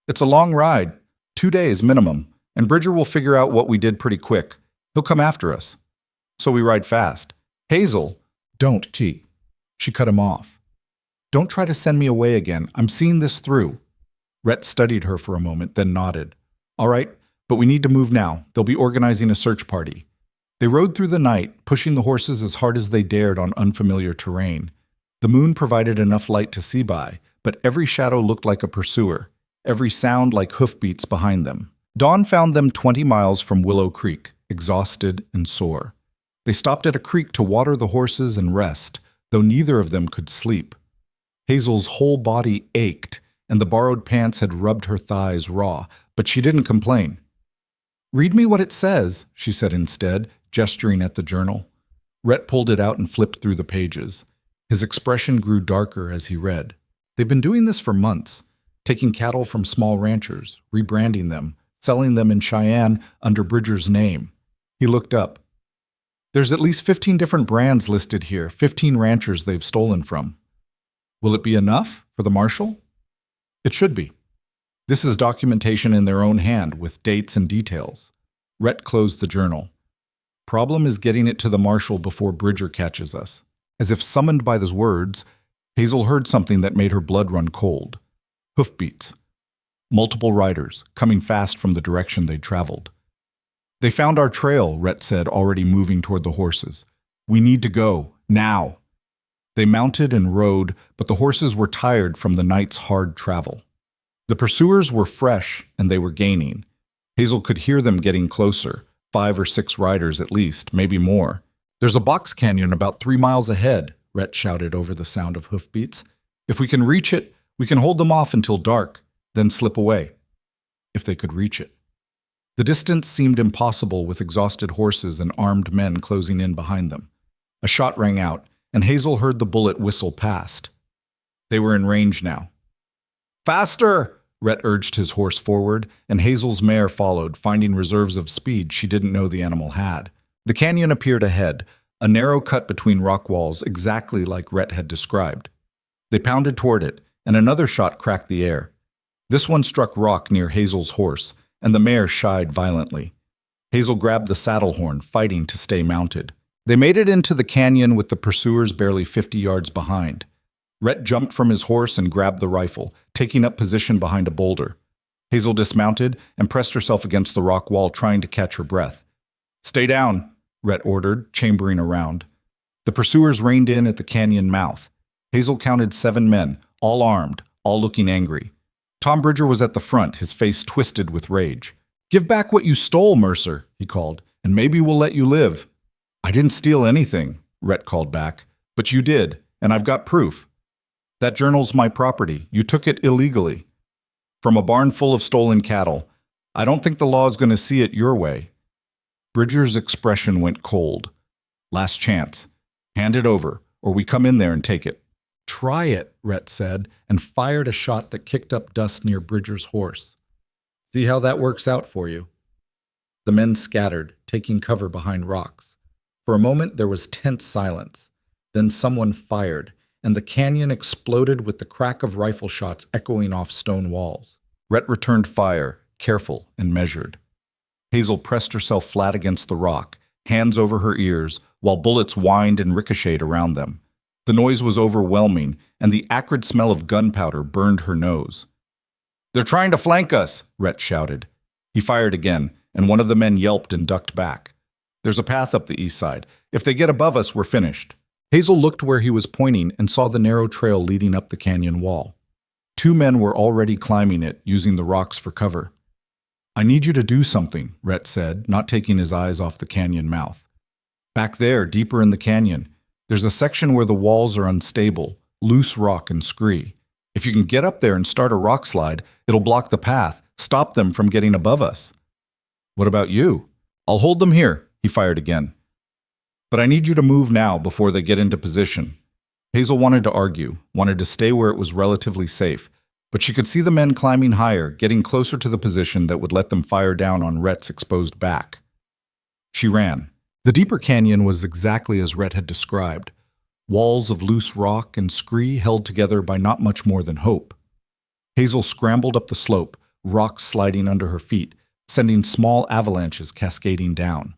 "It's a long ride, 2 days minimum, and Bridger will figure out what we did pretty quick. He'll come after us. So we ride fast." "Hazel, don't cheat." She cut him off. "Don't try to send me away again. I'm seeing this through." Rhett studied her for a moment, then nodded. "All right, but we need to move now. They'll be organizing a search party." They rode through the night, pushing the horses as hard as they dared on unfamiliar terrain. The moon provided enough light to see by, but every shadow looked like a pursuer, every sound like hoofbeats behind them. Dawn found them 20 miles from Willow Creek, exhausted and sore. They stopped at a creek to water the horses and rest, though neither of them could sleep. Hazel's whole body ached, and the borrowed pants had rubbed her thighs raw, but she didn't complain. "Read me what it says," she said instead, gesturing at the journal. Rhett pulled it out and flipped through the pages. His expression grew darker as he read. They've been doing this for months, taking cattle from small ranchers, rebranding them, selling them in Cheyenne under Bridger's name. He looked up. "There's at least 15 different brands listed here, 15 ranchers they've stolen from. Will it be enough for the marshal?" "It should be. This is documentation in their own hand with dates and details." Rhett closed the journal. "Problem is getting it to the marshal before Bridger catches us." As if summoned by those words, Hazel heard something that made her blood run cold. Hoofbeats. Multiple riders, coming fast from the direction they'd traveled. "They found our trail," Rhett said, already moving toward the horses. "We need to go, now." They mounted and rode, but the horses were tired from the night's hard travel. The pursuers were fresh, and they were gaining. Hazel could hear them getting closer, 5 or 6 riders at least, maybe more. "There's a box canyon about 3 miles ahead," Rhett shouted over the sound of hoofbeats. "If we can reach it, we can hold them off until dark, then slip away." If they could reach it. The distance seemed impossible with exhausted horses and armed men closing in behind them. A shot rang out, and Hazel heard the bullet whistle past. They were in range now. "Faster!" Rhett urged his horse forward, and Hazel's mare followed, finding reserves of speed she didn't know the animal had. The canyon appeared ahead, a narrow cut between rock walls exactly like Rhett had described. They pounded toward it, and another shot cracked the air. This one struck rock near Hazel's horse, and the mare shied violently. Hazel grabbed the saddle horn, fighting to stay mounted. They made it into the canyon with the pursuers barely 50 yards behind. Rhett jumped from his horse and grabbed the rifle, taking up position behind a boulder. Hazel dismounted and pressed herself against the rock wall, trying to catch her breath. "Stay down," Rhett ordered, chambering around. The pursuers reined in at the canyon mouth. Hazel counted 7 men, all armed, all looking angry. Tom Bridger was at the front, his face twisted with rage. "Give back what you stole, Mercer," he called, "and maybe we'll let you live." "I didn't steal anything," Rhett called back. "But you did, and I've got proof. That journal's my property. You took it illegally. From a barn full of stolen cattle. I don't think the law's going to see it your way." Bridger's expression went cold. "Last chance. Hand it over, or we come in there and take it." "Try it," Rhett said, and fired a shot that kicked up dust near Bridger's horse. "See how that works out for you." The men scattered, taking cover behind rocks. For a moment there was tense silence. Then someone fired, and the canyon exploded with the crack of rifle shots echoing off stone walls. Rhett returned fire, careful and measured. Hazel pressed herself flat against the rock, hands over her ears, while bullets whined and ricocheted around them. The noise was overwhelming, and the acrid smell of gunpowder burned her nose. "They're trying to flank us," Rhett shouted. He fired again, and one of the men yelped and ducked back. "There's a path up the east side. If they get above us, we're finished." Hazel looked where he was pointing and saw the narrow trail leading up the canyon wall. 2 men were already climbing it, using the rocks for cover. "I need you to do something," Rhett said, not taking his eyes off the canyon mouth. "Back there, deeper in the canyon, there's a section where the walls are unstable, loose rock and scree. If you can get up there and start a rock slide, it'll block the path, stop them from getting above us." "What about you?" "I'll hold them here," he fired again. "But I need you to move now before they get into position." Hazel wanted to argue, wanted to stay where it was relatively safe, but she could see the men climbing higher, getting closer to the position that would let them fire down on Rhett's exposed back. She ran. The deeper canyon was exactly as Rhett had described. Walls of loose rock and scree held together by not much more than hope. Hazel scrambled up the slope, rocks sliding under her feet, sending small avalanches cascading down.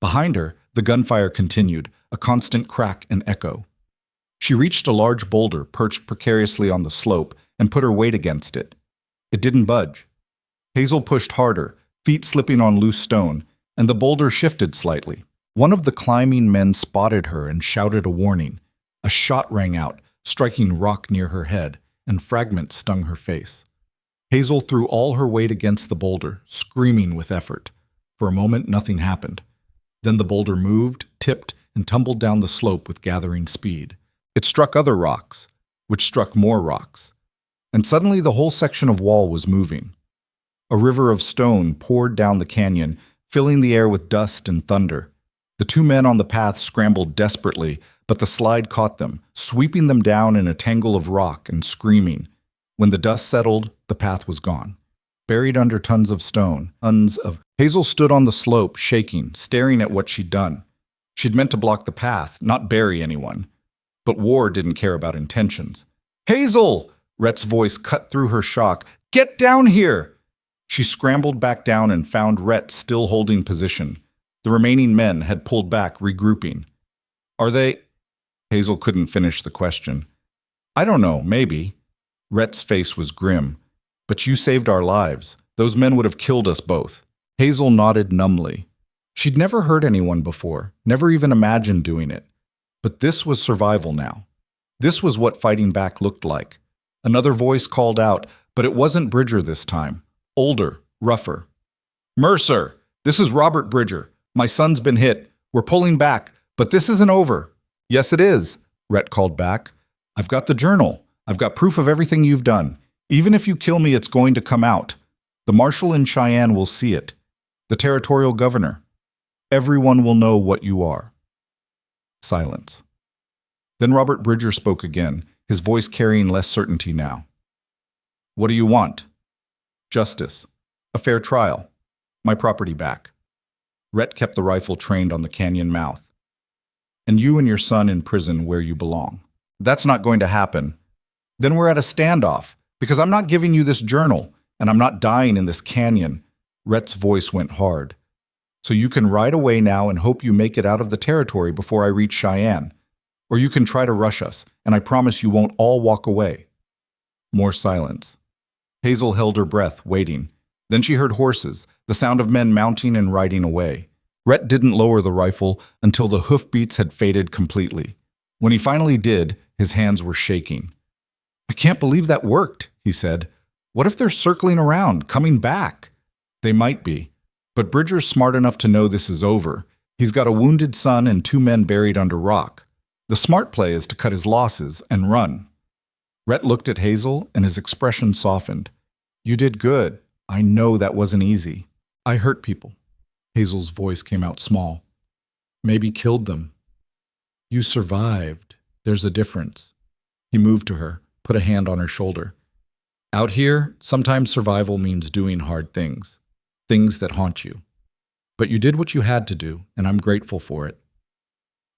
Behind her, the gunfire continued, a constant crack and echo. She reached a large boulder perched precariously on the slope and put her weight against it. It didn't budge. Hazel pushed harder, feet slipping on loose stone, and the boulder shifted slightly. One of the climbing men spotted her and shouted a warning. A shot rang out, striking rock near her head, and fragments stung her face. Hazel threw all her weight against the boulder, screaming with effort. For a moment, nothing happened. Then the boulder moved, tipped, and tumbled down the slope with gathering speed. It struck other rocks, which struck more rocks. And suddenly the whole section of wall was moving. A river of stone poured down the canyon, filling the air with dust and thunder. The 2 men on the path scrambled desperately, but the slide caught them, sweeping them down in a tangle of rock and screaming. When the dust settled, the path was gone. Buried under tons of stone, Hazel stood on the slope, shaking, staring at what she'd done. She'd meant to block the path, not bury anyone. But war didn't care about intentions. "Hazel!" Rhett's voice cut through her shock. "Get down here!" She scrambled back down and found Rhett still holding position. The remaining men had pulled back, regrouping. "Are they—" Hazel couldn't finish the question. "I don't know, maybe." Rhett's face was grim. "But you saved our lives. Those men would have killed us both." Hazel nodded numbly. She'd never hurt anyone before, never even imagined doing it. But this was survival now. This was what fighting back looked like. Another voice called out, but it wasn't Bridger this time. Older, rougher. "Mercer, this is Robert Bridger. My son's been hit. We're pulling back, but this isn't over." "Yes, it is," Rhett called back. "I've got the journal. I've got proof of everything you've done. Even if you kill me, it's going to come out. The marshal in Cheyenne will see it. The territorial governor. Everyone will know what you are." Silence. Then Robert Bridger spoke again, his voice carrying less certainty now. "What do you want?" "Justice. A fair trial. My property back." Rhett kept the rifle trained on the canyon mouth. "And you and your son in prison where you belong." "That's not going to happen." "Then we're at a standoff, because I'm not giving you this journal, and I'm not dying in this canyon." Rhett's voice went hard. "So you can ride away now and hope you make it out of the territory before I reach Cheyenne. Or you can try to rush us, and I promise you won't all walk away." More silence. Hazel held her breath, waiting. Then she heard horses, the sound of men mounting and riding away. Rhett didn't lower the rifle until the hoofbeats had faded completely. When he finally did, his hands were shaking. I can't believe that worked, he said. What if they're circling around, coming back? They might be, but Bridger's smart enough to know this is over. He's got a wounded son and 2 men buried under rock. The smart play is to cut his losses and run. Rhett looked at Hazel, and his expression softened. You did good. I know that wasn't easy. I hurt people. Hazel's voice came out small. Maybe killed them. You survived. There's a difference. He moved to her, put a hand on her shoulder. Out here, sometimes survival means doing hard things. Things that haunt you. But you did what you had to do, and I'm grateful for it.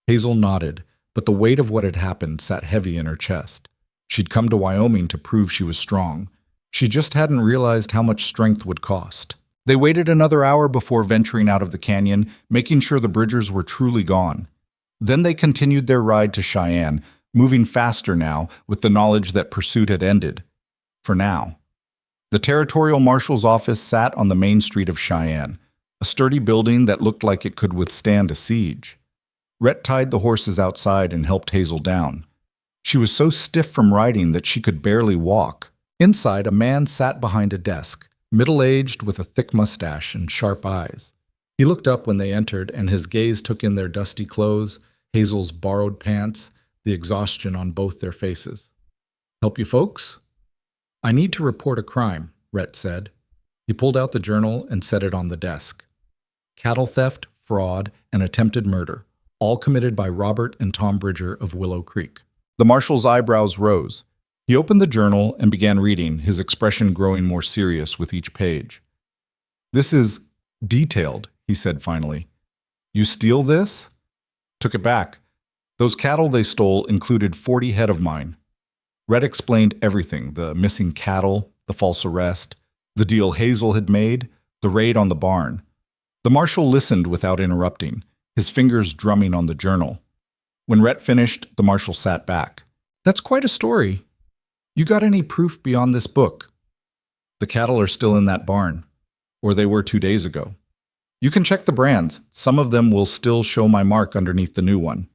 Hazel nodded, but the weight of what had happened sat heavy in her chest. She'd come to Wyoming to prove she was strong. She just hadn't realized how much strength would cost. They waited another hour before venturing out of the canyon, making sure the Bridgers were truly gone. Then they continued their ride to Cheyenne, moving faster now with the knowledge that pursuit had ended. For now. The territorial marshal's office sat on the main street of Cheyenne, a sturdy building that looked like it could withstand a siege. Rhett tied the horses outside and helped Hazel down. She was so stiff from riding that she could barely walk. Inside, a man sat behind a desk, middle-aged with a thick mustache and sharp eyes. He looked up when they entered, and his gaze took in their dusty clothes, Hazel's borrowed pants, the exhaustion on both their faces. Help you folks? I need to report a crime, Rhett said. He pulled out the journal and set it on the desk. Cattle theft, fraud, and attempted murder, all committed by Robert and Tom Bridger of Willow Creek. The marshal's eyebrows rose. He opened the journal and began reading, his expression growing more serious with each page. This is detailed, he said finally. You steal this? Took it back. Those cattle they stole included 40 head of mine. Rhett explained everything, the missing cattle, the false arrest, the deal Hazel had made, the raid on the barn. The marshal listened without interrupting, his fingers drumming on the journal. When Rhett finished, the marshal sat back. That's quite a story. You got any proof beyond this book? The cattle are still in that barn, or they were 2 days ago. You can check the brands. Some of them will still show my mark underneath the new one.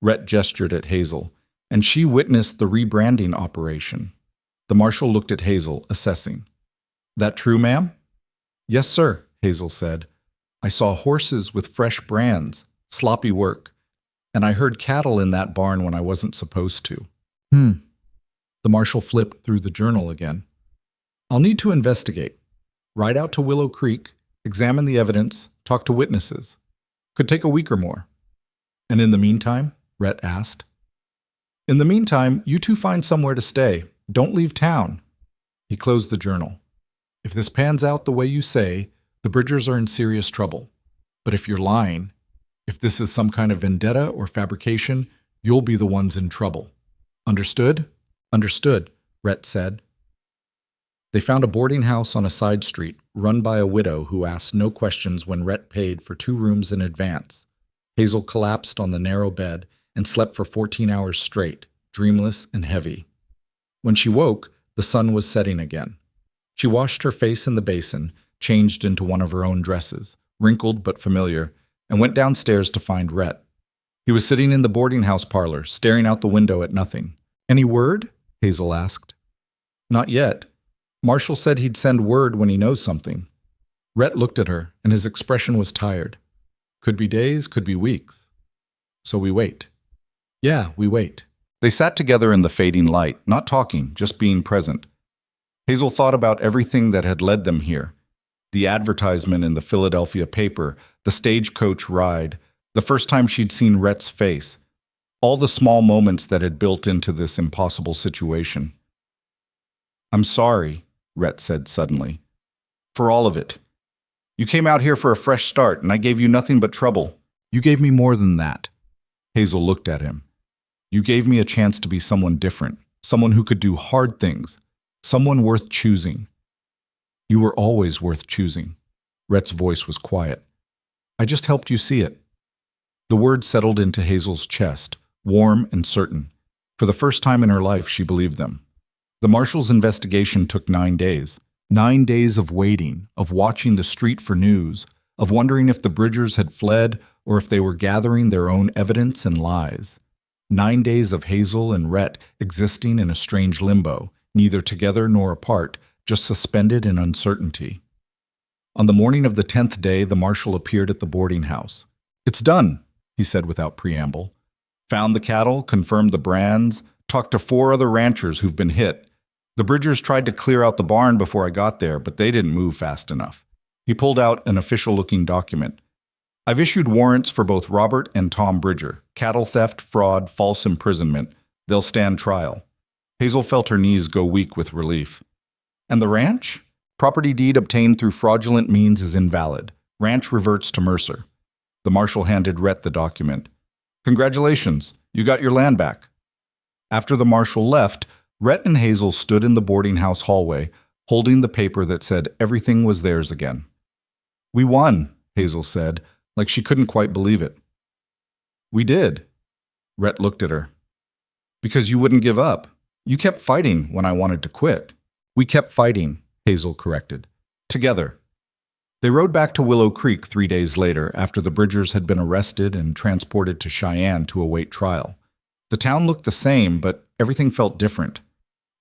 Rhett gestured at Hazel, and she witnessed the rebranding operation. The marshal looked at Hazel, assessing. That true, ma'am? Yes, sir, Hazel said. I saw horses with fresh brands, sloppy work, and I heard cattle in that barn when I wasn't supposed to. The marshal flipped through the journal again. I'll need to investigate. Ride out to Willow Creek, examine the evidence, talk to witnesses. Could take a week or more. And in the meantime, Rhett asked. In the meantime, you two find somewhere to stay. Don't leave town. He closed the journal. If this pans out the way you say, the Bridgers are in serious trouble. But if you're lying, if this is some kind of vendetta or fabrication, you'll be the ones in trouble. Understood? Understood, Rhett said. They found a boarding house on a side street, run by a widow who asked no questions when Rhett paid for 2 rooms in advance. Hazel collapsed on the narrow bed and slept for 14 hours straight, dreamless and heavy. When she woke, the sun was setting again. She washed her face in the basin, changed into one of her own dresses, wrinkled but familiar, and went downstairs to find Rhett. He was sitting in the boarding house parlor, staring out the window at nothing. Any word? Hazel asked. Not yet. Marshall said he'd send word when he knows something. Rhett looked at her, and his expression was tired. Could be days, could be weeks. So we wait. Yeah, we wait. They sat together in the fading light, not talking, just being present. Hazel thought about everything that had led them here. The advertisement in the Philadelphia paper, the stagecoach ride, the first time she'd seen Rhett's face, all the small moments that had built into this impossible situation. I'm sorry, Rhett said suddenly. For all of it. You came out here for a fresh start, and I gave you nothing but trouble. You gave me more than that. Hazel looked at him. You gave me a chance to be someone different, someone who could do hard things, someone worth choosing. You were always worth choosing. Rhett's voice was quiet. I just helped you see it. The words settled into Hazel's chest, warm and certain. For the first time in her life, she believed them. The marshal's investigation took 9 days. 9 days of waiting, of watching the street for news, of wondering if the Bridgers had fled or if they were gathering their own evidence and lies. 9 days of Hazel and Rhett existing in a strange limbo, neither together nor apart, just suspended in uncertainty. On the morning of the 10th day, the marshal appeared at the boarding house. "It's done," he said without preamble. "Found the cattle, confirmed the brands, talked to 4 other ranchers who've been hit. The Bridgers tried to clear out the barn before I got there, but they didn't move fast enough." He pulled out an official-looking document. "I've issued warrants for both Robert and Tom Bridger. Cattle theft, fraud, false imprisonment. They'll stand trial." Hazel felt her knees go weak with relief. "And the ranch? Property deed obtained through fraudulent means is invalid. Ranch reverts to Mercer." The marshal handed Rhett the document. "Congratulations, you got your land back." After the marshal left, Rhett and Hazel stood in the boarding house hallway, holding the paper that said everything was theirs again. "We won," Hazel said, like she couldn't quite believe it. "We did." Rhett looked at her. "Because you wouldn't give up. You kept fighting when I wanted to quit." "We kept fighting," Hazel corrected. "Together." They rode back to Willow Creek 3 days later, after the Bridgers had been arrested and transported to Cheyenne to await trial. The town looked the same, but everything felt different.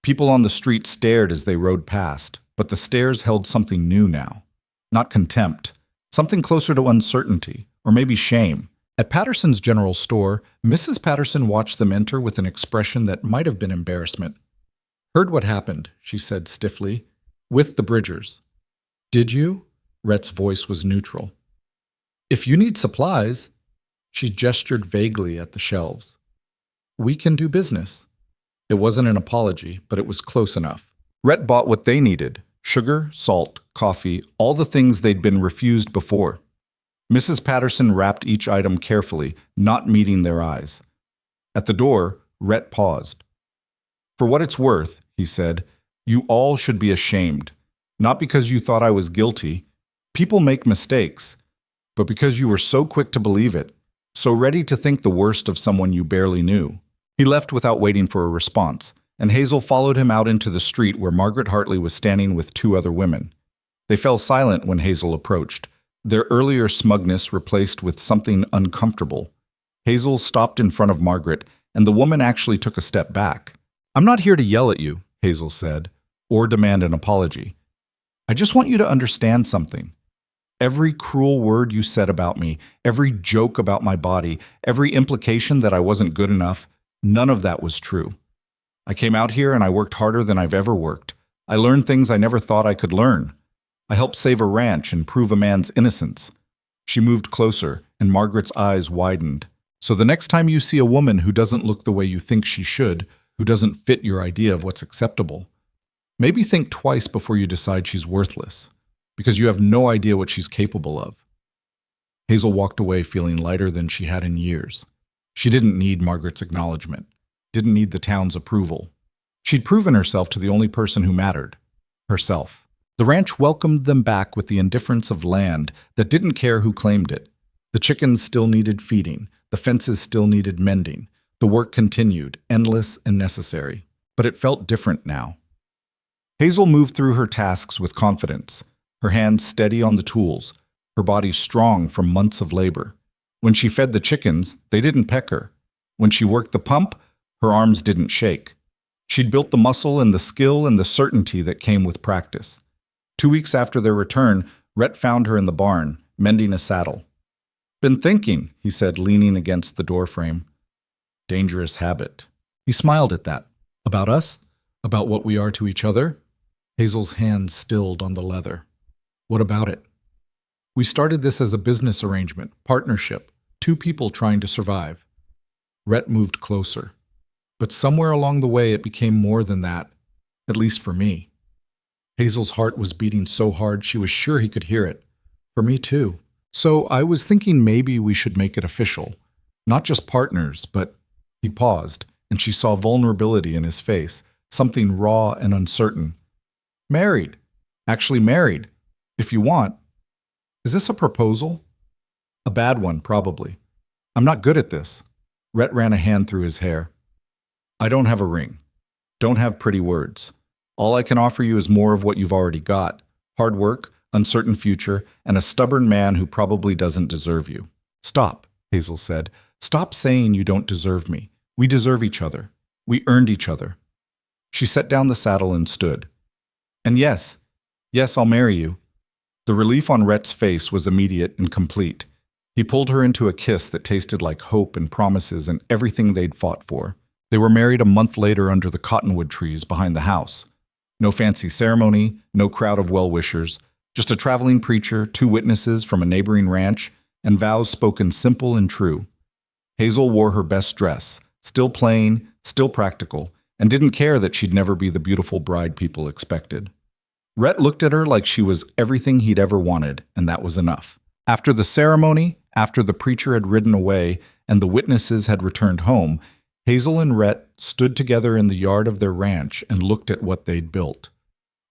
People on the street stared as they rode past, but the stares held something new now. Not contempt, something closer to uncertainty, or maybe shame. At Patterson's general store, Mrs. Patterson watched them enter with an expression that might have been embarrassment. "Heard what happened," she said stiffly. "With the Bridgers." "Did you?" Rhett's voice was neutral. "If you need supplies," she gestured vaguely at the shelves. "We can do business." It wasn't an apology, but it was close enough. Rhett bought what they needed: sugar, salt, coffee, all the things they'd been refused before. Mrs. Patterson wrapped each item carefully, not meeting their eyes. At the door, Rhett paused. "For what it's worth," he said, "you all should be ashamed. Not because you thought I was guilty. People make mistakes. But because you were so quick to believe it, so ready to think the worst of someone you barely knew." He left without waiting for a response, and Hazel followed him out into the street where Margaret Hartley was standing with 2 other women. They fell silent when Hazel approached, their earlier smugness replaced with something uncomfortable. Hazel stopped in front of Margaret, and the woman actually took a step back. "I'm not here to yell at you," Hazel said, "or demand an apology. I just want you to understand something. Every cruel word you said about me, every joke about my body, every implication that I wasn't good enough, none of that was true. I came out here and I worked harder than I've ever worked. I learned things I never thought I could learn. I helped save a ranch and prove a man's innocence." She moved closer, and Margaret's eyes widened. "So the next time you see a woman who doesn't look the way you think she should, who doesn't fit your idea of what's acceptable, maybe think twice before you decide she's worthless, because you have no idea what she's capable of." Hazel walked away feeling lighter than she had in years. She didn't need Margaret's acknowledgement, didn't need the town's approval. She'd proven herself to the only person who mattered: herself. The ranch welcomed them back with the indifference of land that didn't care who claimed it. The chickens still needed feeding, the fences still needed mending. The work continued, endless and necessary, but it felt different now. Hazel moved through her tasks with confidence, her hands steady on the tools, her body strong from months of labor. When she fed the chickens, they didn't peck her. When she worked the pump, her arms didn't shake. She'd built the muscle and the skill and the certainty that came with practice. 2 weeks after their return, Rhett found her in the barn, mending a saddle. "Been thinking," he said, leaning against the doorframe. "Dangerous habit." He smiled at that. "About us? About what we are to each other?" Hazel's hands stilled on the leather. "What about it?" "We started this as a business arrangement, partnership, 2 people trying to survive." Rhett moved closer. "But somewhere along the way it became more than that, at least for me." Hazel's heart was beating so hard she was sure he could hear it. "For me too. So I was thinking maybe we should make it official. Not just partners, but—" He paused, and she saw vulnerability in his face, something raw and uncertain. "Married. Actually married. If you want. Is this a proposal?" "A bad one, probably. I'm not good at this." Rhett ran a hand through his hair. "I don't have a ring. Don't have pretty words. All I can offer you is more of what you've already got: hard work, uncertain future, and a stubborn man who probably doesn't deserve you." "Stop," Hazel said. "Stop saying you don't deserve me. We deserve each other. We earned each other. She set down the saddle and stood. And yes, I'll marry you. The relief on Rhett's face was immediate and complete. He pulled her into a kiss that tasted like hope and promises and everything they'd fought for. They were married a month later under the cottonwood trees behind the house. No fancy ceremony, no crowd of well-wishers, just a traveling preacher, 2 witnesses from a neighboring ranch, and vows spoken simple and true. Hazel wore her best dress, still plain, still practical, and didn't care that she'd never be the beautiful bride people expected. Rhett looked at her like she was everything he'd ever wanted, and that was enough. After the ceremony, after the preacher had ridden away and the witnesses had returned home, Hazel and Rhett stood together in the yard of their ranch and looked at what they'd built.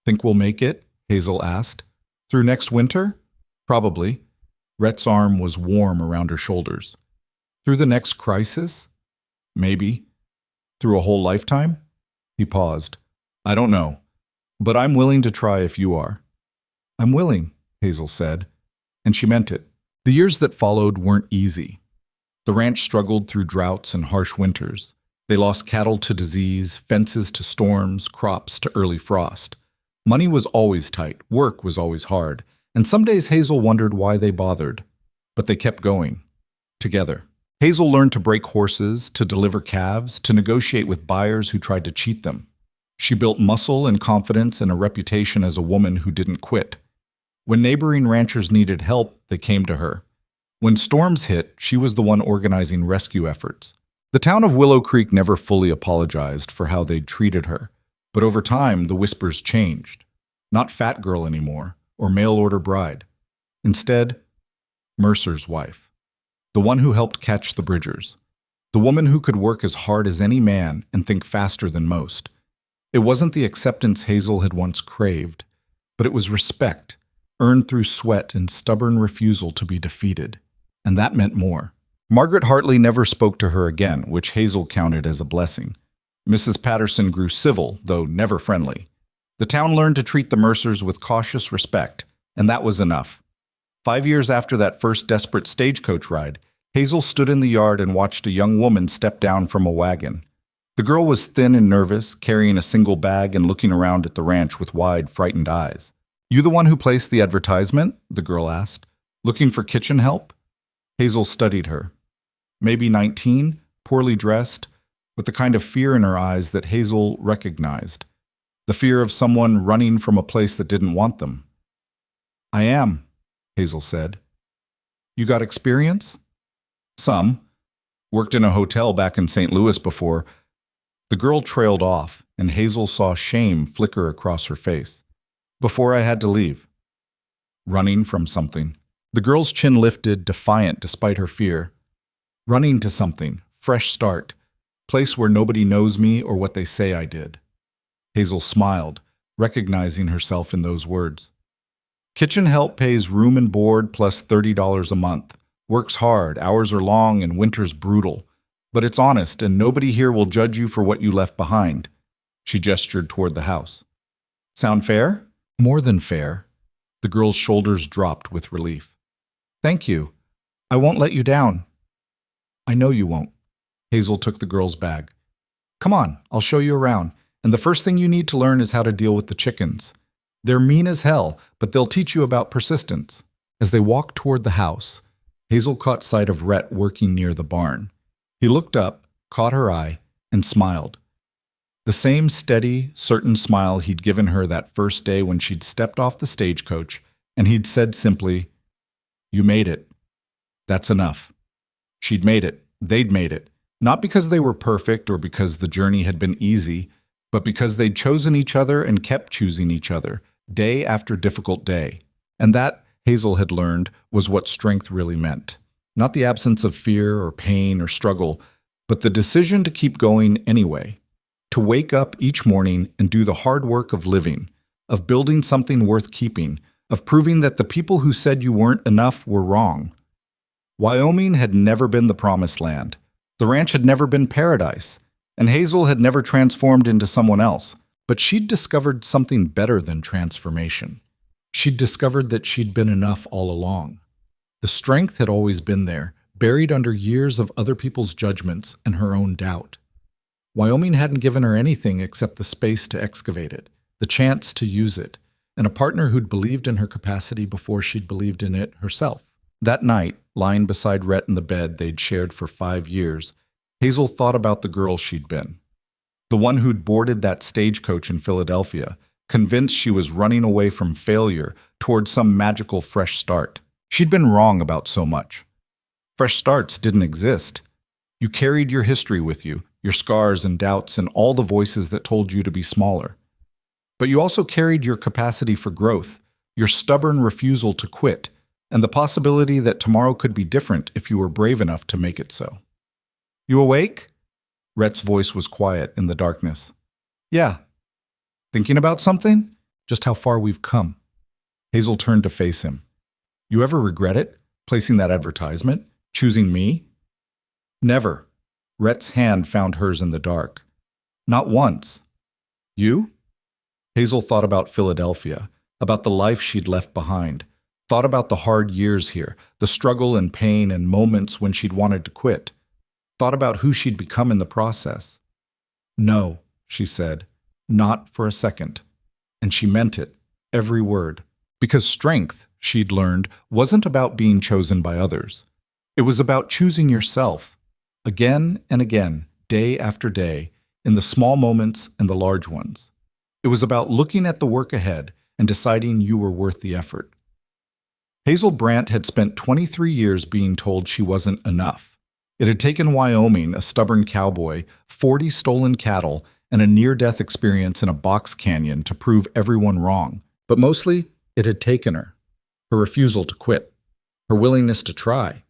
Think we'll make it? Hazel asked. Through next winter? Probably. Rhett's arm was warm around her shoulders. Through the next crisis? Maybe. Through a whole lifetime? He paused. I don't know, but I'm willing to try if you are. I'm willing, Hazel said, and she meant it. The years that followed weren't easy. The ranch struggled through droughts and harsh winters. They lost cattle to disease, fences to storms, crops to early frost. Money was always tight, work was always hard, and some days Hazel wondered why they bothered. But they kept going. Together. Hazel learned to break horses, to deliver calves, to negotiate with buyers who tried to cheat them. She built muscle and confidence and a reputation as a woman who didn't quit. When neighboring ranchers needed help, they came to her. When storms hit, she was the one organizing rescue efforts. The town of Willow Creek never fully apologized for how they'd treated her, but over time the whispers changed. Not fat girl anymore, or mail-order bride. Instead, Mercer's wife. The one who helped catch the Bridgers. The woman who could work as hard as any man and think faster than most. It wasn't the acceptance Hazel had once craved, but it was respect, earned through sweat and stubborn refusal to be defeated. And that meant more. Margaret Hartley never spoke to her again, which Hazel counted as a blessing. Mrs. Patterson grew civil, though never friendly. The town learned to treat the Mercers with cautious respect, and that was enough. 5 years after that first desperate stagecoach ride, Hazel stood in the yard and watched a young woman step down from a wagon. The girl was thin and nervous, carrying a single bag and looking around at the ranch with wide, frightened eyes. You the one who placed the advertisement? The girl asked. Looking for kitchen help? Hazel studied her. Maybe 19, poorly dressed, with the kind of fear in her eyes that Hazel recognized. The fear of someone running from a place that didn't want them. I am, Hazel said. You got experience? Some. Worked in a hotel back in St. Louis before. The girl trailed off, and Hazel saw shame flicker across her face. Before I had to leave. Running from something. The girl's chin lifted, defiant despite her fear. Running to something, fresh start, place where nobody knows me or what they say I did. Hazel smiled, recognizing herself in those words. Kitchen help pays room and board plus $30 a month. Works hard, hours are long, and winter's brutal. But it's honest, and nobody here will judge you for what you left behind. She gestured toward the house. Sound fair? More than fair. The girl's shoulders dropped with relief. Thank you. I won't let you down. I know you won't. Hazel took the girl's bag. Come on, I'll show you around. And the first thing you need to learn is how to deal with the chickens. They're mean as hell, but they'll teach you about persistence. As they walked toward the house, Hazel caught sight of Rhett working near the barn. He looked up, caught her eye, and smiled. The same steady, certain smile he'd given her that first day when she'd stepped off the stagecoach, and he'd said simply, You made it. That's enough. She'd made it. They'd made it. Not because they were perfect or because the journey had been easy, but because they'd chosen each other and kept choosing each other, day after difficult day. And that, Hazel had learned, was what strength really meant. Not the absence of fear or pain or struggle, but the decision to keep going anyway. To wake up each morning and do the hard work of living, of building something worth keeping, of proving that the people who said you weren't enough were wrong. Wyoming had never been the promised land. The ranch had never been paradise. And Hazel had never transformed into someone else. But she'd discovered something better than transformation. She'd discovered that she'd been enough all along. The strength had always been there, buried under years of other people's judgments and her own doubt. Wyoming hadn't given her anything except the space to excavate it, the chance to use it, and a partner who'd believed in her capacity before she'd believed in it herself. That night, lying beside Rhett in the bed they'd shared for 5 years, Hazel thought about the girl she'd been. The one who'd boarded that stagecoach in Philadelphia, convinced she was running away from failure toward some magical fresh start. She'd been wrong about so much. Fresh starts didn't exist. You carried your history with you, your scars and doubts and all the voices that told you to be smaller. But you also carried your capacity for growth, your stubborn refusal to quit, and the possibility that tomorrow could be different if you were brave enough to make it so. You awake? Rhett's voice was quiet in the darkness. Yeah. Thinking about something? Just how far we've come. Hazel turned to face him. You ever regret it? Placing that advertisement? Choosing me? Never. Rhett's hand found hers in the dark. Not once. You? Hazel thought about Philadelphia, about the life she'd left behind, thought about the hard years here, the struggle and pain and moments when she'd wanted to quit, thought about who she'd become in the process. No, she said, not for a second. And she meant it, every word. Because strength, she'd learned, wasn't about being chosen by others. It was about choosing yourself, again and again, day after day, in the small moments and the large ones. It was about looking at the work ahead and deciding you were worth the effort. Hazel Brandt had spent 23 years being told she wasn't enough. It had taken Wyoming, a stubborn cowboy, 40 stolen cattle, and a near-death experience in a box canyon to prove everyone wrong. But mostly, it had taken her. Her refusal to quit. Her willingness to try.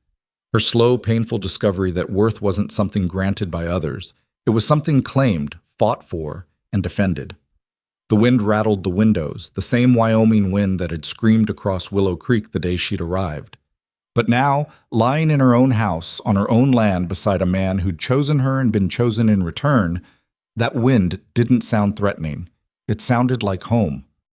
Her slow, painful discovery that worth wasn't something granted by others. It was something claimed, fought for, and defended. The wind rattled the windows, the same Wyoming wind that had screamed across Willow Creek the day she'd arrived. But now, lying in her own house, on her own land beside a man who'd chosen her and been chosen in return, that wind didn't sound threatening. It sounded like home.